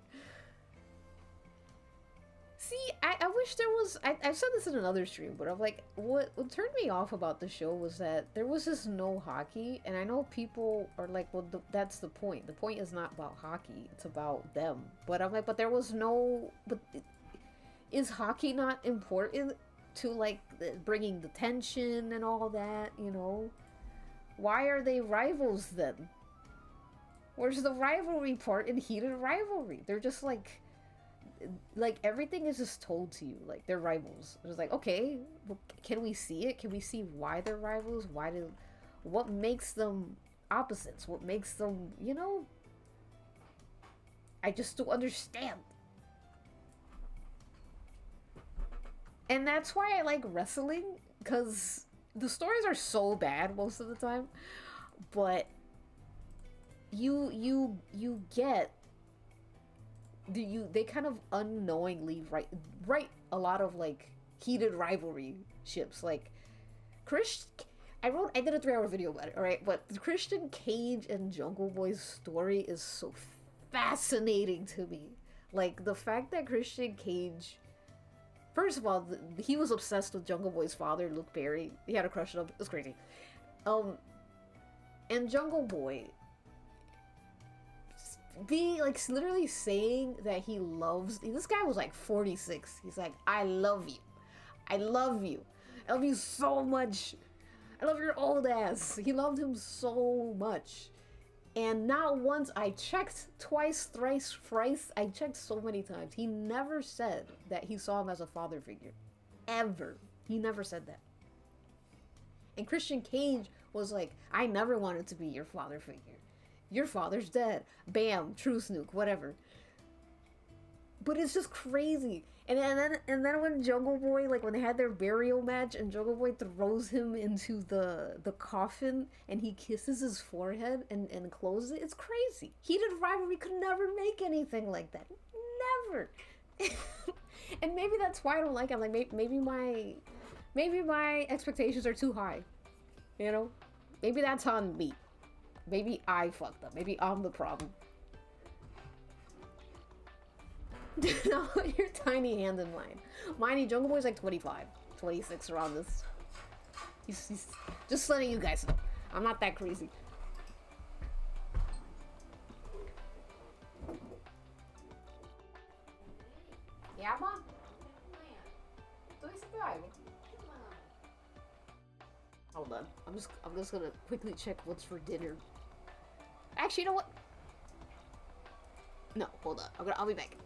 See, I wish there was... I've said this in another stream, but I'm like, what turned me off about the show was that there was just no hockey, and I know people are like, well, that's the point. The point is not about hockey, it's about them. But I'm like, but there was no... But is hockey not important to, like, bringing the tension and all that, you know? Why are they rivals then? Where's the rivalry part in heated rivalry? They're just like everything is just told to you. Like, they're rivals. It's like, okay, well, can we see it? Can we see why they're rivals? What makes them opposites? What makes them, you know? I just don't understand. And that's why I like wrestling, because the stories are so bad most of the time, but you get they kind of unknowingly write a lot of like heated rivalry ships. Like I did a 3-hour video about it, alright, but the Christian Cage and Jungle Boy's story is so fascinating to me. Like, the fact that Christian Cage, first of all, he was obsessed with Jungle Boy's father, Luke Perry. He had a crush on him. It was crazy. And Jungle Boy being like literally saying that he loves, this guy was like 46. He's like, I love you. I love you. I love you so much. I love your old ass. He loved him so much. And not once, I checked twice, thrice, thrice. I checked so many times. He never said that he saw him as a father figure. Ever. He never said that. And Christian Cage was like, I never wanted to be your father figure. Your father's dead. Bam, truth nuke, whatever. But it's just crazy. And then when Jungle Boy, like when they had their burial match and Jungle Boy throws him into the coffin and he kisses his forehead and closes it, it's crazy. Heated Rivalry could never make anything like that. Never. And maybe that's why I don't like it. Like maybe my expectations are too high. You know? Maybe that's on me. Maybe I fucked up. Maybe I'm the problem. No, your tiny hand in mine. Miney, Jungle Boy's like 25, 26 around this. He's just letting you guys know. I'm not that crazy. Yeah, Mom? Hold on. I'm just gonna quickly check what's for dinner. Actually, you know what? No, hold on. I'll be back.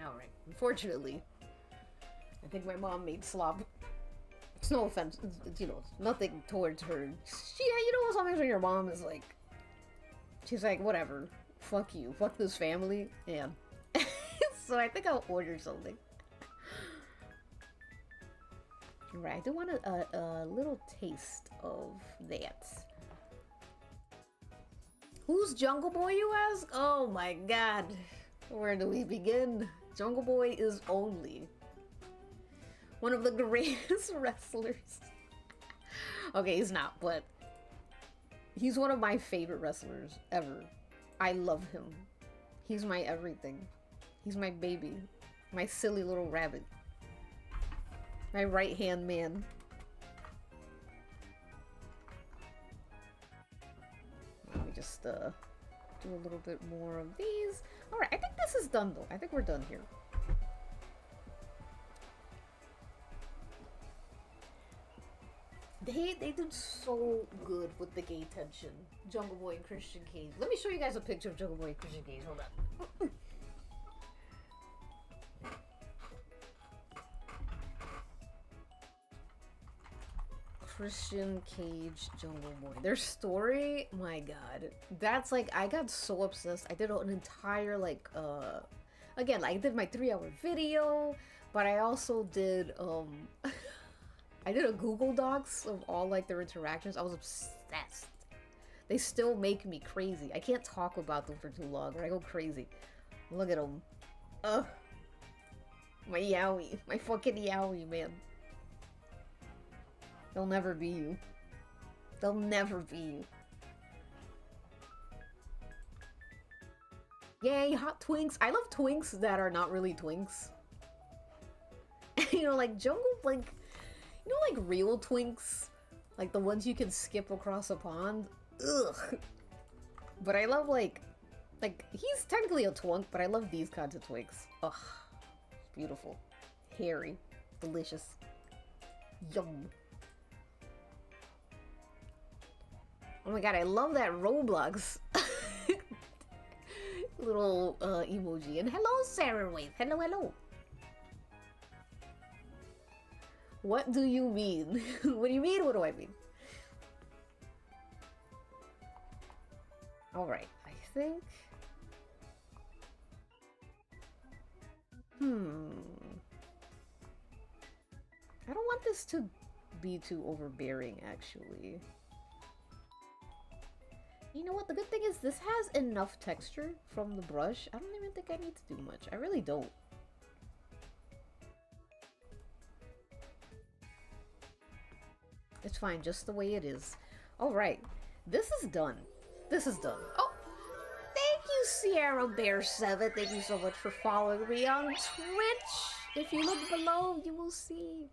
Alright. Unfortunately, I think my mom made slop. It's no offense. It's, you know, nothing towards her. She, you know, sometimes when your mom is like, she's like, whatever. Fuck you. Fuck this family. Yeah. So I think I'll order something. Right. I do want a little taste of that. Who's Jungle Boy, you ask? Oh my god. Where do we begin? Jungle Boy is only one of the greatest wrestlers. Okay, he's not, but he's one of my favorite wrestlers ever. I love him. He's my everything. He's my baby. My silly little rabbit. My right-hand man. Let me just do a little bit more of these. Alright, I think this is done though. I think we're done here. They did so good with the gay tension. Jungle Boy and Christian Cage. Let me show you guys a picture of Jungle Boy and Christian Cage. Hold on. Christian Cage, Jungle Boy. Their story, my god. That's like, I got so obsessed. I did an entire, like, again, I did my 3-hour video, but I also did, I did a Google Docs of all, like, their interactions. I was obsessed. They still make me crazy. I can't talk about them for too long, or I go crazy. Look at them. Ugh. My yaoi. My fucking yaoi, man. They'll never be you. They'll never be you. Yay, hot twinks. I love twinks that are not really twinks. You know, like jungle, like, you know, like real twinks? Like the ones you can skip across a pond? Ugh. But I love like he's technically a twink, but I love these kinds of twinks. Ugh. Beautiful. Hairy. Delicious. Yum. Oh my god, I love that Roblox little emoji. And hello, Sarah Wave. Hello, hello. What do you mean? What do you mean? What do I mean? Alright, I think... I don't want this to be too overbearing, actually. You know what? The good thing is this has enough texture from the brush. I don't even think I need to do much. I really don't. It's fine, just the way it is. Alright, this is done. This is done. Oh! Thank you, Sierra Bear 7. Thank you so much for following me on Twitch. If you look below, you will see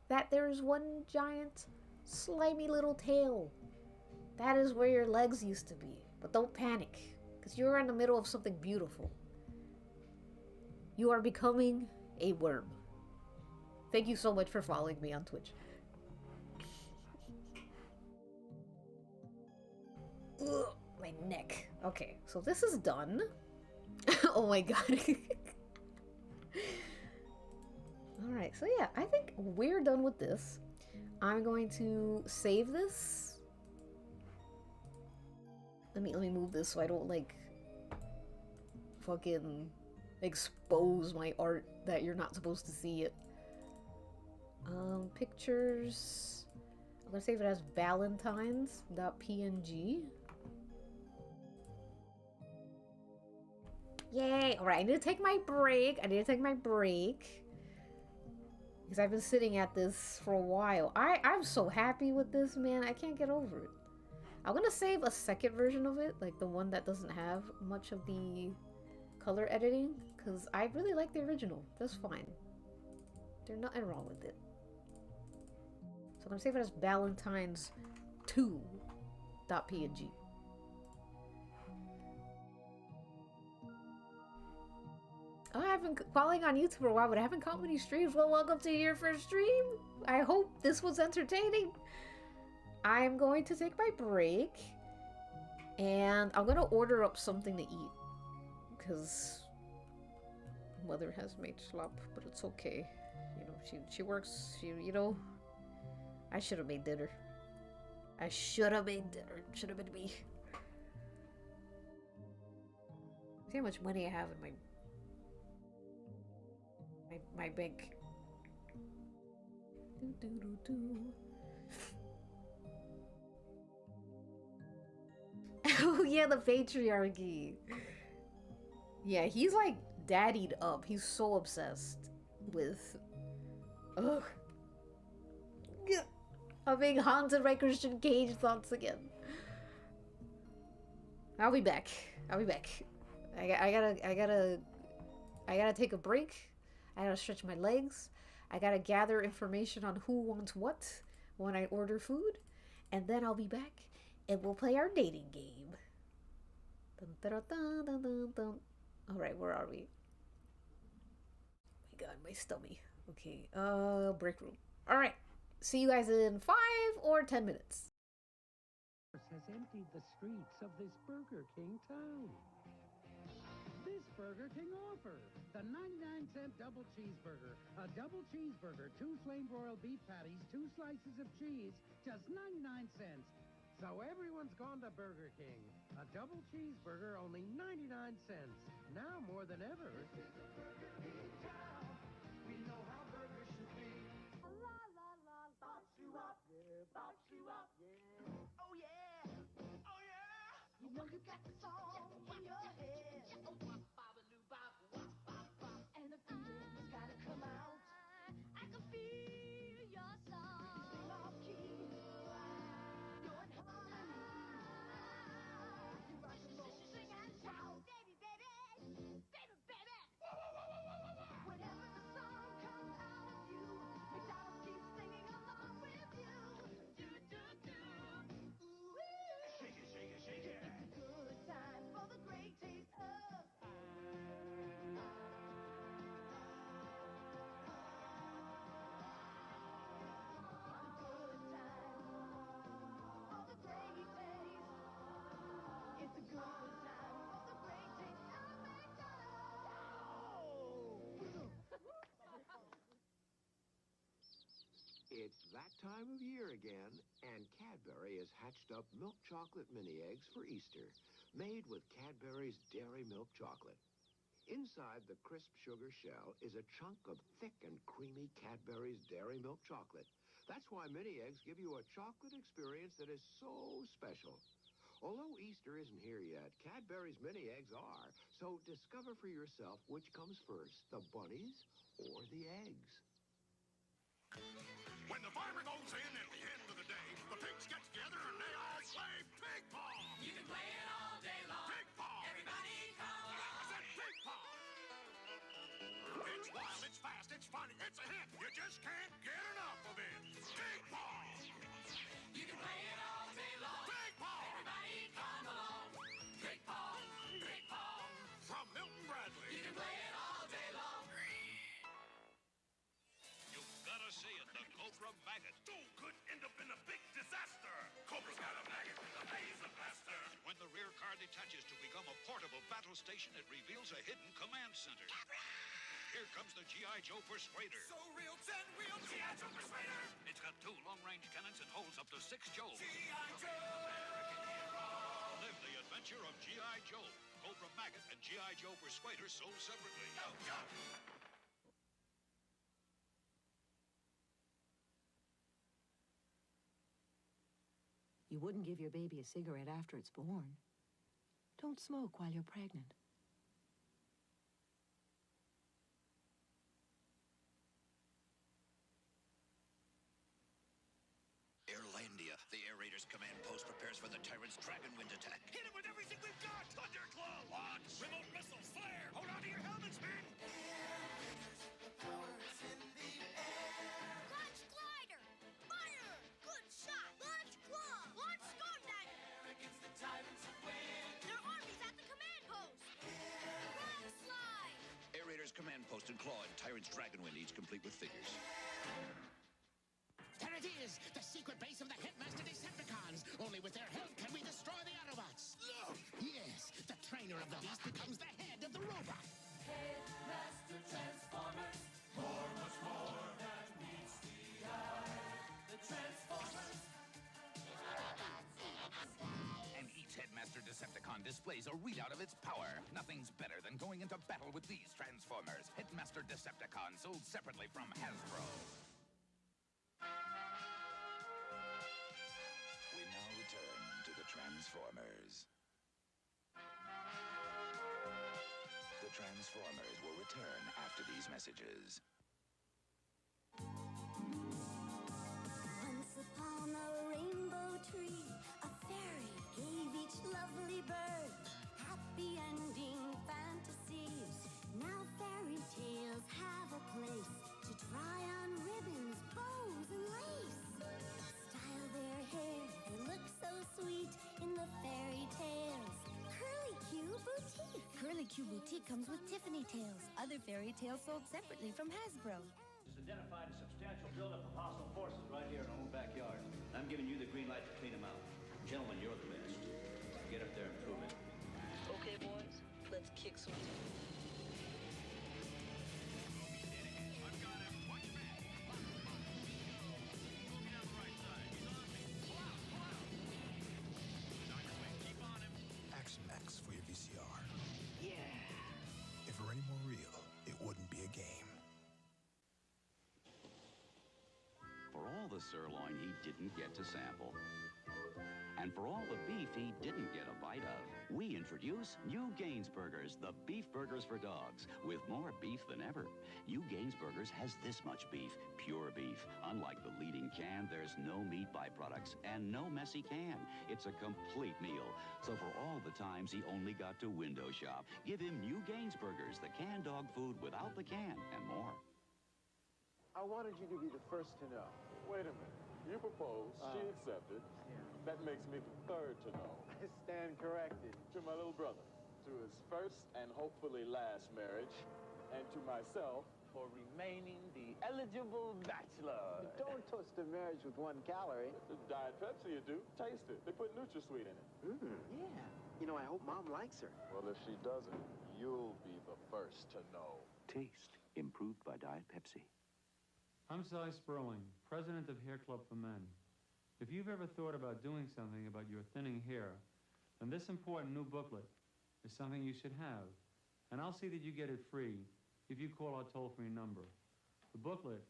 that there's one giant, slimy little tail. That is where your legs used to be. But don't panic, because you're in the middle of something beautiful. You are becoming a worm. Thank you so much for following me on Twitch. Ugh, my neck. Okay, so this is done. Oh my god. Alright, so yeah, I think we're done with this. I'm going to save this. Let me move this so I don't like fucking expose my art that you're not supposed to see it. Pictures. I'm gonna save it as valentines.png. Yay! Alright, I need to take my break. Because I've been sitting at this for a while. I'm so happy with this, man. I can't get over it. I'm gonna save a second version of it, like the one that doesn't have much of the color editing, because I really like the original. That's fine. There's nothing wrong with it. So I'm gonna save it as valentines2.png. Oh, I've been following on YouTube for a while, but I haven't caught many streams. Well, welcome to your first stream. I hope this was entertaining. I'm going to take my break, and I'm gonna order up something to eat, because Mother has made slop, but it's okay. You know, she works. You know, I should have made dinner. Should have been me. See how much money I have in my bank. Oh yeah, the patriarchy. Yeah, he's like daddied up. He's so obsessed with. Ugh. I'm being haunted by Christian Cage thoughts again. I'll be back. I gotta take a break. I gotta stretch my legs. I gotta gather information on who wants what when I order food. And then I'll be back and we'll play our dating game. Dun, dun, dun, dun, dun, dun. Alright, where are we? My god, my stomach. Okay, break room. Alright, see you guys in 5 or 10 minutes. Has emptied the streets of this Burger King town. This Burger King offer, the 99-cent double cheeseburger. A double cheeseburger, 2 flame broiled beef patties, 2 slices of cheese, just 99 cents. So everyone's gone to Burger King. A double cheeseburger, only 99 cents. Now more than ever. We know how burgers should be. La la la, box you up, yeah, box you up, yeah. Oh yeah, oh yeah. You know you got the song in your head. Oh, bop, bop-a-loo, bop, wop, bop, bop. And the feeling's gotta come out. I can feel your song. Sing off key. You're in harmony. You rock and roll, sing and shout. Baby, baby, baby, baby. Whenever the song comes out of you, McDonald's keeps singing along with you. Do, do, do. Ooh, shake it, shake it, shake it. It's a good time for the great taste of. It's a good time for the great taste of It's that time of year again, and Cadbury has hatched up milk chocolate mini eggs for Easter, made with Cadbury's dairy milk chocolate. Inside the crisp sugar shell is a chunk of thick and creamy Cadbury's dairy milk chocolate. That's why mini eggs give you a chocolate experience that is so special. Although Easter isn't here yet, Cadbury's mini eggs are. So discover for yourself which comes first, the bunnies or the eggs. When the farmer goes in at the end of the day, the pigs get together and they all play pig ball. You can play it all day long. Pig ball. Everybody portable battle station, it reveals a hidden command center. Here comes the G.I. Joe Persuader. So real, 10-wheel G.I. Joe Persuader. It's got 2 long-range cannons and holds up to 6 Joe. G.I. Joe. American hero. Live the adventure of G.I. Joe. Cobra Maggot and G.I. Joe Persuader sold separately. Go, go. You wouldn't give your baby a cigarette after it's born. Don't smoke while you're pregnant. Airlandia, the air raiders command post prepares for the Tyrant's Dragon Wind attack. Hit him with everything we've got! Thunderclaw launch! Remote missile flare! Hold on to your helmets, men! Launch glider! Fire! Good shot! Launch claw! Launch storm dagger! Against the tyrants of wind. Their army's at the command post! Rock slide! Air raiders command post and claw and Tyrant's Dragon Wind, each complete with figures. There it is! The secret base of the Headmaster Decepticons! Only with their help can we destroy the Autobots! Look! Yes, the trainer of the beast becomes the head of the robot! Headmaster Transformers. More, much more than meets the eye. The Transformers. And each Headmaster Decepticon displays a readout of its power. Nothing's better than going into battle with these Transformers. Headmaster Decepticon, sold separately from Hasbro. We now return to the Transformers. The Transformers will return after these messages. Once upon a rainbow tree, a fairy gave each lovely bird happy ending fantasies. Now fairy tales have a place to try on ribbons, bows, and lace. Style their hair, they look so sweet in the fairy tales. Curly Q Boutique. Curly Q Boutique comes with Tiffany tails. Other fairy tales sold separately from Hasbro. Just identified a substantial buildup of hostile forces right here in our own backyard. I'm giving you the green light to clean them out. Gentlemen, you're the best. Get up there and prove it. Okay, boys, let's kick some teeth. Action X for your VCR. Yeah. If it were any more real, it wouldn't be a game. For all the sirloin he didn't get to sample, and for all the beef he didn't get a bite of, we introduce new Gainsburgers, the beef burgers for dogs, with more beef than ever. New Gainsburgers has this much beef, pure beef. Unlike the leading can, there's no meat byproducts and no messy can. It's a complete meal. So for all the times he only got to window shop, give him new Gainsburgers, the canned dog food without the can, and more. I wanted you to be the first to know. Wait a minute. You proposed, she accepted. That makes me the third to know. I stand corrected. To my little brother, to his first and hopefully last marriage, and to myself for remaining the eligible bachelor. Don't toast a marriage with 1 calorie. Diet Pepsi, you do. Taste it. They put NutraSweet in it. Yeah. You know, I hope Mom likes her. Well, if she doesn't, you'll be the first to know. Taste improved by Diet Pepsi. I'm Cy Sperling, president of Hair Club for Men. If you've ever thought about doing something about your thinning hair, then this important new booklet is something you should have. And I'll see that you get it free if you call our toll-free number. The booklet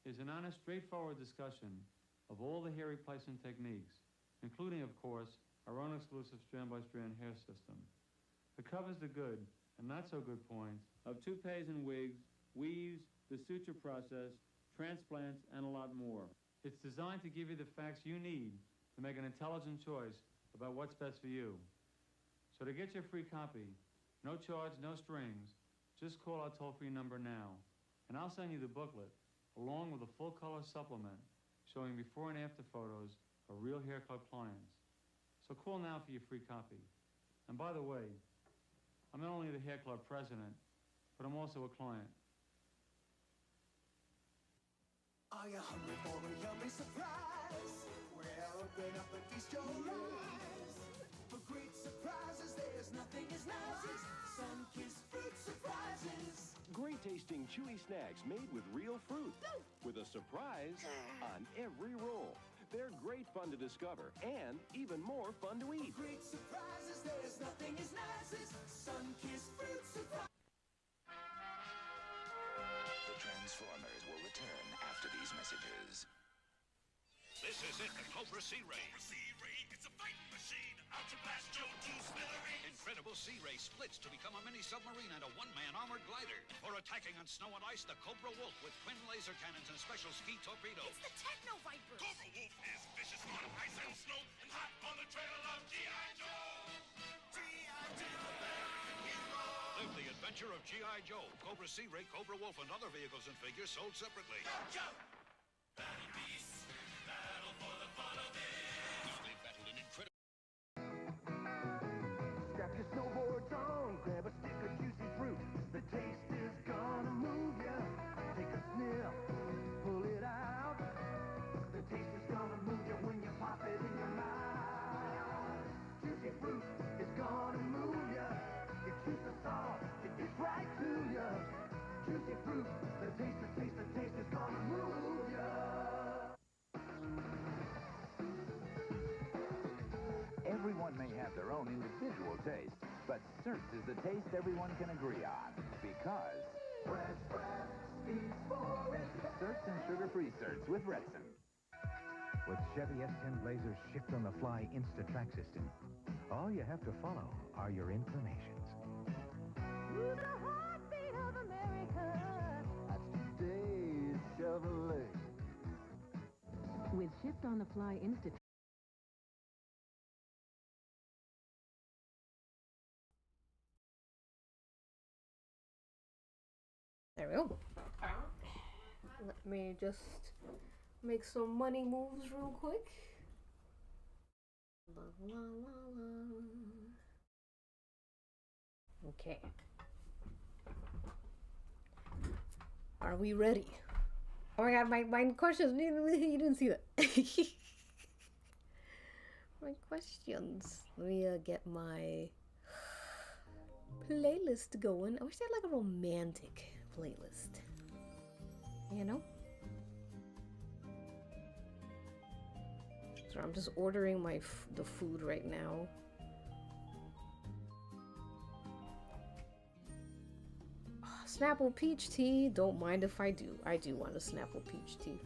is an honest, straightforward discussion of all the hair replacement techniques, including, of course, our own exclusive strand-by-strand hair system. It covers the good and not-so-good points of toupees and wigs, weaves, the suture process, transplants, and a lot more. It's designed to give you the facts you need to make an intelligent choice about what's best for you. So to get your free copy, no charge, no strings, just call our toll-free number now, and I'll send you the booklet along with a full-color supplement showing before and after photos of real Hair Club clients. So call now for your free copy. And by the way, I'm not only the Hair Club president, but I'm also a client. Are you hungry for a yummy surprise? Well, open up and feast your eyes. For great surprises, there's nothing as nice tasting chewy snacks made with real fruit, with a surprise on every roll. They're great fun to discover and even more fun to eat. Great surprises, there's nothing as nice as sun-kissed fruit surprise. The Transformers will return after these messages. This is it, the Cobra Sea Ray. Cobra Sea Ray, it's a fighting machine. Out to blast Joe to smithereens. Incredible Sea Ray splits to become a mini submarine and a one-man armored glider. For attacking on snow and ice, the Cobra Wolf with twin laser cannons and special ski torpedoes. It's the Techno Viper. Cobra Wolf is vicious on ice and snow and hot on the trail of G.I. Joe. G.I. Joe, American hero. Live the adventure of G.I. Joe, Cobra Sea Ray, Cobra Wolf, and other vehicles and figures sold separately. Battle beasts, battle for the fun of it. They battled an incredible... Strap your snowboards on, grab a stick of juicy fruit. The taste is gonna move ya. Take a sniff, pull it out. The taste is gonna move ya when you pop it in your mouth. Juicy fruit is gonna move ya. It's juice of salt, it gets right to ya. Juicy fruit, the taste is gonna move ya. Everyone may have their own individual taste, but Certs is the taste everyone can agree on. Because... Certs and sugar-free Certs with Retsin. With Chevy S10 Blazer's shift-on-the-fly Insta-Track system, all you have to follow are your inclinations. Through the heartbeat of America. That's today's Chevrolet. With shift-on-the-fly Insta. There we go. Let me just make some money moves real quick. La, la, la, la. Okay. Are we ready? Oh my god, my questions. You didn't see that. My questions. Let me get my playlist going. I wish they had like a romantic playlist. You know? So I'm just ordering the food right now. Snapple peach tea. Don't mind if I do. I do want a Snapple peach tea.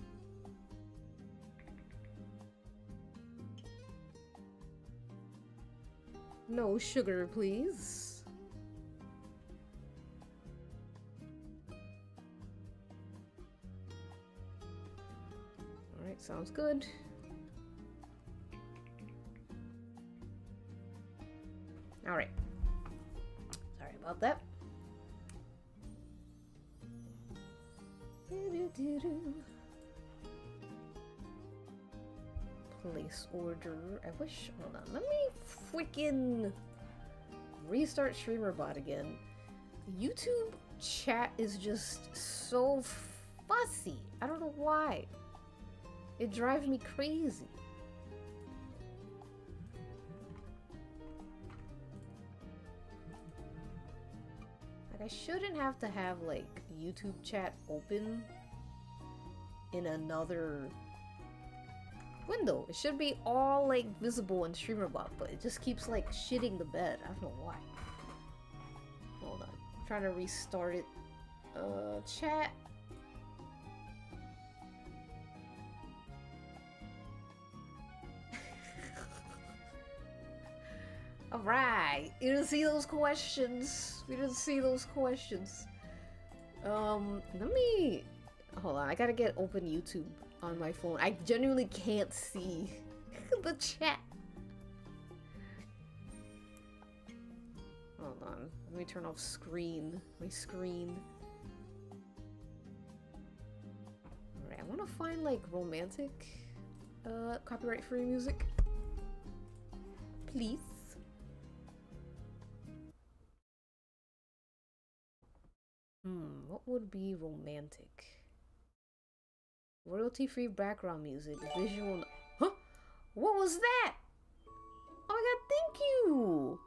No sugar, please. Alright, sounds good. Alright. Sorry about that. Place order. I wish. Hold on. Let me freaking restart StreamerBot again. YouTube chat is just so fussy. I don't know why. It drives me crazy. Like, I shouldn't have to have like YouTube chat open in another window. It should be all like visible in StreamerBot, but it just keeps like shitting the bed. I don't know why. Hold on. I'm trying to restart it. Chat. Alright. You didn't see those questions. We didn't see those questions. Let me... Hold on. I gotta get open YouTube on my phone. I genuinely can't see the chat. Hold on. Let me turn off screen. My screen. Alright, I want to find like romantic copyright free music. Please. What would be romantic? Royalty-free background music, visual... Huh? What was that? Oh my god, thank you!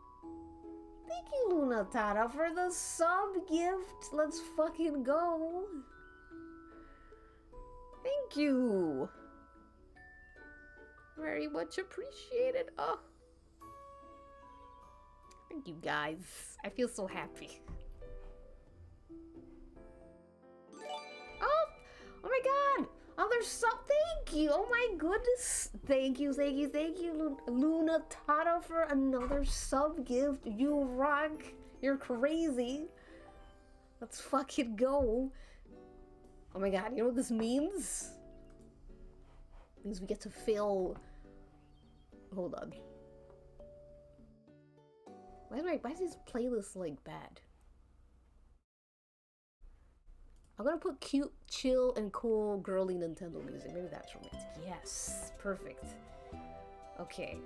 Thank you, Luna. Tata for the sub gift. Let's fucking go. Thank you. Very much appreciated. Oh. Thank you guys. I feel so happy. Oh my god! Oh, there's some. Thank you. Oh my goodness. Thank you, Luna Tata, for another sub gift. You rock. You're crazy. Let's fucking go. Oh my god, you know what this means? It means we get to fill. Hold on. Why is this playlist like bad? I'm gonna put cute, chill, and cool girly Nintendo music. Maybe that's romantic. Yes, perfect. Okay.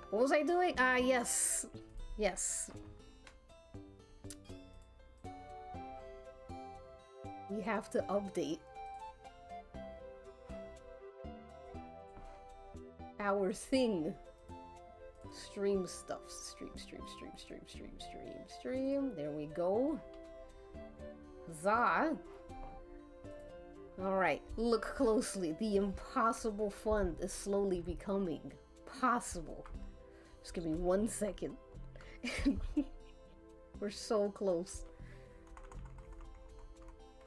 What was I doing? Yes. Yes. We have to update our thing. Stream stuff. Stream. There we go. Huzzah. Alright, look closely. The impossible fund is slowly becoming possible. Just give me 1 second. We're so close.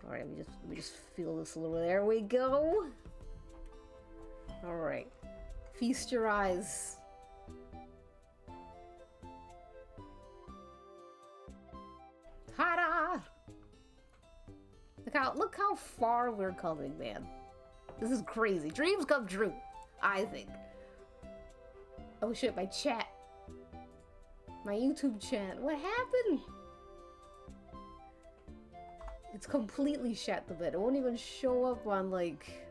Alright, let me just feel this a little. There we go. Alright. Feast your eyes. Ta-da! Look how far we're coming, man. This is crazy. Dreams come true, I think. Oh shit, my chat. My YouTube chat. What happened? It's completely shat the bed. It won't even show up on, like...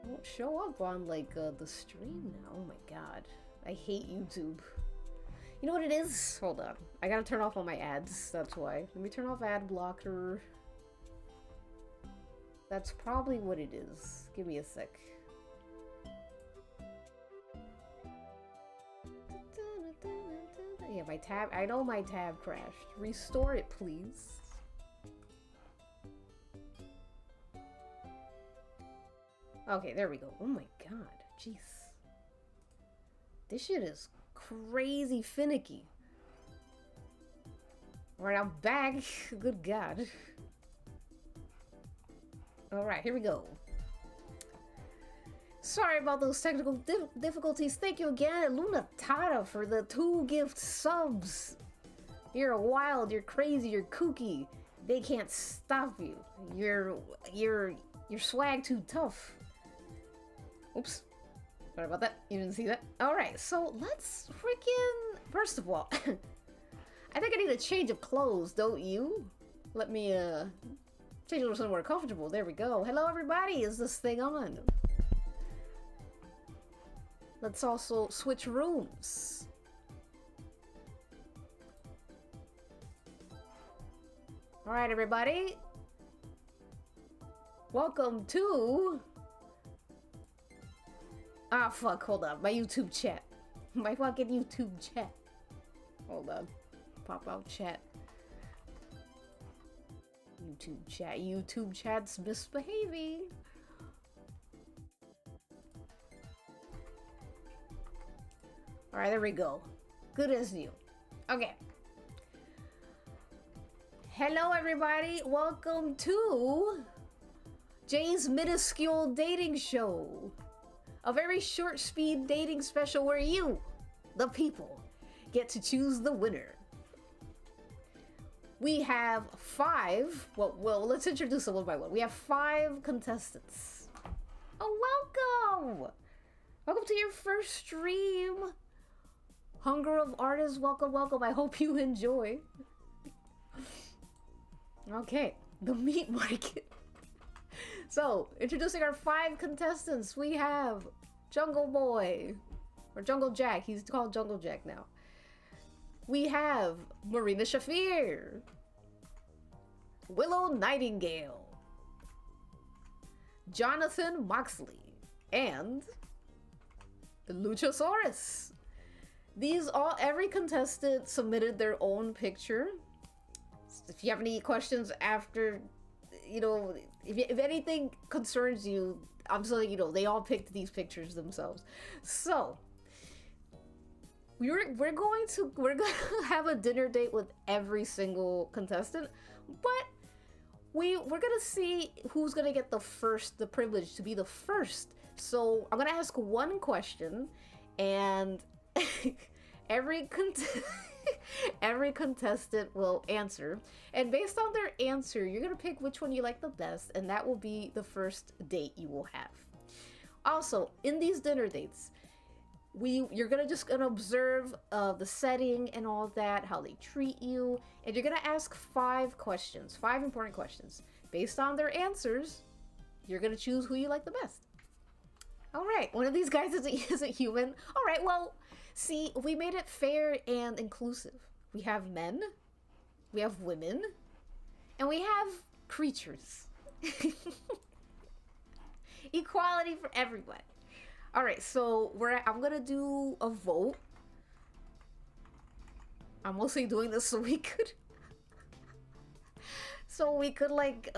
It won't show up on, like, the stream now. Oh my god. I hate YouTube. You know what it is? Hold on. I gotta turn off all my ads. That's why. Let me turn off ad blocker. That's probably what it is. Give me a sec. Yeah, my tab. I know my tab crashed. Restore it, please. Okay, there we go. Oh my god. Jeez. This shit is crazy finicky. Alright, I'm back. Good god. Alright, here we go. Sorry about those technical difficulties. Thank you again, Luna Tata, for the 2 gift subs. You're wild, you're crazy, you're kooky. They can't stop you. You're swag too tough. Oops. Sorry about that. You didn't see that. Alright, so let's freaking... First of all, I think I need a change of clothes, don't you? Let me, change it to somewhere comfortable. There we go. Hello, everybody. Is this thing on? Let's also switch rooms. Alright, everybody. Welcome to... Ah, fuck, hold on. My YouTube chat. My fucking YouTube chat. Hold on. Pop out chat. YouTube chat. YouTube chat's misbehaving. Alright, there we go. Good as new. Okay. Hello, everybody. Welcome to Jay's Minuscule Dating Show. A very short speed dating special where you, the people, get to choose the winner. We have 5, well, let's introduce them one by one. We have 5 contestants. Oh, welcome! Welcome to your first stream. Hunger of Artists, welcome, welcome. I hope you enjoy. Okay, the meat market. So, introducing our 5 contestants, we have Jungle Boy, or Jungle Jack, he's called Jungle Jack now. We have Marina Shafir, Willow Nightingale, Jonathan Moxley, and Luchasaurus. Every contestant submitted their own picture. If you have any questions after, you know, if anything concerns you, I'm just letting you know, they all picked these pictures themselves. So we're going to have a dinner date with every single contestant, but we're gonna see who's gonna get the privilege to be the first. So I'm gonna ask one question, and every contestant will answer, and based on their answer, you're gonna pick which one you like the best, and that will be the first date you will have. Also, in these dinner dates, you're gonna observe the setting and all that, how they treat you, and you're gonna ask 5 important questions. Based on their answers, you're gonna choose who you like the best. All right, one of these guys isn't human. All right, well, see, we made it fair and inclusive. We have men, we have women, and we have creatures. Equality for everyone. All right, so I'm gonna do a vote. I'm mostly doing this so we could like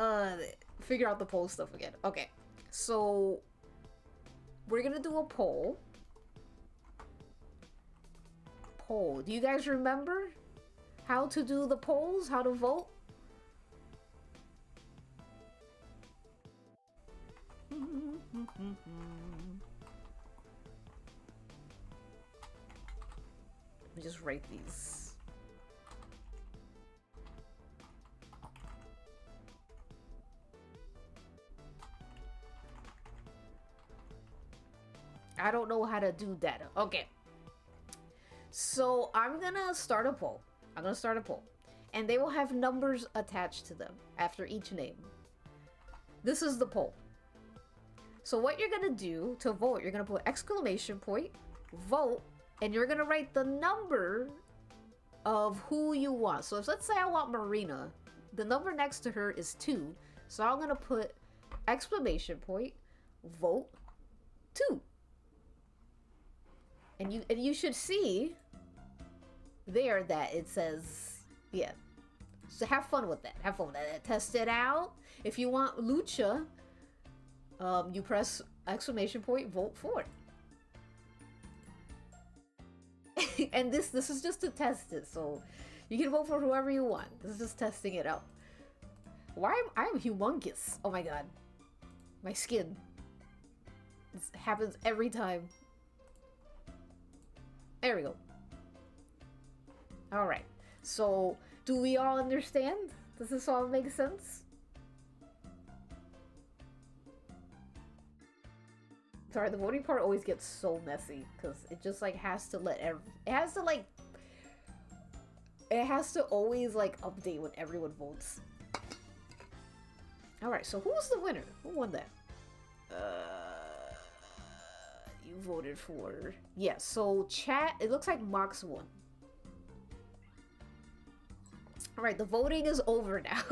figure out the poll stuff again. Okay, so we're gonna do a poll. Do you guys remember how to do the polls? How to vote? Let me just write these. I don't know how to do data. Okay. So I'm gonna start a poll. And they will have numbers attached to them after each name. This is the poll. So what you're gonna do to vote, you're gonna put exclamation point, vote, and you're gonna write the number of who you want. So if, let's say I want Marina, the number next to her is 2. So I'm gonna put exclamation point, vote 2. And you should see there that it says, yeah. So have fun with that. Have fun with that. Test it out. If you want Lucha, you press exclamation point, vote for it. And this is just to test it, so you can vote for whoever you want. This is just testing it out. I'm humongous. Oh my god. My skin. This happens every time. There we go. Alright. So, do we all understand? Does this all make sense? Sorry, the voting part always gets so messy because it just like has to always like update when everyone votes. Alright, so who's the winner? Who won that? You voted for... Yeah, so chat, it looks like Mox won. Alright, the voting is over now.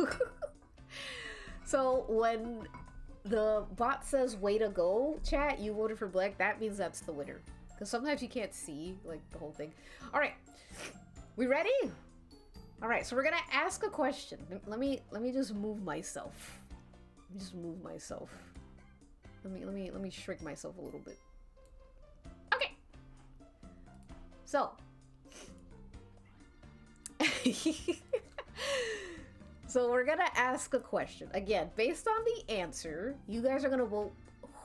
So when the bot says way to go, chat, you voted for Black, that means that's the winner. Because sometimes you can't see like the whole thing. Alright, we ready? Alright, so we're gonna ask a question. Let me just move myself. Let me shrink myself a little bit. Okay. So so we're gonna ask a question. Again, based on the answer, you guys are gonna vote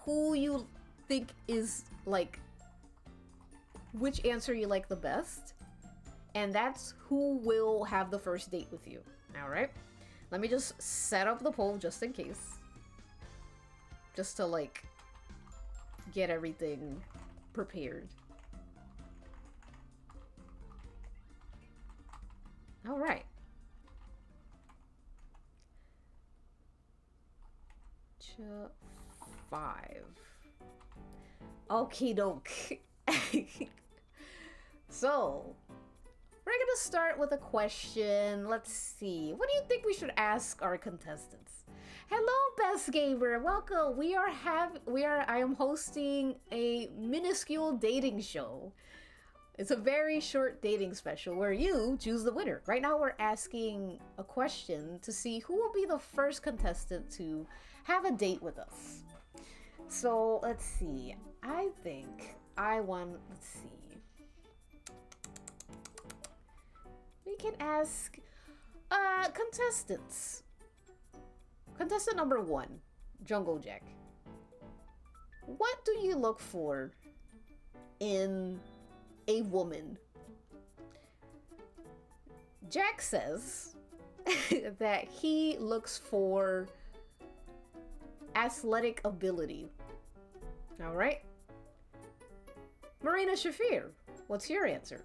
who you think is like, which answer you like the best. And that's who will have the first date with you. Alright? Let me just set up the poll just in case. Just to like get everything prepared. Alright. Five. Okie doke. So, we're gonna start with a question. Let's see. What do you think we should ask our contestants? Hello, Best Gamer. Welcome. I am hosting a minuscule dating show. It's a very short dating special where you choose the winner. Right now we're asking a question to see who will be the first contestant to have a date with us. So let's see. Let's see. We can ask contestants. Contestant number 1, Jungle Jack. What do you look for in a woman? Jack says that he looks for athletic ability. All right. Marina Shafir, what's your answer?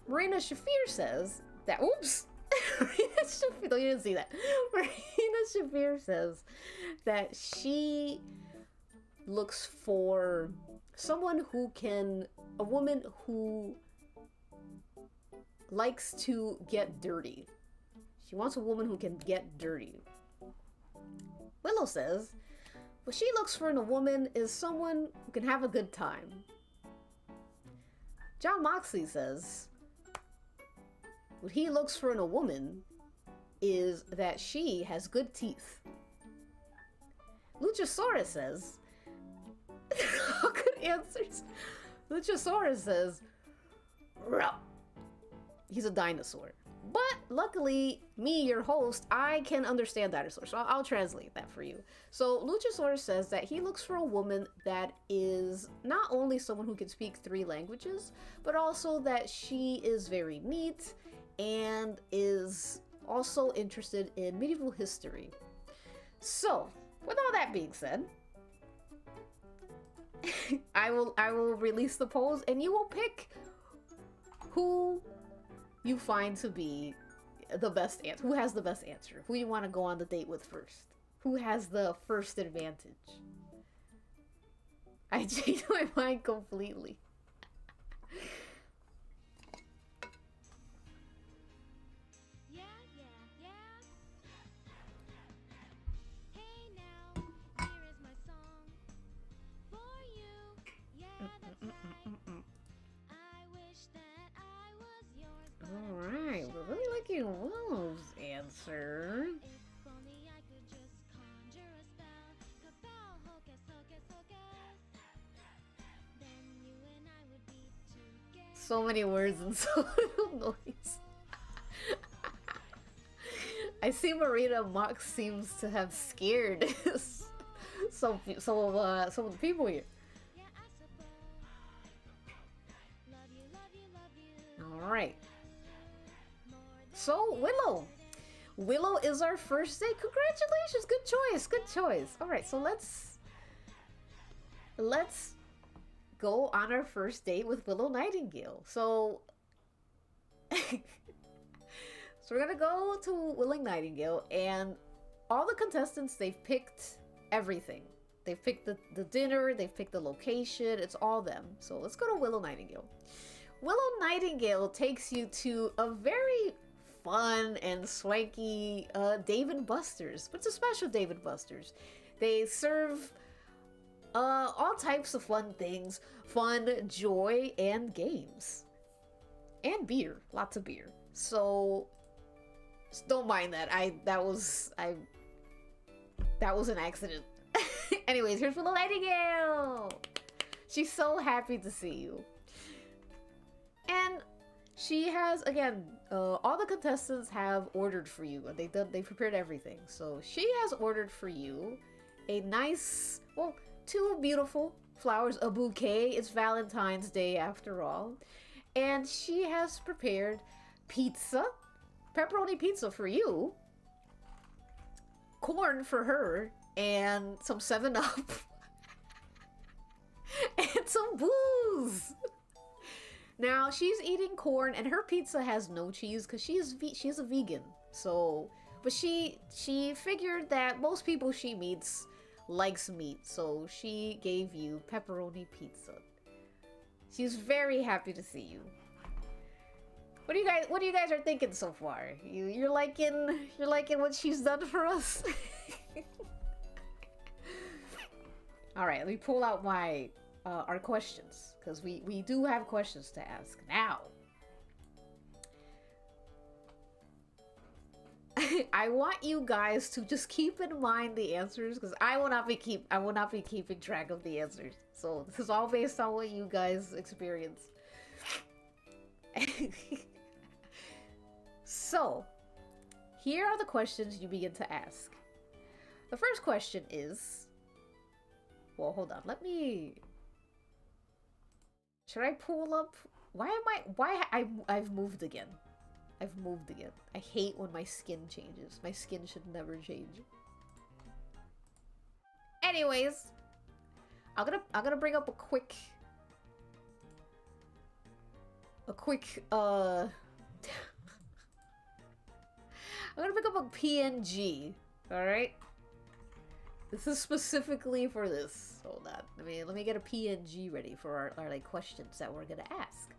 Marina Shafir says that, oops. Marina Shafir, no, you didn't see that. Marina Shafir says that she looks for someone a woman who likes to get dirty. She wants a woman who can get dirty. Willow says what she looks for in a woman is someone who can have a good time. John Moxley says what he looks for in a woman is that she has good teeth. Luchasaurus says good answers. Luchasaurus says Ruh. He's a dinosaur. But luckily, me, your host, I can understand dinosaurs, so I'll translate that for you. So Luchasaurus says that he looks for a woman that is not only someone who can speak 3 languages, but also that she is very neat and is also interested in medieval history. So, with all that being said, I will release the polls and you will pick who you find to be the best answer. Who has the best answer? Who you want to go on the date with first? Who has the first advantage? I changed my mind completely. Alright, we're really liking Willow's answer. So many words and so little noise. I see Marina Mox seems to have scared some of the people here. Alright. So, Willow is our first date. Congratulations, good choice. Alright, so let's go on our first date with Willow Nightingale. So we're gonna go to Willow Nightingale, and all the contestants, they've picked everything. They've picked the dinner, they've picked the location, it's all them. So let's go to Willow Nightingale. Willow Nightingale takes you to a very fun and swanky Dave & Buster's. But it's a special Dave & Buster's. They serve all types of fun things. Fun, joy, and games. And beer. Lots of beer. So don't mind that. That was an accident. Anyways, here's Willow Nightingale. She's so happy to see you. And she has, again, all the contestants have ordered for you. They prepared everything. So she has ordered for you a nice, well, 2 beautiful flowers, a bouquet. It's Valentine's Day after all. And she has prepared pizza, pepperoni pizza for you, corn for her, and some 7-Up, and some booze. Now, she's eating corn, and her pizza has no cheese because she's a vegan. So, but she figured that most people she meets likes meat, so she gave you pepperoni pizza. She's very happy to see you. What do you guys are thinking so far? You're liking what she's done for us? All right, let me pull out my our questions, because we do have questions to ask now. I want you guys to just keep in mind the answers, because I will not be keeping track of the answers. So this is all based on what you guys experience. So here are the questions you begin to ask. The first question is, well, hold on. Should I pull up? I've moved again. I've moved again. I hate when my skin changes. My skin should never change. Anyways, I'm gonna bring up a quick I'm gonna pick up a PNG. All right. This is specifically for this. Hold on. Let me get a PNG ready for our like questions that we're gonna ask.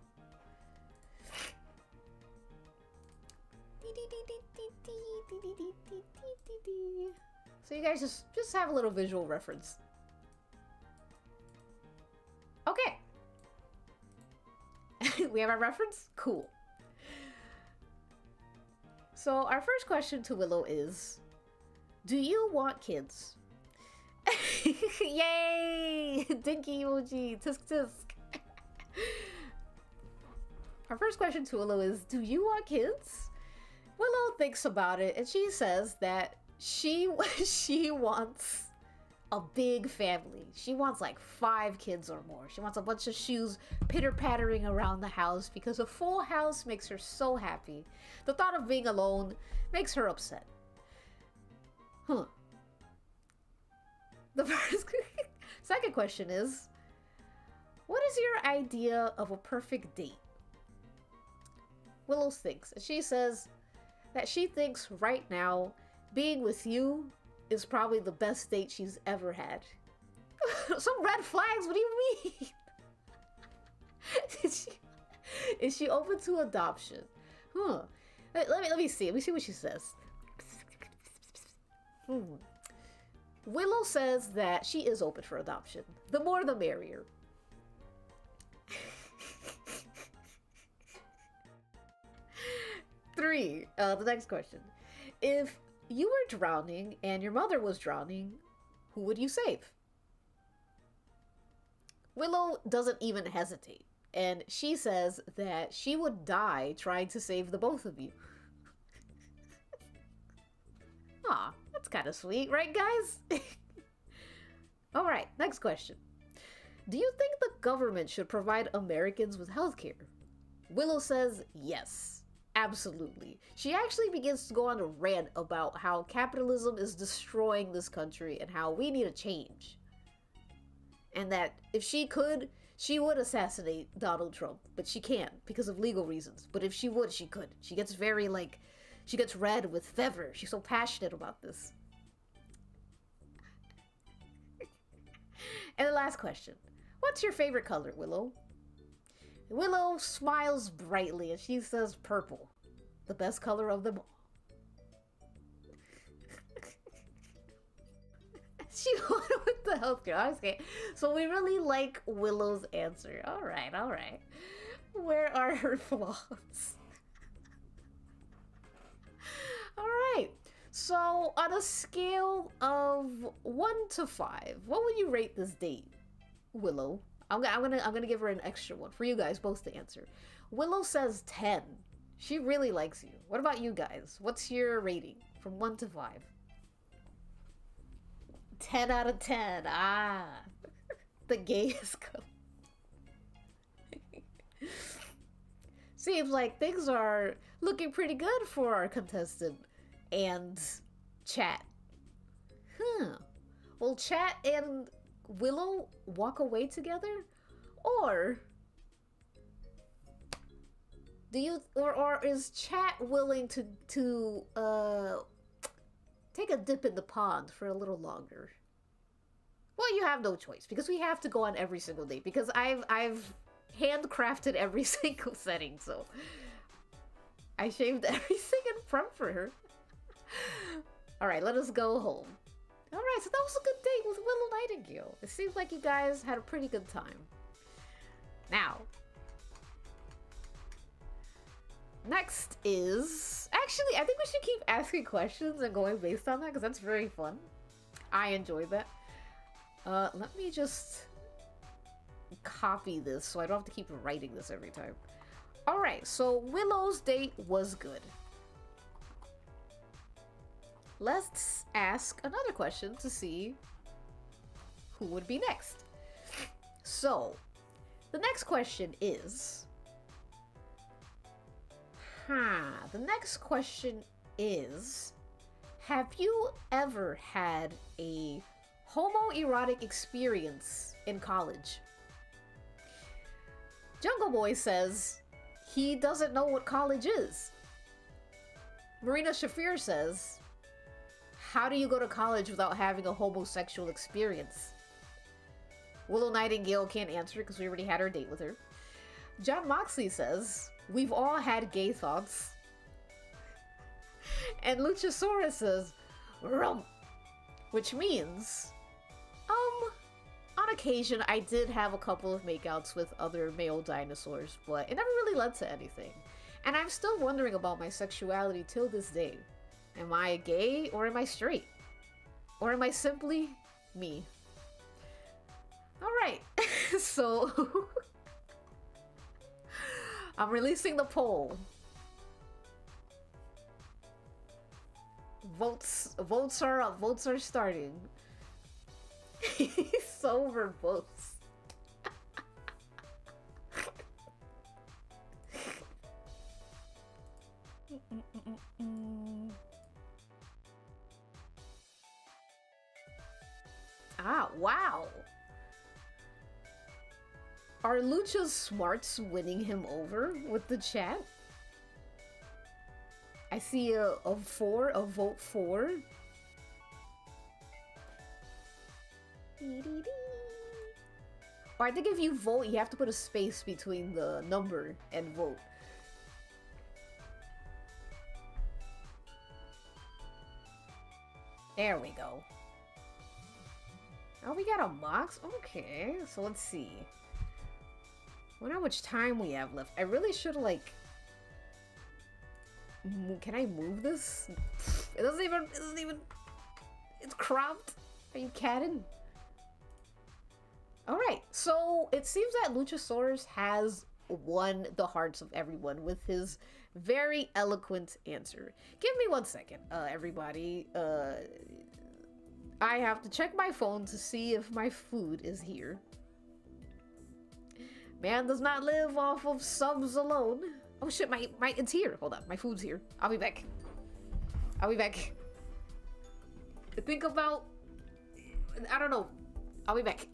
So you guys just have a little visual reference. Okay. We have our reference? Cool. So our first question to Willow is, do you want kids? Yay! Dinky emoji. Tisk tisk. Our first question to Willow is, do you want kids? Willow thinks about it and she says that she wants a big family. She wants like 5 kids or more. She wants a bunch of shoes pitter-pattering around the house because a full house makes her so happy. The thought of being alone makes her upset. Huh. The second question is, what is your idea of a perfect date? Willow thinks, and she says that she thinks right now being with you is probably the best date she's ever had. Some red flags? What do you mean? Is she open to adoption? Huh. Let me see. Let me see what she says. Willow says that she is open for adoption. The more the merrier. Three. The next question. If you were drowning and your mother was drowning, who would you save? Willow doesn't even hesitate, and she says that she would die trying to save the both of you. Aw, that's kind of sweet, right guys? Alright, next question. Do you think the government should provide Americans with healthcare? Willow says yes. Absolutely. She actually begins to go on a rant about how capitalism is destroying this country and how we need a change. And that if she could, she would assassinate Donald Trump, but she can't because of legal reasons. But if she would, she could. She gets very she gets red with fervor. She's so passionate about this. And the last question. What's your favorite color, Willow? Willow smiles brightly and she says purple. The best color of them all. She went with the healthcare. Okay, so we really like Willow's answer. Alright, alright. Where are her flaws? Alright, so on a scale of 1 to 5, what would you rate this date, Willow? I'm gonna give her an extra one for you guys both to answer. Willow says 10. She really likes you. What about you guys? What's your rating from 1 to 5? 10 out of 10. Ah, the gayest color. Seems like things are looking pretty good for our contestant and Chat. Will Chat and Willow walk away together? Or do you or is Chat willing to take a dip in the pond for a little longer? Well, you have no choice because we have to go on every single date because I've handcrafted every single setting, so I shaved everything in front for her. All right, let us go home. Alright, so that was a good date with Willow Nightingale. It seems like you guys had a pretty good time. Now, next is... Actually, I think we should keep asking questions and going based on that, because that's very fun. I enjoyed that. Let me just copy this so I don't have to keep writing this every time. Alright, so Willow's date was good. Let's ask another question to see who would be next. So, the next question is... the next question is... Have you ever had a homoerotic experience in college? Jungle Boy says he doesn't know what college is. Marina Shafir says, how do you go to college without having a homosexual experience? Willow Nightingale can't answer because we already had our date with her. John Moxley says, we've all had gay thoughts. And Luchasaurus says, rump, which means, on occasion I did have a couple of makeouts with other male dinosaurs, but it never really led to anything. And I'm still wondering about my sexuality till this day. Am I gay or am I straight? Or am I simply me? Alright, so I'm releasing the poll. Votes are starting. He's so verbose. Ah, wow. Are Lucha's smarts winning him over with the chat? I see a vote for. Or I think if you vote, you have to put a space between the number and vote. There we go. Oh, we got a box? Okay, so let's see. I wonder how much time we have left. I really should, like... Can I move this? It doesn't even... It's cropped. Are you kidding? Alright, so it seems that Luchasaurus has won the hearts of everyone with his very eloquent answer. Give me 1 second, everybody. I have to check my phone to see if my food is here. Man does not live off of subs alone. Oh shit, it's here. Hold on, my food's here. I'll be back. Think about... I don't know. I'll be back.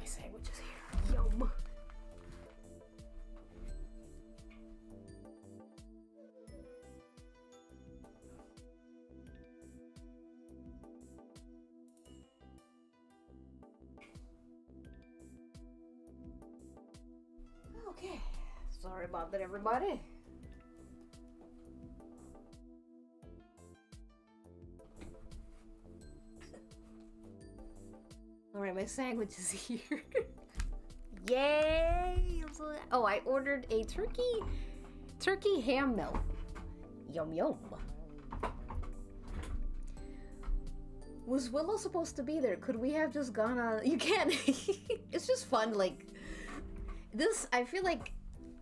Sandwich is here. Yum. Okay. Sorry about that, everybody. Alright, my sandwich is here. Yay! Oh, I ordered a turkey ham melt. Yum yum. Was Willow supposed to be there? Could we have just gone on? You can't. It's just fun. Like this, I feel like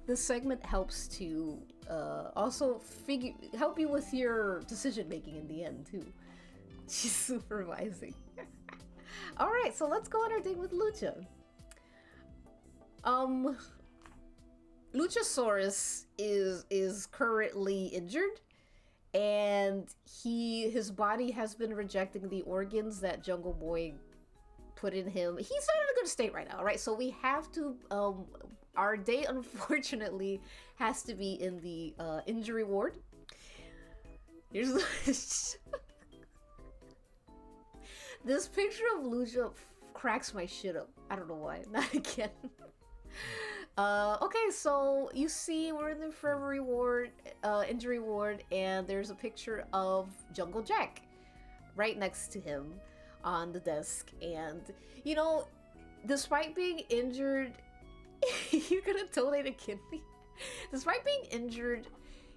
this segment helps to also help you with your decision making in the end too. She's supervising. All right, so let's go on our date with Lucha. Luchasaurus is currently injured, and his body has been rejecting the organs that Jungle Boy put in him. He's not in a good state right now, right? So we have to our date unfortunately has to be in the injury ward. Here's this picture of Lucha cracks my shit up. I don't know why. Not again. Okay, so you see we're in the infirmary ward, injury ward, and there's a picture of Jungle Jack right next to him on the desk. And, you know, despite being injured, you're gonna donate a kidney? Despite being injured,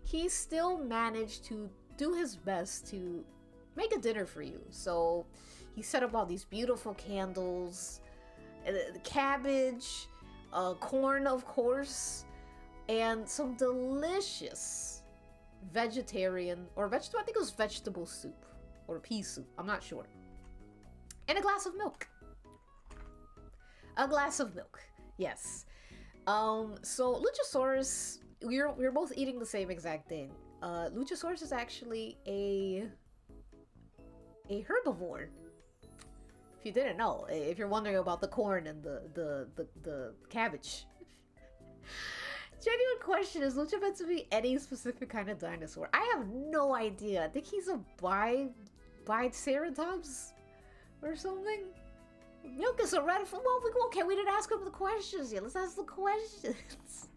he still managed to do his best to make a dinner for you. So he set up all these beautiful candles, cabbage, corn, of course, and some delicious vegetarian or vegetable, I think it was vegetable soup or pea soup, I'm not sure, and a glass of milk. A glass of milk, yes. So Luchasaurus, we're both eating the same exact thing. Luchasaurus is actually a herbivore. If you didn't know, if you're wondering about the corn and the cabbage. Genuine question, is Lucha meant to be any specific kind of dinosaur? I have no idea. I think he's a biceratops or something. Milk is a red. Well, okay, we didn't ask him the questions yet. Let's ask the questions.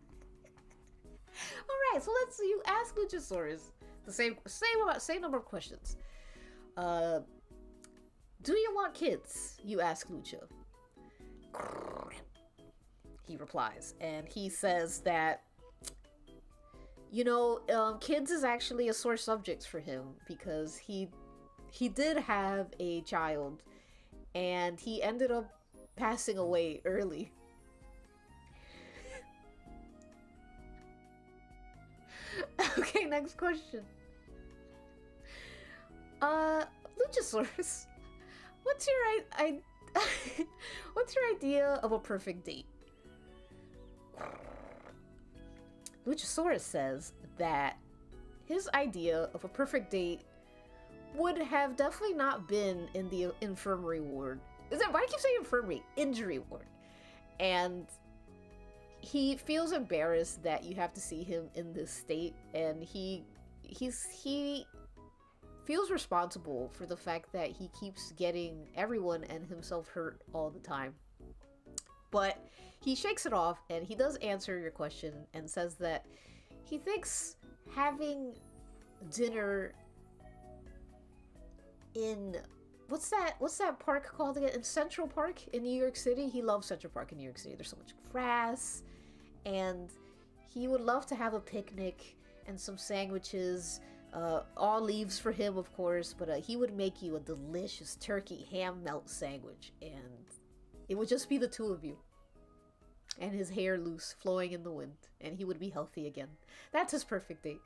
Alright, so you ask Luchasaurus the same number of questions. Do you want kids? You ask Lucha. He replies, and he says that, you know, kids is actually a sore subject for him because he did have a child, and he ended up passing away early. Okay, next question. Luchasaurus, what's your idea of a perfect date? Luchasaurus says that his idea of a perfect date would have definitely not been in the infirmary ward. Why do I keep saying infirmary? Injury ward. And he feels embarrassed that you have to see him in this state, and he feels responsible for the fact that he keeps getting everyone and himself hurt all the time. But he shakes it off, and he does answer your question and says that he thinks having dinner in what's that park called again? In Central Park in New York City. He loves Central Park in New York City. There's so much grass, and he would love to have a picnic and some sandwiches. All leaves for him, of course, but he would make you a delicious turkey ham melt sandwich, and it would just be the two of you. And his hair loose, flowing in the wind, and he would be healthy again. That's his perfect date.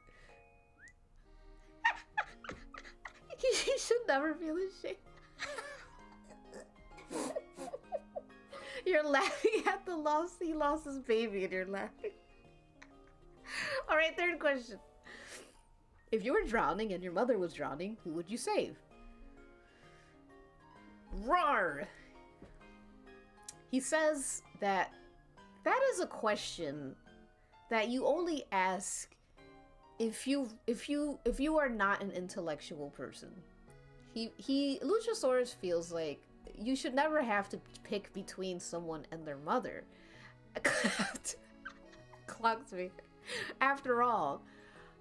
He should never feel ashamed. You're laughing at the loss. He lost his baby, and you're laughing. Alright, third question. If you were drowning and your mother was drowning, who would you save? Roar! He says that is a question that you only ask if you are not an intellectual person. Luchasaurus feels like you should never have to pick between someone and their mother. Clocked me. After all,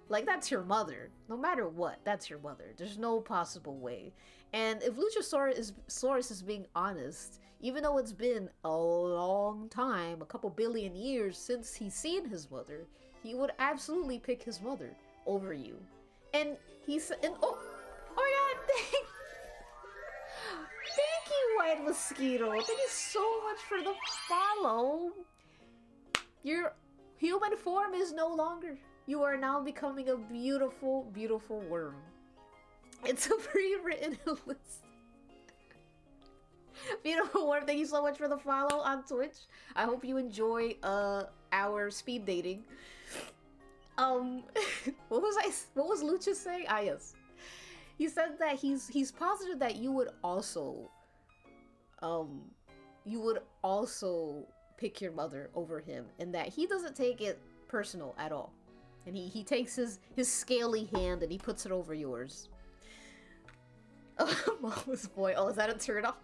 like, that's your mother. No matter what, that's your mother. There's no possible way. And if Luchasaurus is being honest, even though it's been a long time, a couple billion years since he's seen his mother, he would absolutely pick his mother over you. And oh my god, right, Mosquito. Thank you so much for the follow. Your human form is no longer. You are now becoming a beautiful, beautiful worm. It's a pre-written list. Beautiful worm, thank you so much for the follow on Twitch. I hope you enjoy our speed dating. What was Lucha saying? Ah, yes. He said that he's positive that you would also pick your mother over him, and that he doesn't take it personal at all. And he takes his scaly hand and he puts it over yours. Oh, mama's boy. Oh, is that a turn off?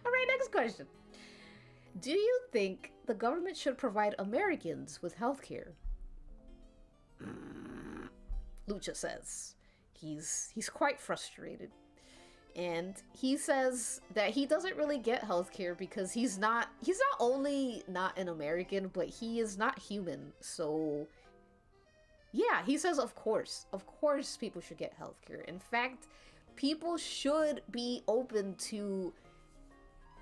Alright, next question. Do you think the government should provide Americans with healthcare? Lucha says he's quite frustrated. And he says that he doesn't really get healthcare because he's not only not an American, but he is not human. So yeah, he says of course people should get healthcare. In fact, people should be open to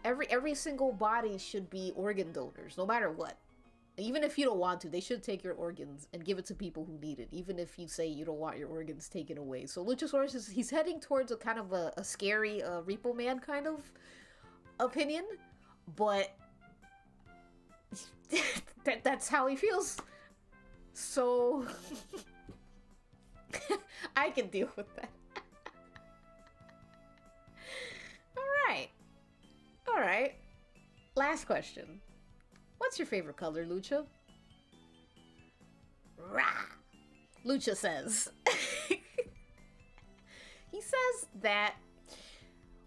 every single body should be organ donors, no matter what. Even if you don't want to, they should take your organs and give it to people who need it, even if you say you don't want your organs taken away. So Luchasaurus he's heading towards a kind of a scary Repo Man kind of opinion, but that's how he feels. So I can deal with that. Alright. Last question. What's your favorite color, Lucha? Rah! Lucha says. He says that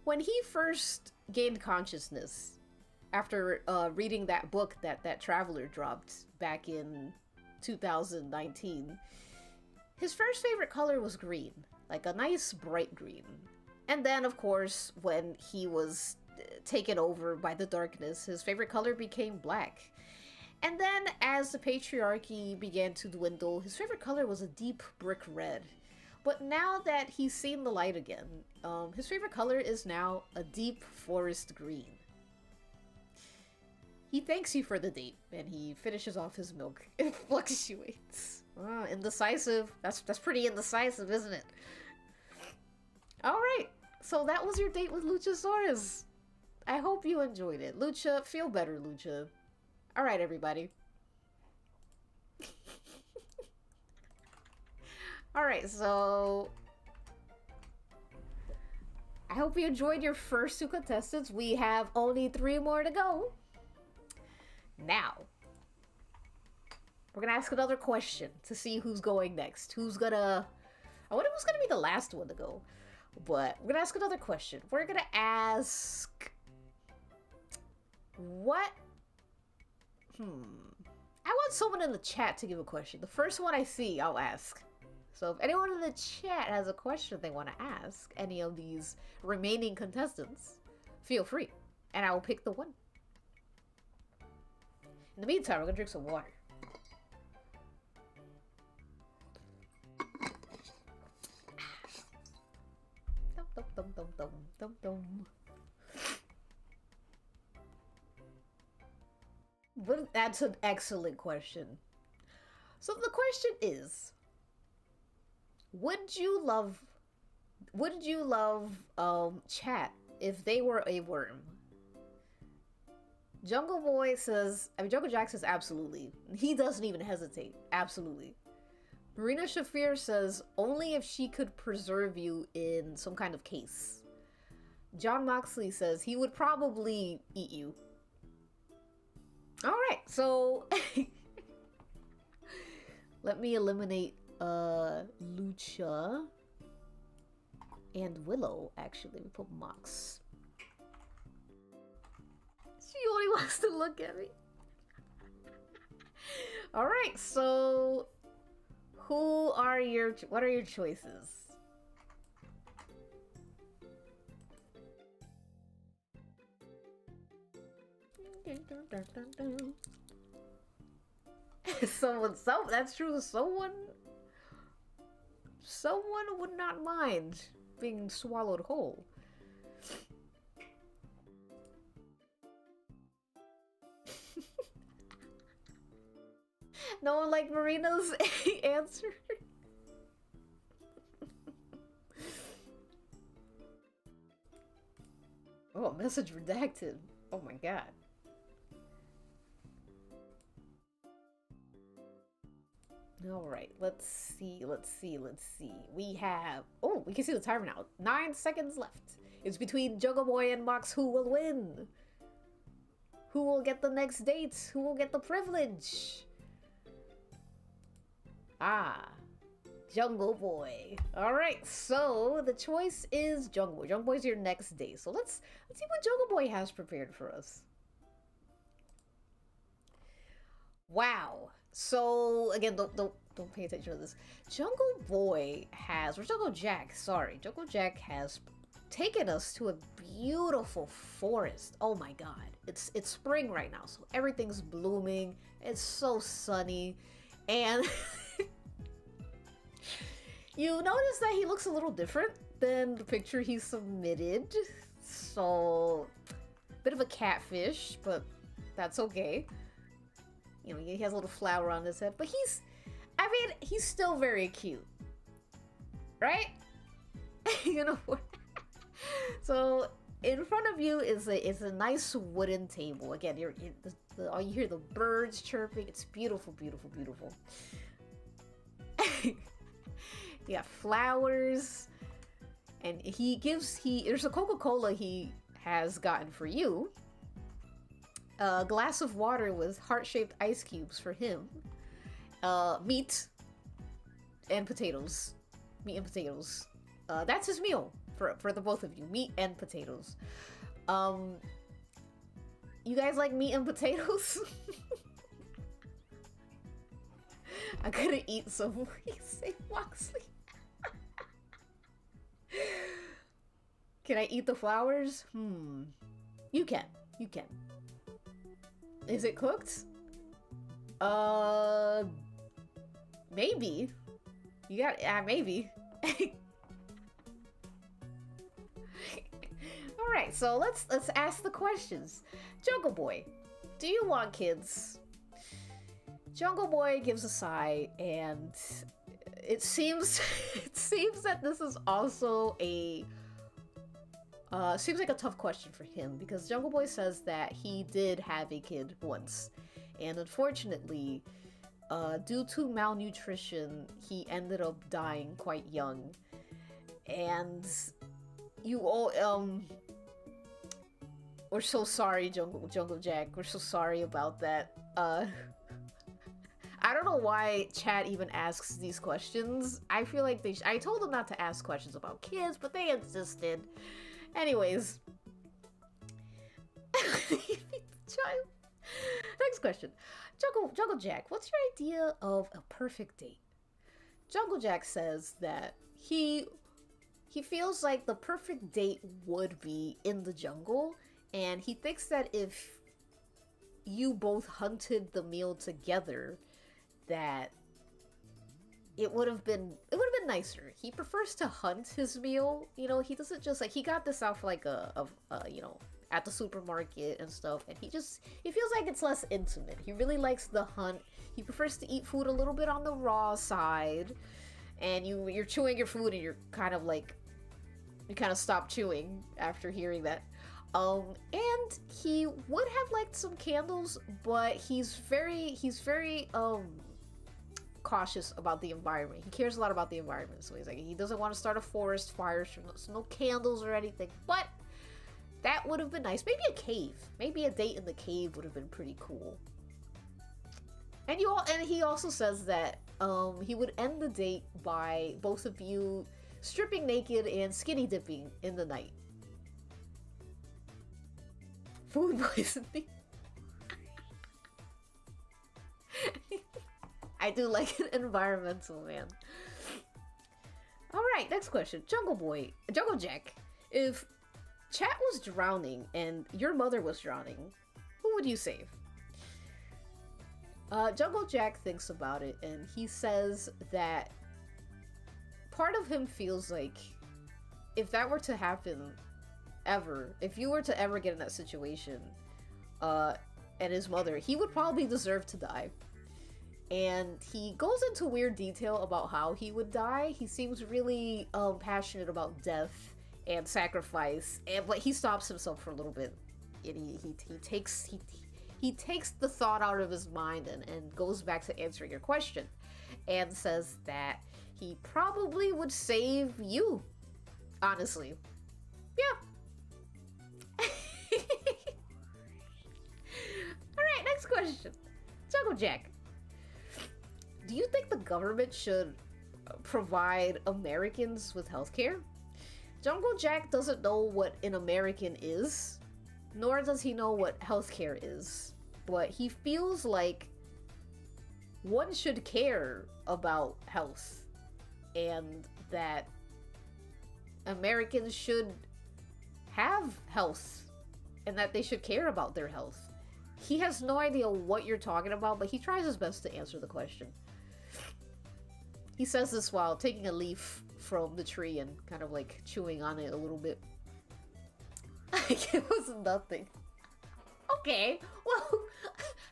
when he first gained consciousness after reading that book that Traveler dropped back in 2019, his first favorite color was green, like a nice bright green. And then, of course, when he was taken over by the darkness, his favorite color became black. And then, as the patriarchy began to dwindle, his favorite color was a deep brick red. But now that he's seen the light again, his favorite color is now a deep forest green. He thanks you for the date, and he finishes off his milk. It fluctuates. Indecisive. That's pretty indecisive, isn't it? Alright, so that was your date with Luchasaurus. I hope you enjoyed it. Lucha, feel better, Lucha. Alright, everybody. Alright, so I hope you enjoyed your first two contestants. We have only 3 more to go. Now, we're gonna ask another question to see who's going next. I wonder who's gonna be the last one to go. But we're gonna ask another question. We're gonna ask... What? I want someone in the chat to give a question. The first one I see, I'll ask. So if anyone in the chat has a question they want to ask any of these remaining contestants, feel free. And I will pick the one. In the meantime, we're gonna drink some water. But that's an excellent question. So the question is, would you love chat if they were a worm? Jungle Jack says absolutely. He doesn't even hesitate. Absolutely. Marina Shafir says only if she could preserve you in some kind of case. John Moxley says he would probably eat you. Alright, so let me eliminate Lucha and Willow, actually. We put Mox. She only wants to look at me. Alright, so what are your choices? That's true. Someone would not mind being swallowed whole. No one like Marina's answer. Oh, message redacted. Oh my god. Alright, let's see. We have... Oh, we can see the timer now. 9 seconds left. It's between Jungle Boy and Mox. Who will win? Who will get the next date? Who will get the privilege? Ah, Jungle Boy. Alright, so the choice is Jungle Boy. Jungle Boy's your next date. So let's see what Jungle Boy has prepared for us. Wow. So again, don't pay attention to this. Jungle Boy has, or Jungle Jack, sorry. Jungle Jack has taken us to a beautiful forest. Oh my god. It's spring right now, so everything's blooming. It's so sunny. And you notice that he looks a little different than the picture he submitted. So, bit of a catfish, but that's okay. You know, he has a little flower on his head, but he's still very cute. Right? You know what? So, in front of you is a nice wooden table. Again, you hear the birds chirping. It's beautiful, beautiful, beautiful. You got flowers, and there's a Coca-Cola he has gotten for you. A glass of water with heart-shaped ice cubes for him. Meat and potatoes. Meat and potatoes. That's his meal for the both of you. Meat and potatoes. You guys like meat and potatoes? I gotta eat some. Say Moxley. Can I eat the flowers? You can. You can. Is it cooked? Maybe. You got, maybe. Alright, so let's ask the questions. Jungle Boy, do you want kids? Jungle Boy gives a sigh, and it seems that this is also seems like a tough question for him, because Jungle Boy says that he did have a kid once, and unfortunately, due to malnutrition, he ended up dying quite young. And you all, we're so sorry, Jungle Jack. We're so sorry about that. I don't know why chat even asks these questions. I feel like I told them not to ask questions about kids, but they insisted. Anyways. Child. Next question. Jungle Jack, what's your idea of a perfect date? Jungle Jack says that he feels like the perfect date would be in the jungle, and he thinks that if you both hunted the meal together, that it would have been nicer. He prefers to hunt his meal. You know, he doesn't just like, he got this off like you know, at the supermarket and stuff, and he feels like it's less intimate. He really likes the hunt. He prefers to eat food a little bit on the raw side, and you're chewing your food and you're kind of like, you kind of stop chewing after hearing that. And he would have liked some candles, but he's very cautious about the environment. He cares a lot about the environment, so he's like, he doesn't want to start a forest fire, so no candles or anything, but that would have been nice. Maybe a cave. Maybe a date in the cave would have been pretty cool. And he also says that he would end the date by both of you stripping naked and skinny dipping in the night. Food poisoning. I do like an environmental man. Alright, next question. Jungle Jack. If chat was drowning and your mother was drowning, who would you save? Jungle Jack thinks about it, and he says that part of him feels like if that were to happen ever, if you were to ever get in that situation, and his mother, he would probably deserve to die. and he goes into weird detail about how he would die. He seems really passionate about death and sacrifice, but he stops himself for a little bit, and he takes the thought out of his mind and goes back to answering your question, and says that he probably would save you, honestly. Yeah. Alright, next question. Jungle Jack. Do you think the government should provide Americans with healthcare? Jungle Jack doesn't know what an American is, nor does he know what healthcare is, but he feels like one should care about health, and that Americans should have health, and that they should care about their health. He has no idea what you're talking about, but he tries his best to answer the question. He says this while taking a leaf from the tree and kind of like chewing on it a little bit. It was nothing. Okay, well,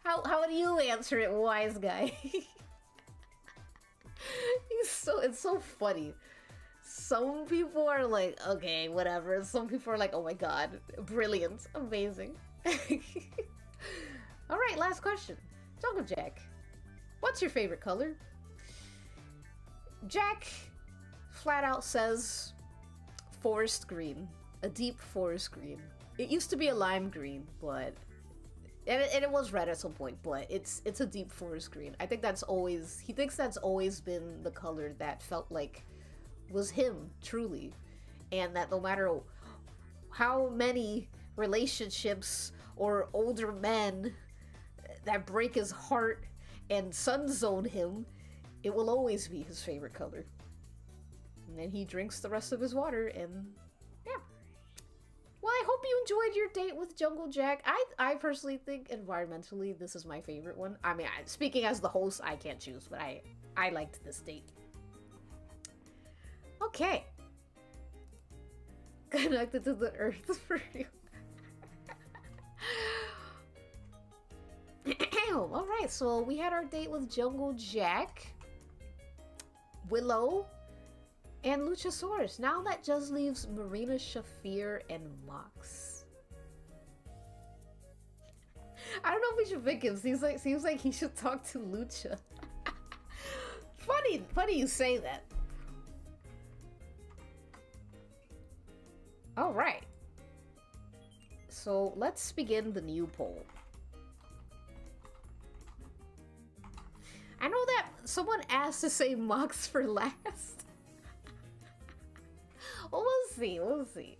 how do you answer it, wise guy? It's so funny. Some people are like, okay, whatever. Some people are like, oh my god, brilliant, amazing. Alright, last question. Jungle Jack, what's your favorite color? Jack flat out says forest green. A deep forest green. It used to be a lime green, but... And it was red at some point, but it's a deep forest green. I think that's always... He thinks that's always been the color that felt like was him, truly. And that no matter how many relationships or older men that break his heart and sun zone him, it will always be his favorite color. And then he drinks the rest of his water, and yeah. Well, I hope you enjoyed your date with Jungle Jack. I personally think environmentally this is my favorite one. I mean, speaking as the host, I can't choose, but I liked this date. Okay. Connected to the earth for you. Alright, so we had our date with Jungle Jack, Willow, and Luchasaurus. Now that just leaves Marina Shafir and Mox. I don't know if we should pick him. Seems like he should talk to Lucha. Funny you say that. Alright. So let's begin the new poll. I know that someone asked to say Mox for last. Well, we'll see.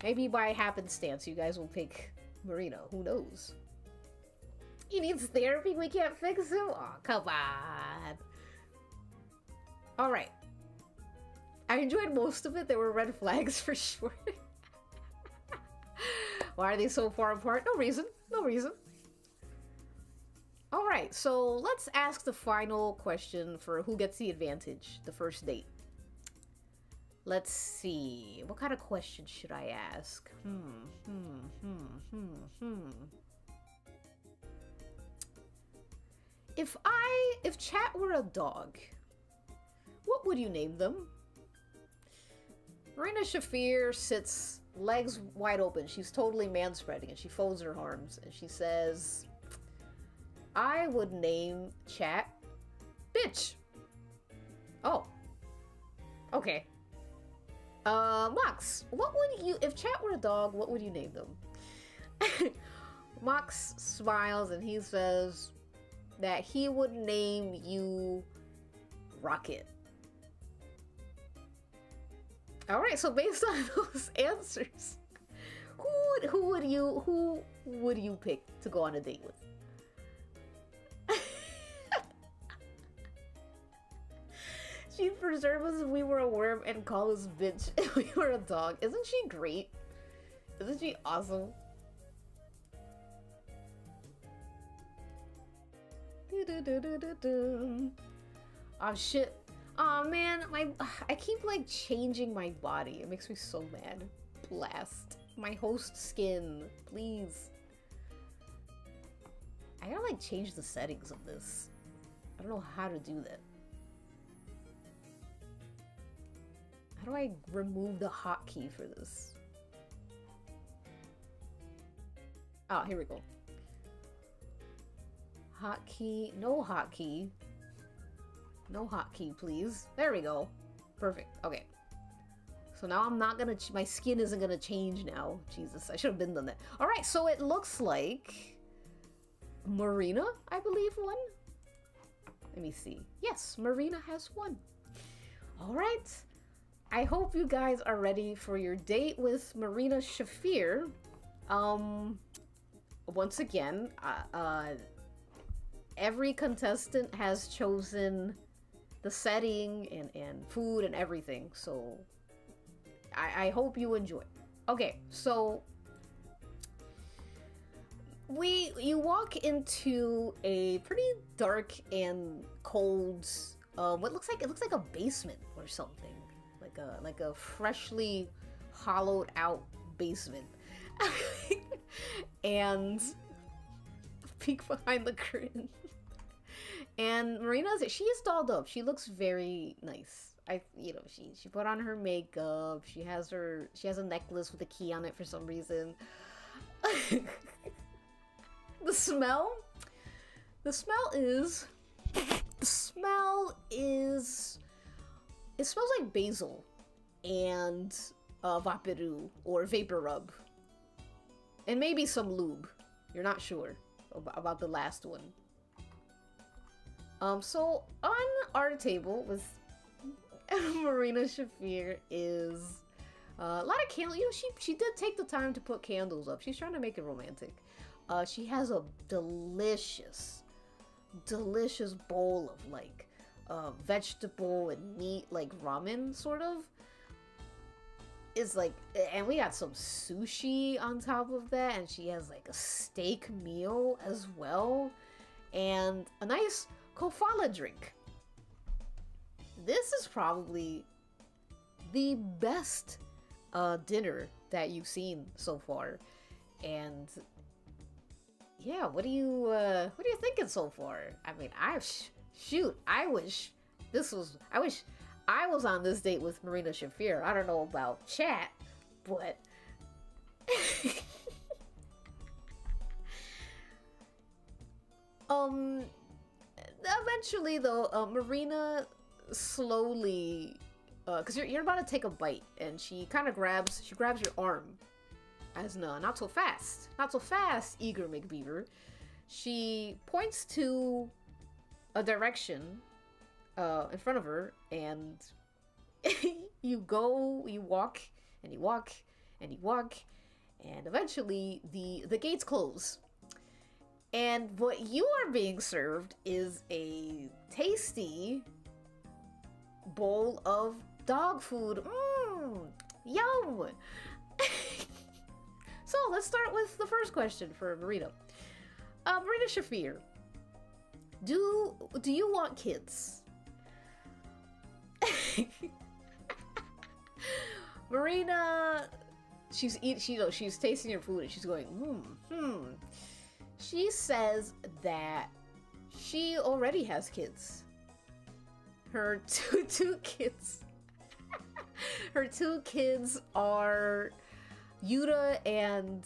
Maybe by happenstance you guys will pick Marina. Who knows? He needs therapy? We can't fix him? Oh, come on. Alright. I enjoyed most of it. There were red flags for sure. Why are they so far apart? No reason. Alright, so let's ask the final question for who gets the advantage, the first date. Let's see. What kind of question should I ask? If Chat were a dog, what would you name them? Marina Shafir sits legs wide open. She's totally man-spreading and she folds her arms and she says, I would name Chat Bitch. Oh. Okay. Mox, what would you, if Chat were a dog, what would you name them? Mox smiles and he says that he would name you Rocket. Alright, so based on those answers, who would you pick to go on a date with? She'd preserve us if we were a worm and call us bitch if we were a dog. Isn't she great? Isn't she awesome? Oh shit. Oh man, I keep like changing my body. It makes me so mad. Blast. My host skin, please. I gotta like change the settings of this. I don't know how to do that. How do I remove the hotkey for this? Oh, here we go. Hotkey, no hotkey. No hotkey, please. There we go. Perfect. Okay. So now I'm not gonna, my skin isn't gonna change now. Jesus, I should have been done that. All right, so it looks like Marina, I believe, won. Let me see. Yes, Marina has won. All right. I hope you guys are ready for your date with Marina Shafir. Once again, every contestant has chosen the setting and food and everything, so I hope you enjoy. Okay, so you walk into a pretty dark and cold, what looks like a basement or something. Like a freshly hollowed out basement. And peek behind the curtain. And she is dolled up. She looks very nice. She put on her makeup. She has a necklace with a key on it for some reason. The smell is it smells like basil and vaporu or vapor rub. And maybe some lube. You're not sure about the last one. So on our table with Marina Shafir is a lot of candles. She did take the time to put candles up. She's trying to make it romantic. She has a delicious bowl of like vegetable and meat, like ramen sort of. Is like, and we got some sushi on top of that, and she has like a steak meal as well, and a nice kofala drink. This is probably the best dinner that you've seen so far, and yeah, what are you thinking so far? I mean, I wish I was on this date with Marina Shafir. I don't know about chat, but eventually though, Marina slowly, cause you're about to take a bite, and she kind of grabs your arm, as no, not so fast, eager McBeaver. She points to a direction in front of her, and you walk, and eventually the gates close. And what you are being served is a tasty bowl of dog food. Yum! So let's start with the first question for Marina. Marina Shafir, do you want kids? Marina, she's tasting your food and she's going, She says that she already has kids. Her two kids. Her two kids are Yuta and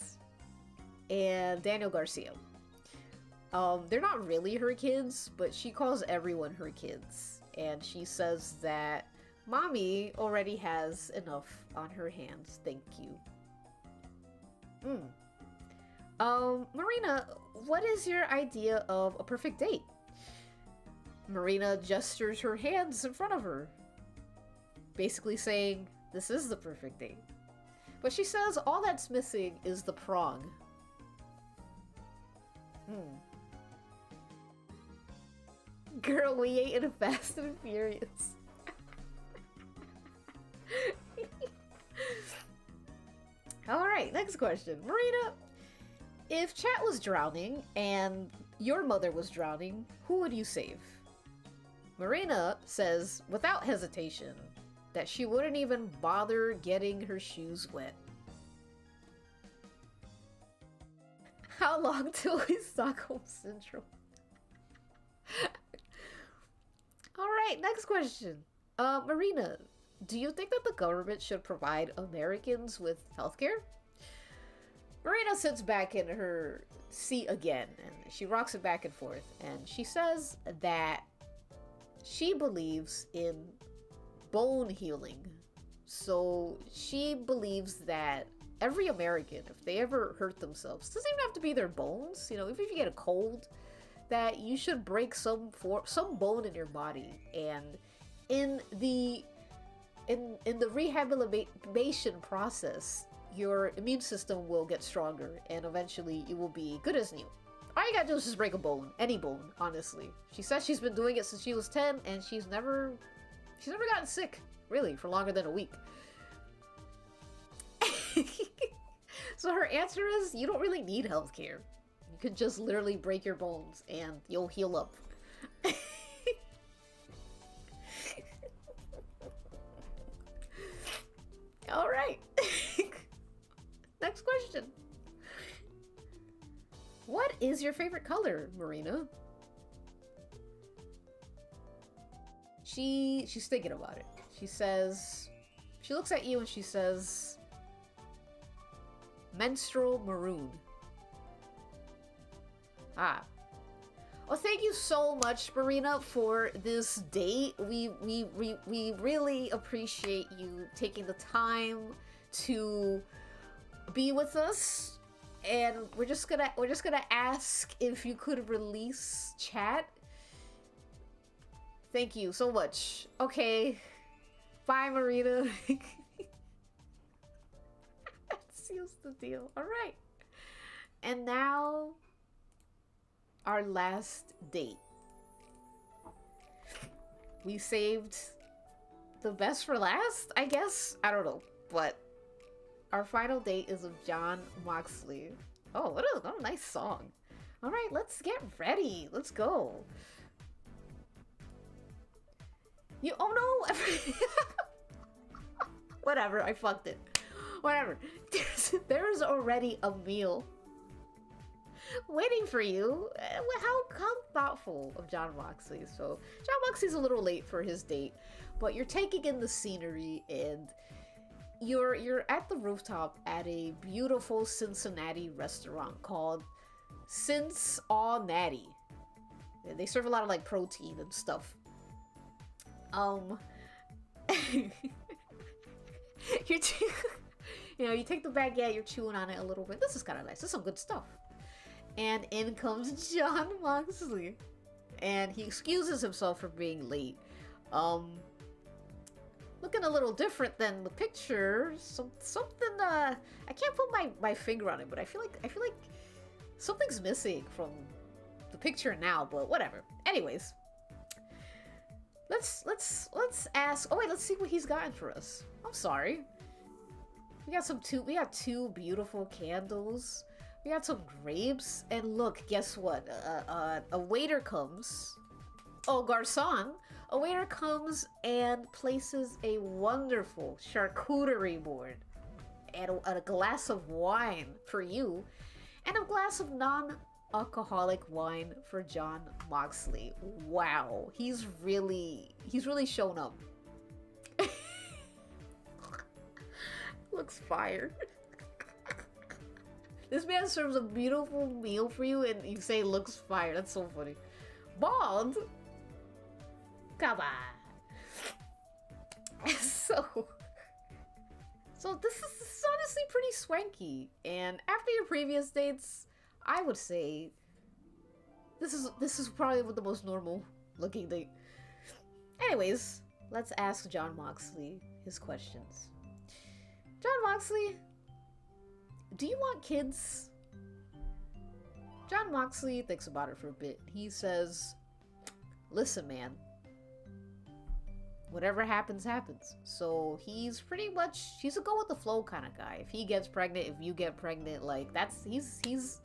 Daniel Garcia. They're not really her kids, but she calls everyone her kids. And she says that mommy already has enough on her hands. Thank you. Marina, what is your idea of a perfect date? Marina gestures her hands in front of her, basically saying, this is the perfect date. But she says all that's missing is the prong. Girl, we ate in a Fast and Furious. Alright, next question. Marina, if chat was drowning and your mother was drowning, who would you save? Marina says, without hesitation, that she wouldn't even bother getting her shoes wet. How long till we Stockholm Syndrome? Alright, next question. Marina, do you think that the government should provide Americans with healthcare? Marina sits back in her seat again, and she rocks it back and forth, and she says that she believes in bone healing. So she believes that every American, if they ever hurt themselves, doesn't even have to be their bones, you know, if you get a cold, that you should break some bone in your body, and in the rehabilitation process, your immune system will get stronger, and eventually you will be good as new. All you gotta do is just break a bone, any bone, honestly. She says she's been doing it since she was 10, and she's never gotten sick, really, for longer than a week. So her answer is, you don't really need healthcare. You could just literally break your bones, and you'll heal up. All right. Next question. What is your favorite color, Marina? She's thinking about it. She says, she looks at you and she says, menstrual maroon. Ah. Well, thank you so much, Marina, for this date. We really appreciate you taking the time to be with us, and we're just gonna ask if you could release chat. Thank you so much. Okay, bye, Marina. That seals the deal. All right, and now our last date. We saved the best for last, I guess? I don't know, but our final date is of John Moxley. Oh, what a nice song. All right, let's get ready. Let's go. Oh no! Whatever, I fucked it. Whatever. There's already a meal waiting for you. How thoughtful of John Moxley. So John Moxley's a little late for his date, but you're taking in the scenery, and you're at the rooftop at a beautiful Cincinnati restaurant called Cince All Natty. They serve a lot of like protein and stuff. You take the baguette, you're chewing on it a little bit. This is kind of nice. This is some good stuff. And in comes John Moxley, and he excuses himself for being late. Looking a little different than the picture. Something I can't put my finger on it, but I feel like something's missing from the picture now. But whatever. Anyways, let's ask. Oh wait, let's see what he's gotten for us. I'm sorry. We got two beautiful candles. We got some grapes, and look, guess what? A waiter comes. Oh, garçon. A waiter comes and places a wonderful charcuterie board and a glass of wine for you, and a glass of non-alcoholic wine for John Moxley. Wow, he's really shown up. Looks fire. This man serves a beautiful meal for you, and you say looks fire. That's so funny. Bald? Come on. So this is honestly pretty swanky. And after your previous dates, I would say this is probably the most normal looking date. Anyways, let's ask John Moxley his questions. John Moxley, do you want kids? John Moxley thinks about it for a bit. He says, listen, man, whatever happens, happens. So he's a go with the flow kind of guy. If he gets pregnant, if you get pregnant, like he's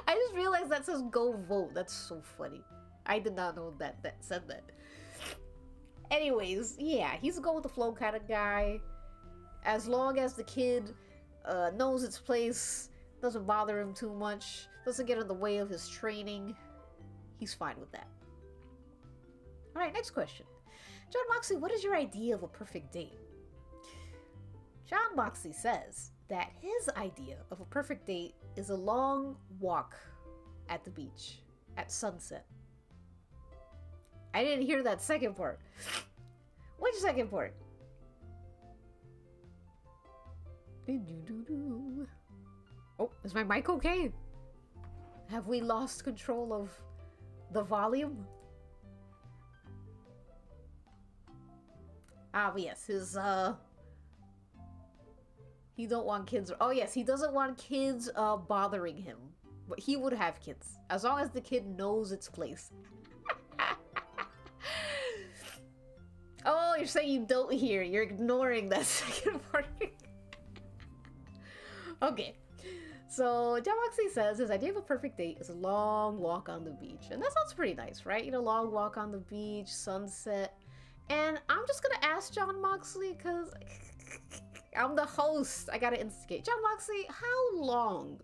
I just realized that says go vote. That's so funny. I did not know that said that. Anyways, yeah, he's a go with the flow kind of guy. As long as the kid knows its place, Doesn't bother him too much. Doesn't get in the way of his training. He's fine with that. Alright, next question. John Moxley, what is your idea of a perfect date? John Moxley says that his idea of a perfect date is a long walk at the beach at sunset. I didn't hear that second part. Which second part? Oh, is my mic okay? Have we lost control of the volume? Ah, yes, his, he don't want kids. Oh, yes, he doesn't want kids, bothering him. But he would have kids, as long as the kid knows its place. Oh, you're saying you don't hear. You're ignoring that second part. Okay. So, John Moxley says his idea of a perfect date is a long walk on the beach. And that sounds pretty nice, right? You know, long walk on the beach, sunset. And I'm just gonna ask John Moxley, because I'm the host. I gotta instigate. John Moxley, how long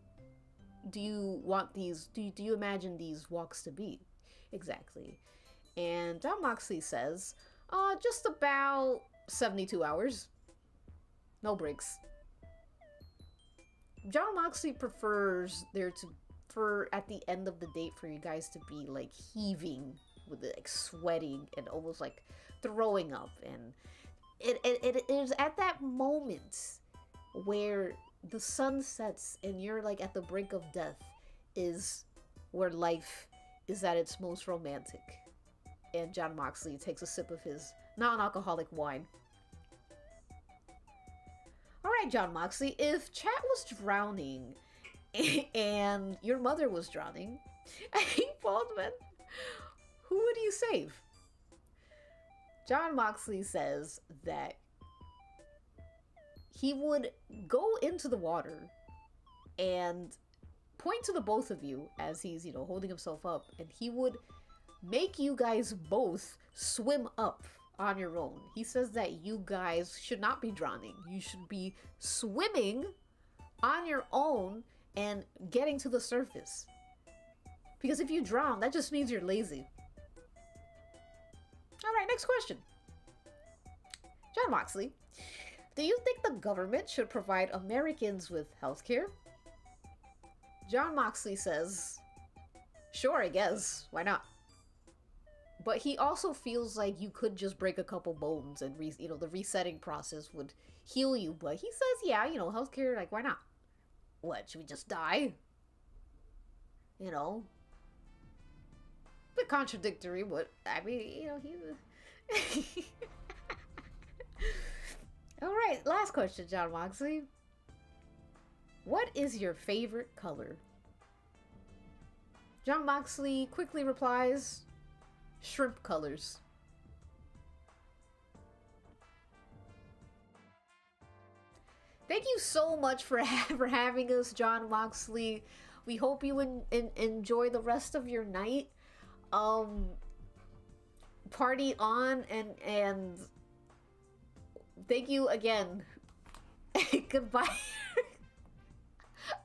do you want these, do you imagine these walks to be? Exactly. And John Moxley says, just about 72 hours. No breaks. John Moxley prefers there to, for at the end of the date, for you guys to be like heaving with it, like sweating and almost like throwing up. And it is at that moment where the sun sets and you're like at the brink of death is where life is at its most romantic. And John Moxley takes a sip of his non-alcoholic wine. Alright, John Moxley, if Chat was drowning and your mother was drowning, Baldwin, who would you save? John Moxley says that he would go into the water and point to the both of you as he's, you know, holding himself up, and he would make you guys both swim up on your own. He says that you guys should not be drowning. You should be swimming on your own and getting to the surface. Because if you drown, that just means you're lazy. Alright, next question. John Moxley, do you think the government should provide Americans with healthcare? John Moxley says, sure, I guess. Why not? But he also feels like you could just break a couple bones and, you know, the resetting process would heal you. But he says, yeah, you know, healthcare, like, why not? What, should we just die? You know? A bit contradictory, but, I mean, you know, he... Alright, last question, John Moxley. What is your favorite color? John Moxley quickly replies, shrimp colors. Thank you so much for having us, John Moxley. We hope you enjoy the rest of your night. Party on, and thank you again. Goodbye.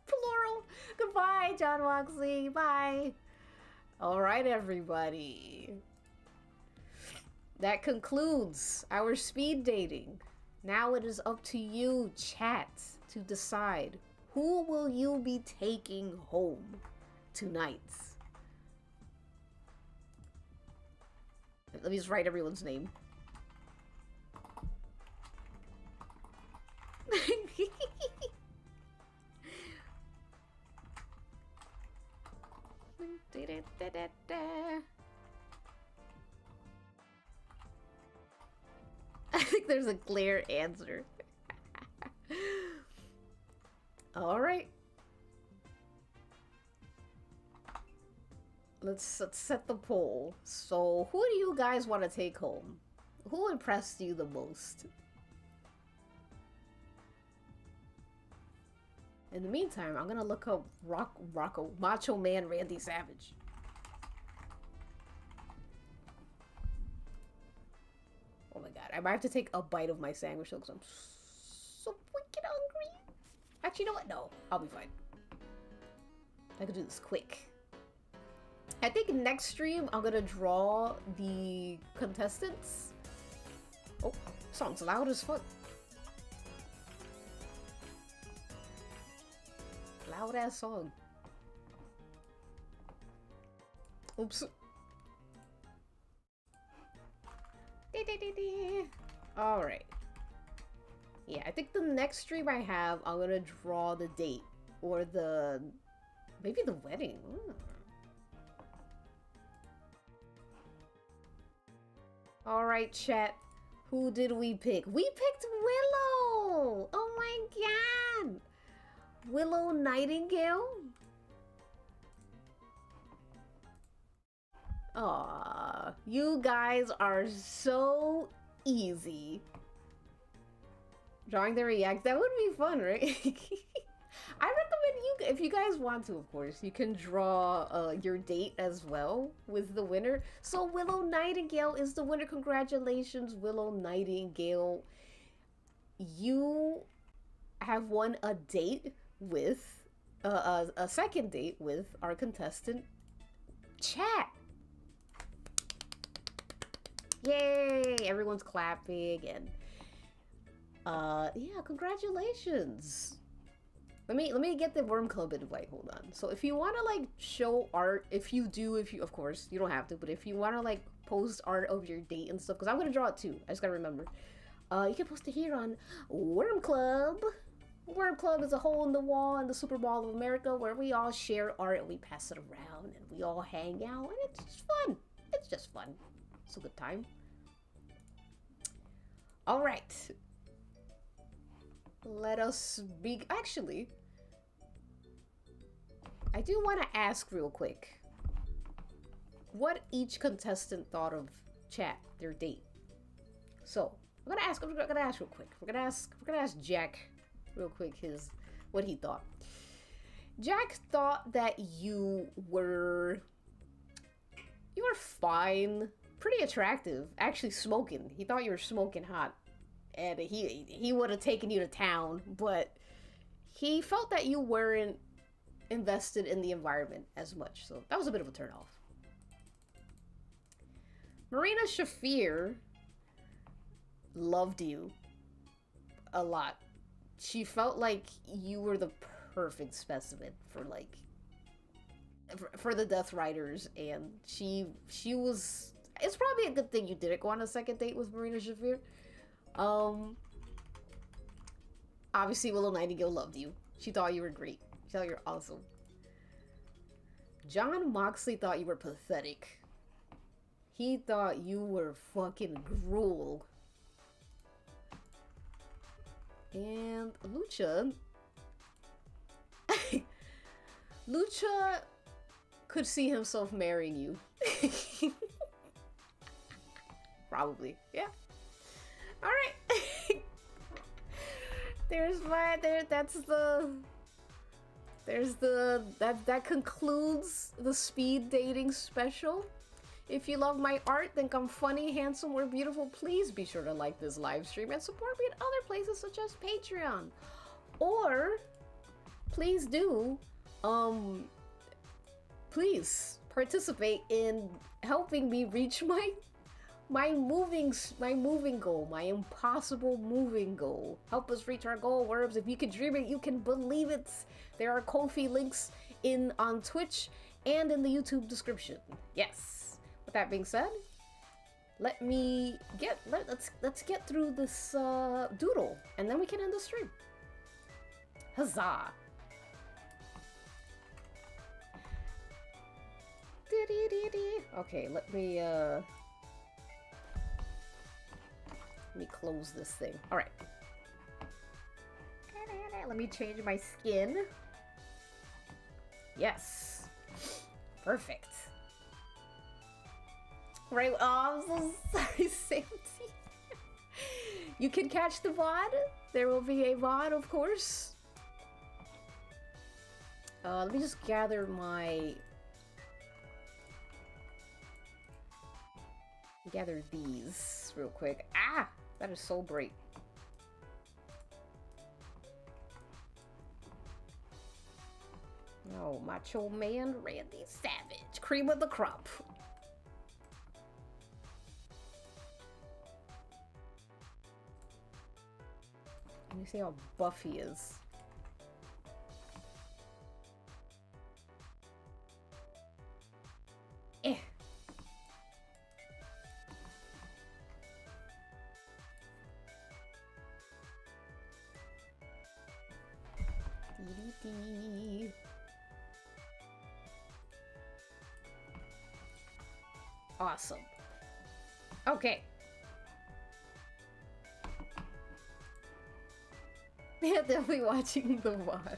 Plural. Goodbye, John Moxley. Bye. Alright, everybody. That concludes our speed dating. Now it is up to you, chat, to decide who will you be taking home tonight. Let me just write everyone's name. I think there's a clear answer. Alright. Let's set the poll. So, who do you guys want to take home? Who impressed you the most? In the meantime, I'm gonna look up Macho Man Randy Savage. Oh my god, I might have to take a bite of my sandwich though, because I'm so freaking hungry. Actually, you know what? No, I'll be fine. I could do this quick. I think next stream I'm gonna draw the contestants. Oh, song's loud as fuck. Loud ass song. Oops. Alright. Yeah, I think the next stream I have, I'm gonna draw the date. Or the... maybe the wedding. Ooh. Alright, chat. Who did we pick? We picked Willow! Oh my god! Willow Nightingale? Aw, you guys are so easy. Drawing the react, that would be fun, right? I recommend you, if you guys want to, of course, you can draw your date as well with the winner. So Willow Nightingale is the winner. Congratulations, Willow Nightingale. You have won a date with, a second date with our contestant, Chat. Yay! Everyone's clapping and yeah, congratulations. Let me get the Worm Club invite. Hold on. So if you want to like show art, if you of course you don't have to, but if you want to like post art of your date and stuff, because I'm gonna draw it too. I just gotta remember. You can post it here on Worm Club. Worm Club is a hole in the wall in the Super Bowl of America where we all share art and we pass it around and we all hang out and it's just fun. It's just fun. It's a good time. All right. Let us be. Actually, I do want to ask real quick what each contestant thought of Chat, their date. So I'm gonna ask real quick. We're gonna ask Jack real quick what he thought. Jack thought that you were fine, pretty attractive, actually smoking. He thought you were smoking hot. And he would have taken you to town, but he felt that you weren't invested in the environment as much. So that was a bit of a turnoff. Marina Shafir loved you a lot. She felt like you were the perfect specimen for like for the Death Riders, and she was. It's probably a good thing you didn't go on a second date with Marina Shafir. Obviously Willow Nightingale loved you. She thought you were great. She thought you were awesome. John Moxley thought you were pathetic. He thought you were fucking gruel. And Lucha... Lucha could see himself marrying you. Probably, yeah. All right. That concludes the speed dating special. If you love my art, think I'm funny, handsome, or beautiful, please be sure to like this live stream and support me at other places such as Patreon. Or please do please participate in helping me reach my moving goal, my impossible moving goal. Help us reach our goal, Worms. If you can dream it, you can believe it. There are Ko-fi links on Twitch and in the YouTube description. Yes. With that being said, let's get through this doodle, and then we can end the stream. Huzzah! Okay, let me close this thing. All right. Let me change my skin. Yes. Perfect. Right. Oh, I'm so sorry, Sandy. You can catch the VOD. There will be a VOD, of course. Let me just gather these real quick. Ah! That is so bright. Oh, Macho Man Randy Savage. Cream of the crop. Let me see how buff he is. Eh. Dee-dee-dee. Awesome. Okay. Yeah, definitely watching the VOD.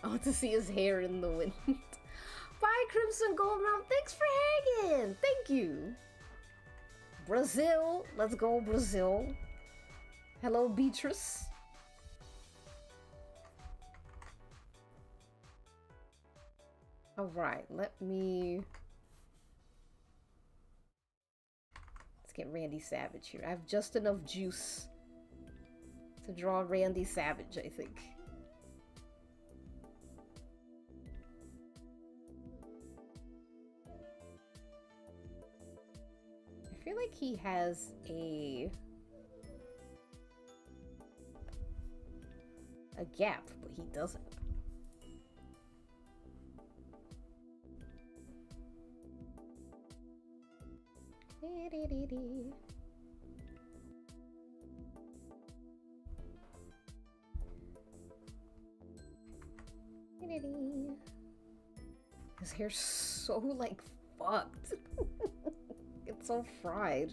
I want to see his hair in the wind. Bye, Crimson Gold Realm. Thanks for hanging. Thank you. Brazil. Let's go, Brazil. Hello, Beatrice. Alright, let's get Randy Savage here. I have just enough juice to draw Randy Savage, I think. I feel like he has a gap, but he doesn't. His hair's so like fucked. It's so fried.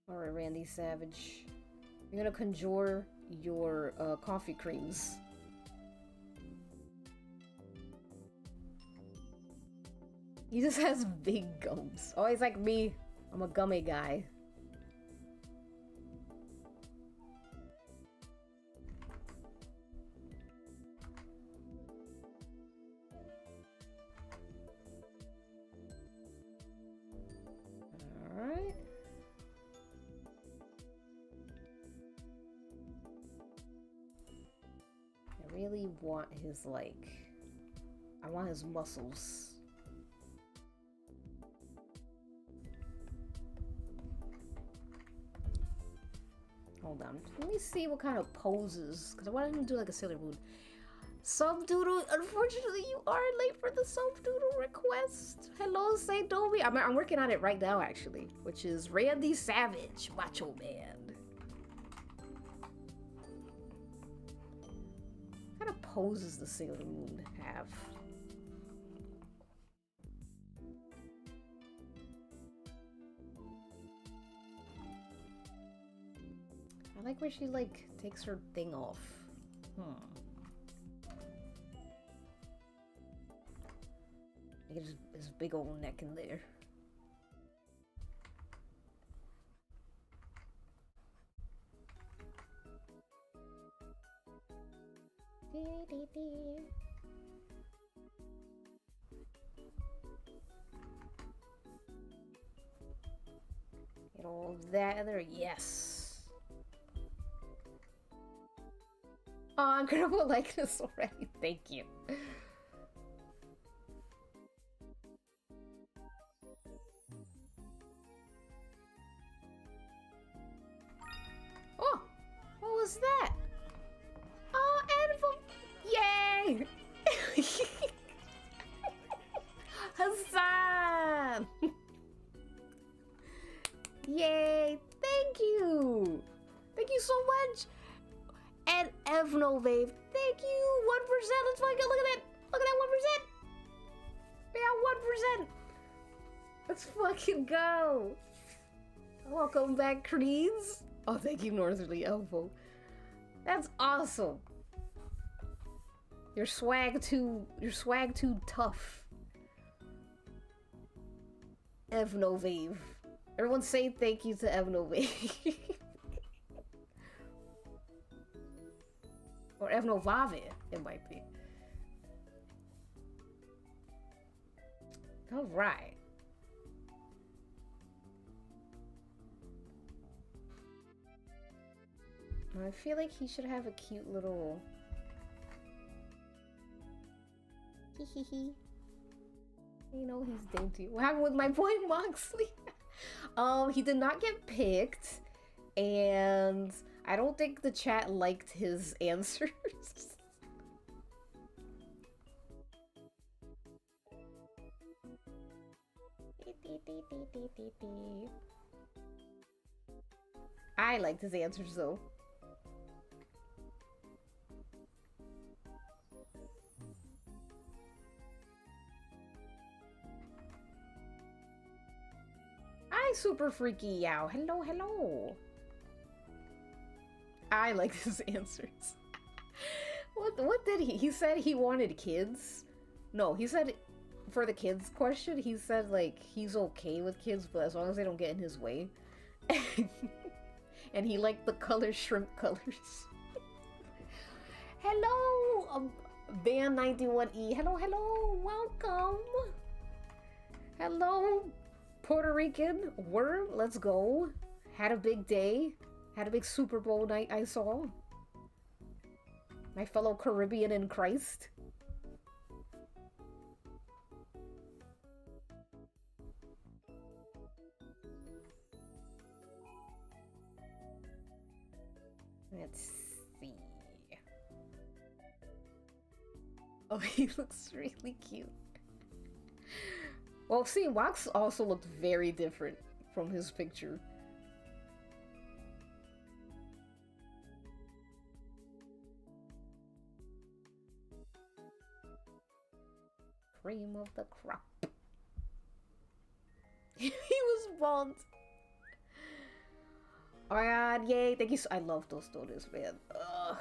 Alright, Randy Savage. You're gonna conjure your coffee creams. He just has big gums. Oh, he's like me. I'm a gummy guy. Alright. I really want his, like... I want his muscles. Hold on. Let me see what kind of poses, because I want him to do like a Sailor Moon. Subdoodle, unfortunately you are late for the Subdoodle request. Hello, Saint Dobie. I'm working on it right now, actually, which is Randy Savage, Macho Man. What kind of poses does Sailor Moon have? I like where she, like, takes her thing off. His big old neck in there. Get all of that in there, yes. Oh, incredible likeness already. Thank you. Oh, what was that? Oh, Anvil! Yay! Hassan! Yay! Thank you! Thank you so much! And Evnovave, thank you! 1%, let's fucking look at that! Look at that 1%! We got 1%! Let's fucking go! Welcome back, Creeds! Oh, thank you, Northerly Elbow. That's awesome! You're swag too tough. Evnovave. Everyone say thank you to Evnovave. Evnovave, it might be. Alright. I feel like he should have a cute little... Hee hee hee. You know he's dainty. What happened with my boy Moxley? He did not get picked. And I don't think the chat liked his answers. I liked his answers though. Hi, Super Freaky Yow. Hello, hello. I like his answers. What did he? He said he wanted kids. No, he said for the kids question, he said like he's okay with kids, but as long as they don't get in his way. And he liked the color shrimp colors. Hello, Band91E. Hello, hello, welcome. Hello, Puerto Rican Worm. Let's go. Had a big day. Had a big Super Bowl night, I saw. My fellow Caribbean in Christ. Let's see. Oh, he looks really cute. Well, see, Wax also looked very different from his picture. Cream of the crop. He was bald. Oh my god, yay, thank you so— I love those donuts, man. Ugh.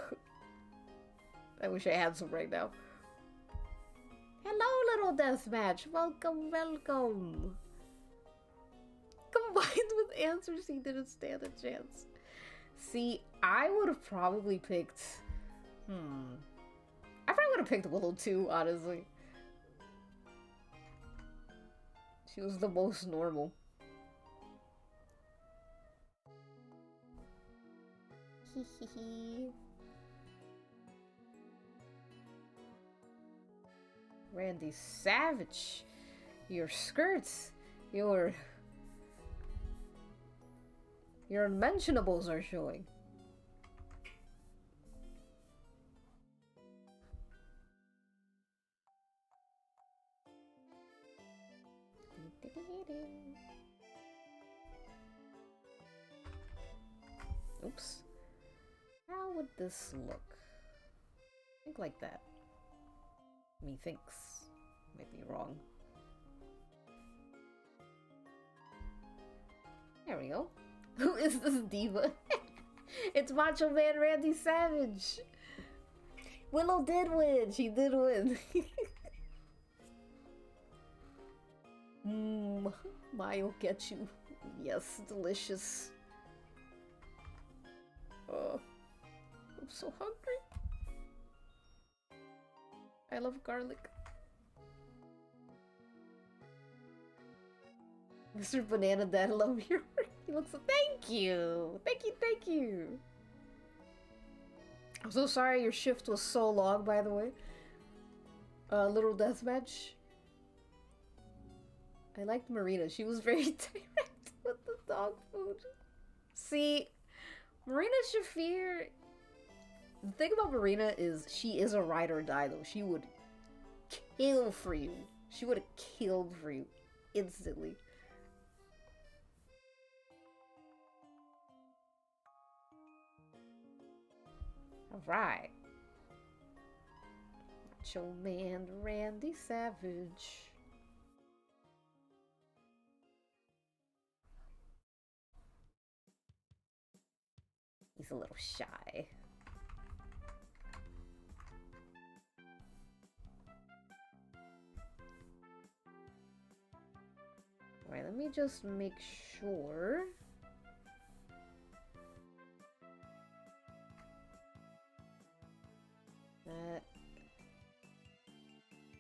I wish I had some right now. Hello, little deathmatch. Welcome, welcome. Combined with answers, he didn't stand a chance. See, I would have probably picked... I probably would have picked Willow too, honestly. She was the most normal. Hehehe. Randy Savage. Your skirts. Your unmentionables are showing. Oops. How would this look? Think like that. Methinks. Might be wrong. There we go. Who is this diva? It's Macho Man Randy Savage. Willow did win. She did win. Mayo get you. Yes, delicious. Oh, I'm so hungry. I love garlic. Mr. Banana Dad, I love your work. He looks so— thank you! Thank you, thank you! I'm so sorry your shift was so long, by the way. Little deathmatch. I liked Marina. She was very direct with the dog food. See, Marina Shafir... The thing about Marina is she is a ride or die, though. She would kill for you. She would have killed for you instantly. Alright. Macho Man Randy Savage. He's a little shy. Alright, let me just make sure.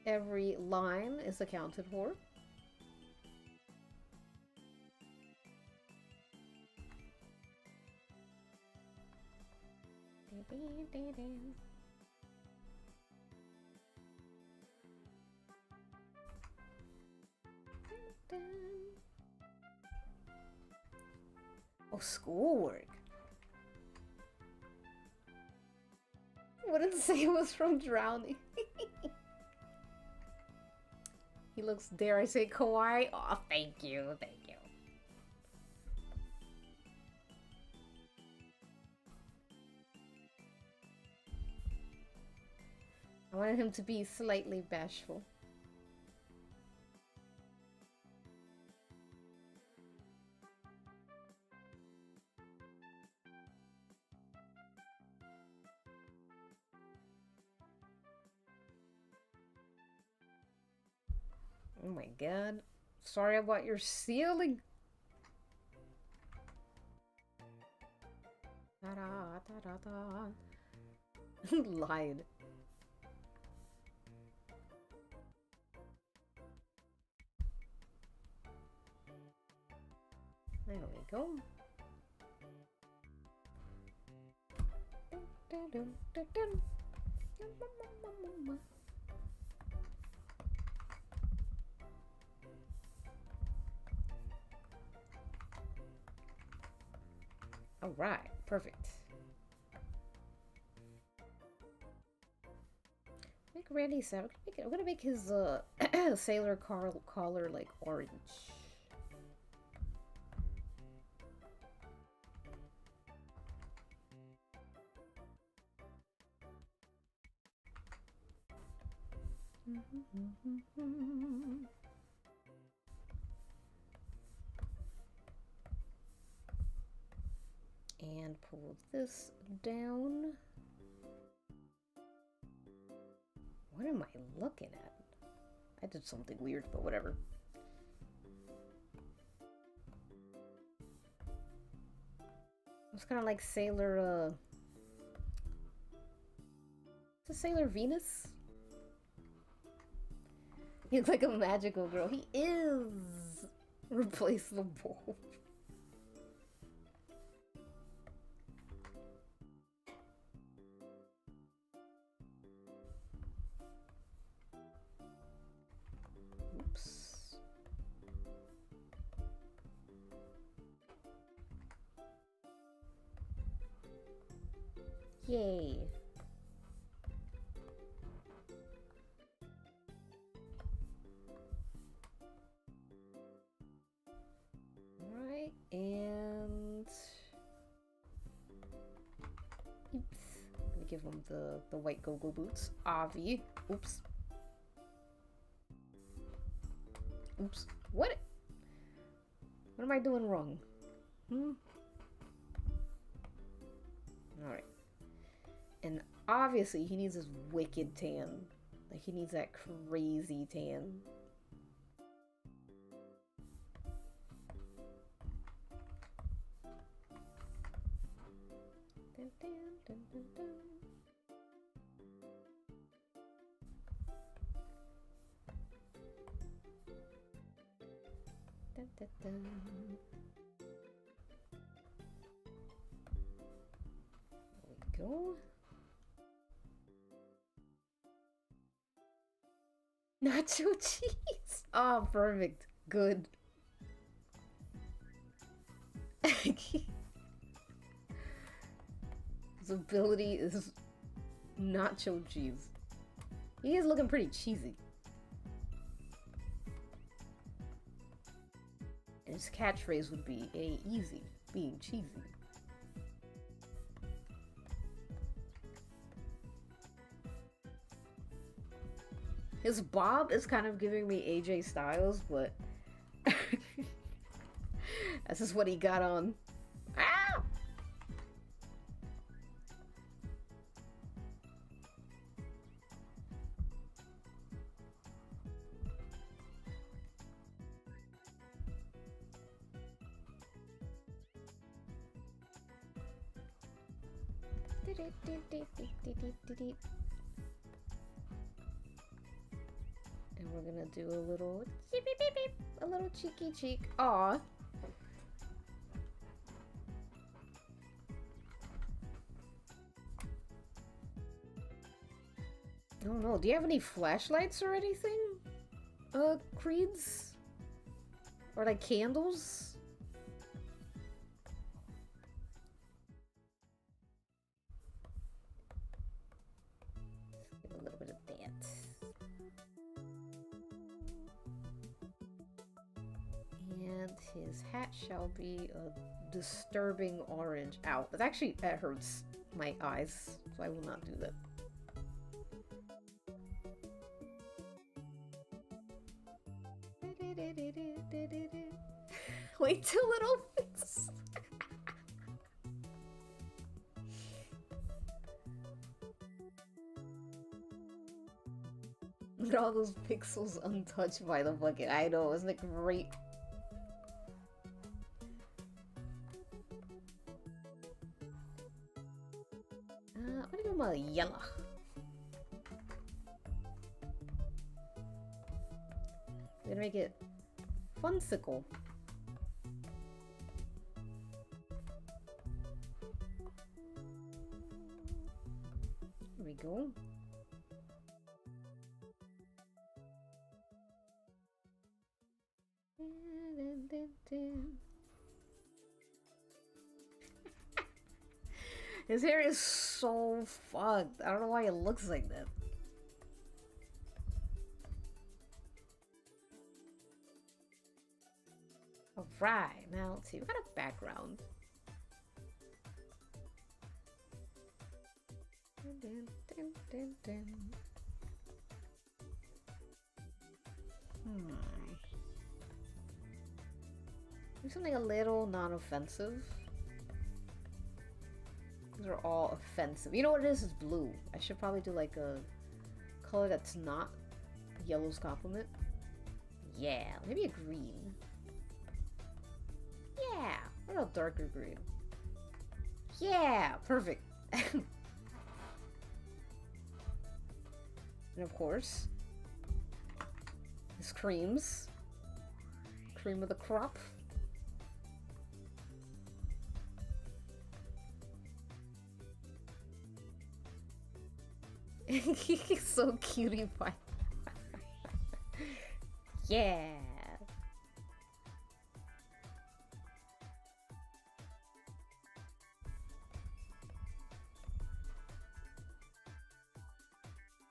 Every line is accounted for. Oh, schoolwork. Wouldn't say it was from Drowning. He looks, dare I say, kawaii. Oh, thank you, thank you. I wanted him to be slightly bashful. Oh my god. Sorry about your ceiling. Ta-da, ta-da-da. Lied. There we go. All right, perfect. Make Randy sad. I'm gonna make his sailor collar like orange. And pull this down. What am I looking at? I did something weird, but whatever. It's kind of like Sailor, is it Sailor Venus? He looks like a magical girl. He is replaceable. Oops. Yay. Alright, and oops. Let me give him the white go-go boots. Avi. Oops. Oops. What am I doing wrong? Alright. And obviously he needs this wicked tan. Like he needs that crazy tan. Dun, dun, dun, dun, dun. Dun, dun, dun. There we go. Nacho cheese. Oh, perfect. Good. His ability is nacho cheese. He is looking pretty cheesy. And his catchphrase would be easy, being cheesy. His bob is kind of giving me AJ Styles, but that's just what he got on. Ah! we're gonna do a little beep, beep, beep, beep, a little cheeky cheek. Aw. I don't know. Do you have any flashlights or anything? Creeds? Or like candles? Let's give a little bit of that. And his hat shall be a disturbing orange. Ow. It actually, that hurts my eyes, so I will not do that. Wait till little fix. Look at all those pixels untouched by the bucket. I know, isn't it great? What do you mean by yellow? We're gonna make it funsicle. There we go. His hair is so fucked. I don't know why it looks like that. Alright, now let's see. What kind of background? Do something a little non-offensive. These are all offensive. You know what it is? It's blue. I should probably do like a color that's not yellow's complement. Yeah, maybe a green. Yeah, what about darker green? Yeah, perfect. And of course, his creams. Cream of the crop. He's so cutie pie. Yeah.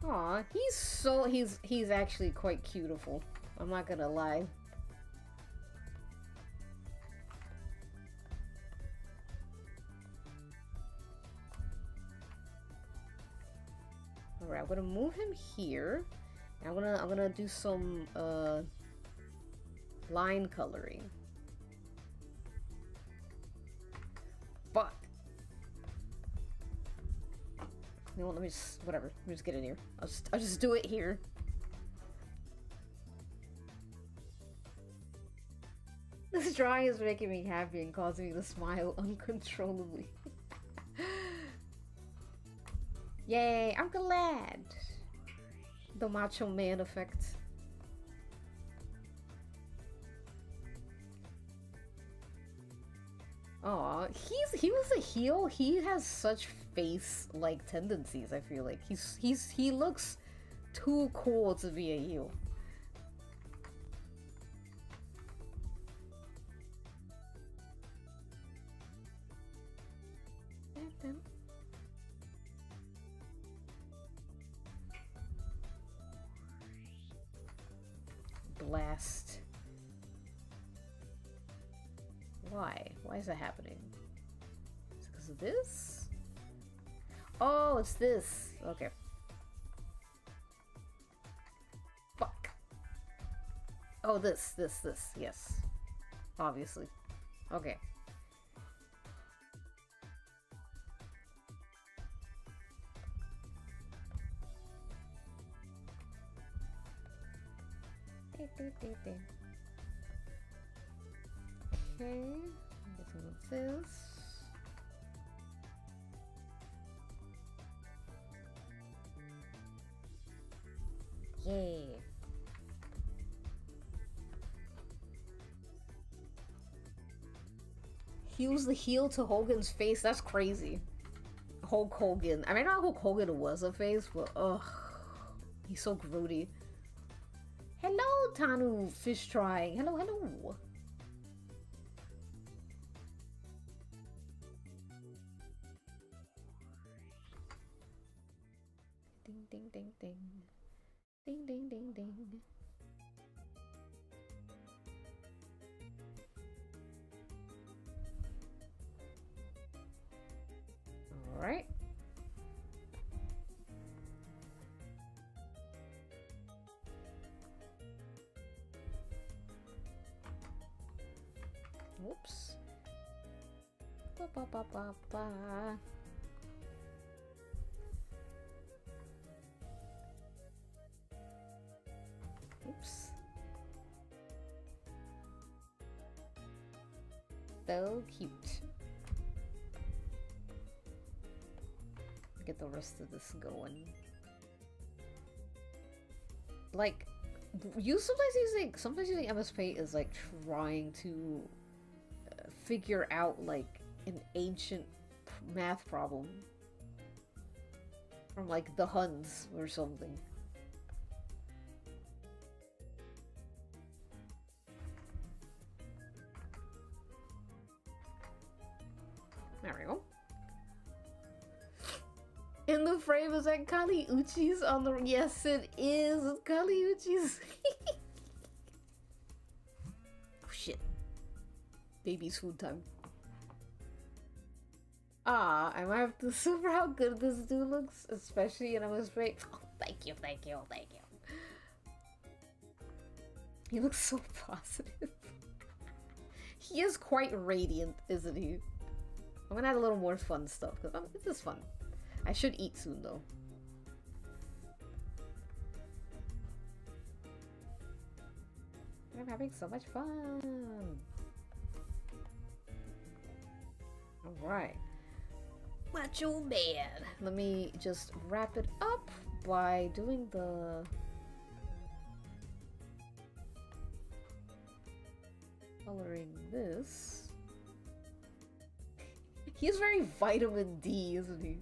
Aw, he's actually quite cutieful. I'm not gonna lie. Alright, I'm gonna move him here. I'm gonna do some line coloring. Fuck. You know what, let me just, whatever, let me just get in here. I'll just do it here. This drawing is making me happy and causing me to smile uncontrollably. Yay, I'm glad. The Macho Man effect. Aw, he was a heel. He has such face-like tendencies, I feel like. He looks too cool to be a heel. Blast. Why? Why is that happening? Is it because of this? Oh, it's this. Okay. Fuck. Oh, this. Yes. Obviously. Okay. Okay, this one of this. Yay. He used the heel to Hogan's face. That's crazy. Hulk Hogan. I mean, not Hulk Hogan was a face, but ugh. He's so grody. Hello, Tanu Fish Trying. Hello, hello. Ding, ding, ding, ding. Ding, ding, ding, ding. All right. Whoops. Ba, ba, ba, ba, ba. Oops. So cute. Get the rest of this going. Like, sometimes using MS Paint is like trying to figure out like an ancient math problem from like the Huns or something. There we go. In the frame is that Kali Uchi's on the... Yes, it is. It's Kali Uchi's. Oh, shit. Baby's food time. Ah, I might have to super how good this dude looks, especially in MS Paint. Oh, thank you, thank you, thank you. He looks so positive. He is quite radiant, isn't he? I'm gonna add a little more fun stuff, because this is fun. I should eat soon, though. I'm having so much fun. Alright. Macho Man. Let me just wrap it up by doing the... coloring this. He's very vitamin D, isn't he?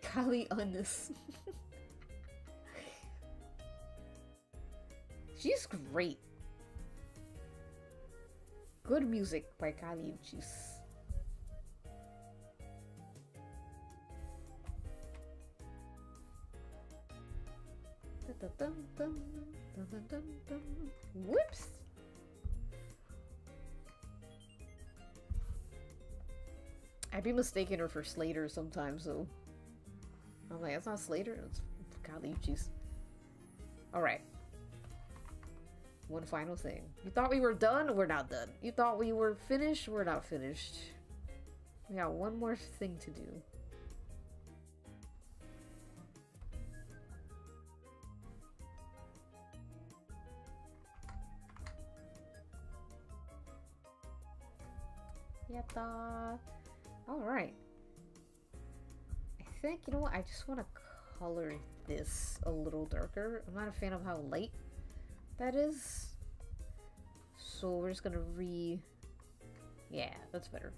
Kali Unis. She's great. Good music by Kali Uchis. Whoops! I'd be mistaking her for Slater sometimes, though. I'm like, it's not Slater, it's Kali Uchis. Alright. One final thing. You thought we were done? We're not done. You thought we were finished? We're not finished. We got one more thing to do. Yatta! Alright. I think, you know what? I just want to color this a little darker. I'm not a fan of how light that is. So we're just gonna yeah, that's better.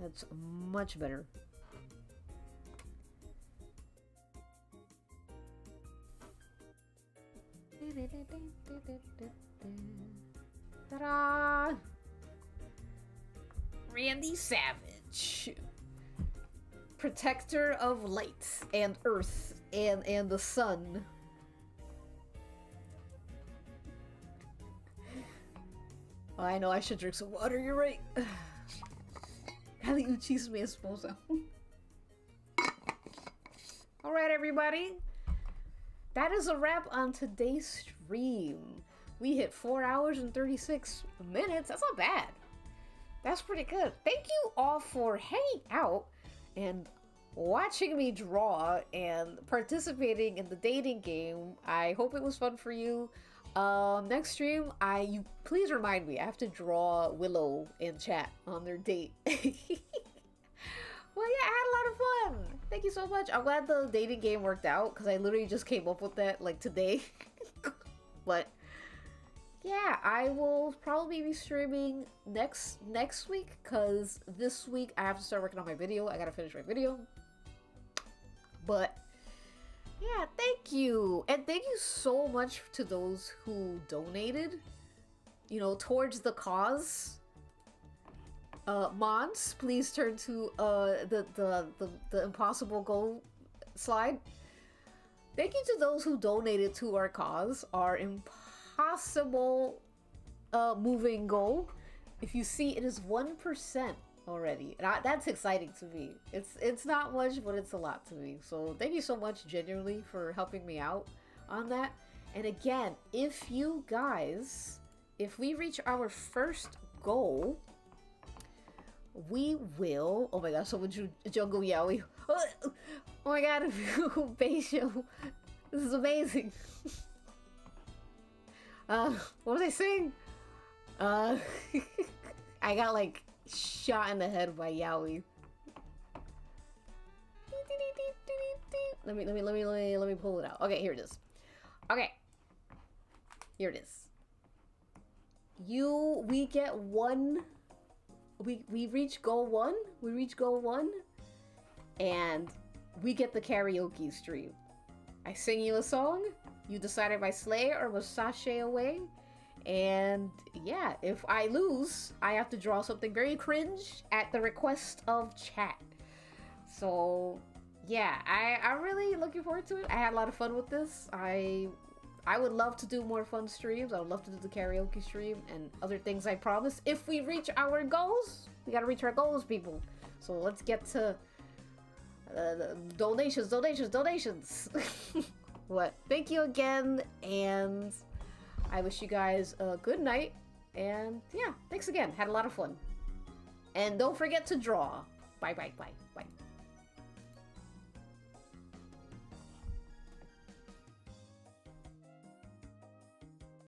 That's much better. Ta-da! Randy Savage. Protector of light and earth and the sun. Oh, I know I should drink some water, you're right. Kali Uchis mi esposa. Alright, everybody. That is a wrap on today's stream. We hit 4 hours and 36 minutes. That's not bad. That's pretty good. Thank you all for hanging out and watching me draw and participating in the dating game. I hope it was fun for you. Next stream, you please remind me. I have to draw Willow and chat on their date. Well, yeah, I had a lot of fun. Thank you so much. I'm glad the dating game worked out because I literally just came up with that like today. But yeah, I will probably be streaming next week because this week I have to start working on my video. I gotta finish my video. But yeah, thank you. And thank you so much to those who donated, you know, towards the cause. Mons, please turn to the impossible goal slide. Thank you to those who donated to our cause, our impossible moving goal. If you see, it is 1% already. And that's exciting to me. It's not much, but it's a lot to me. So thank you so much, genuinely, for helping me out on that. And again, if you guys, if we reach our first goal, we will. Oh my gosh, so would you jungle yaoi? Oh my god, Beisho. This is amazing. What was I saying? I got like shot in the head by yaoi. Let me pull it out. Okay, here it is. Okay. Here it is. We get one. We reach goal 1. We reach goal 1. And we get the karaoke stream. I sing you a song. You decide if I slay or was sashay away. And yeah, if I lose, I have to draw something very cringe at the request of chat. So yeah, I'm really looking forward to it. I had a lot of fun with this. I would love to do more fun streams. I would love to do the karaoke stream and other things I promise. If we reach our goals, we gotta reach our goals, people. So let's get to donations. What? Thank you again, and I wish you guys a good night. And yeah, thanks again. Had a lot of fun. And don't forget to draw. Bye.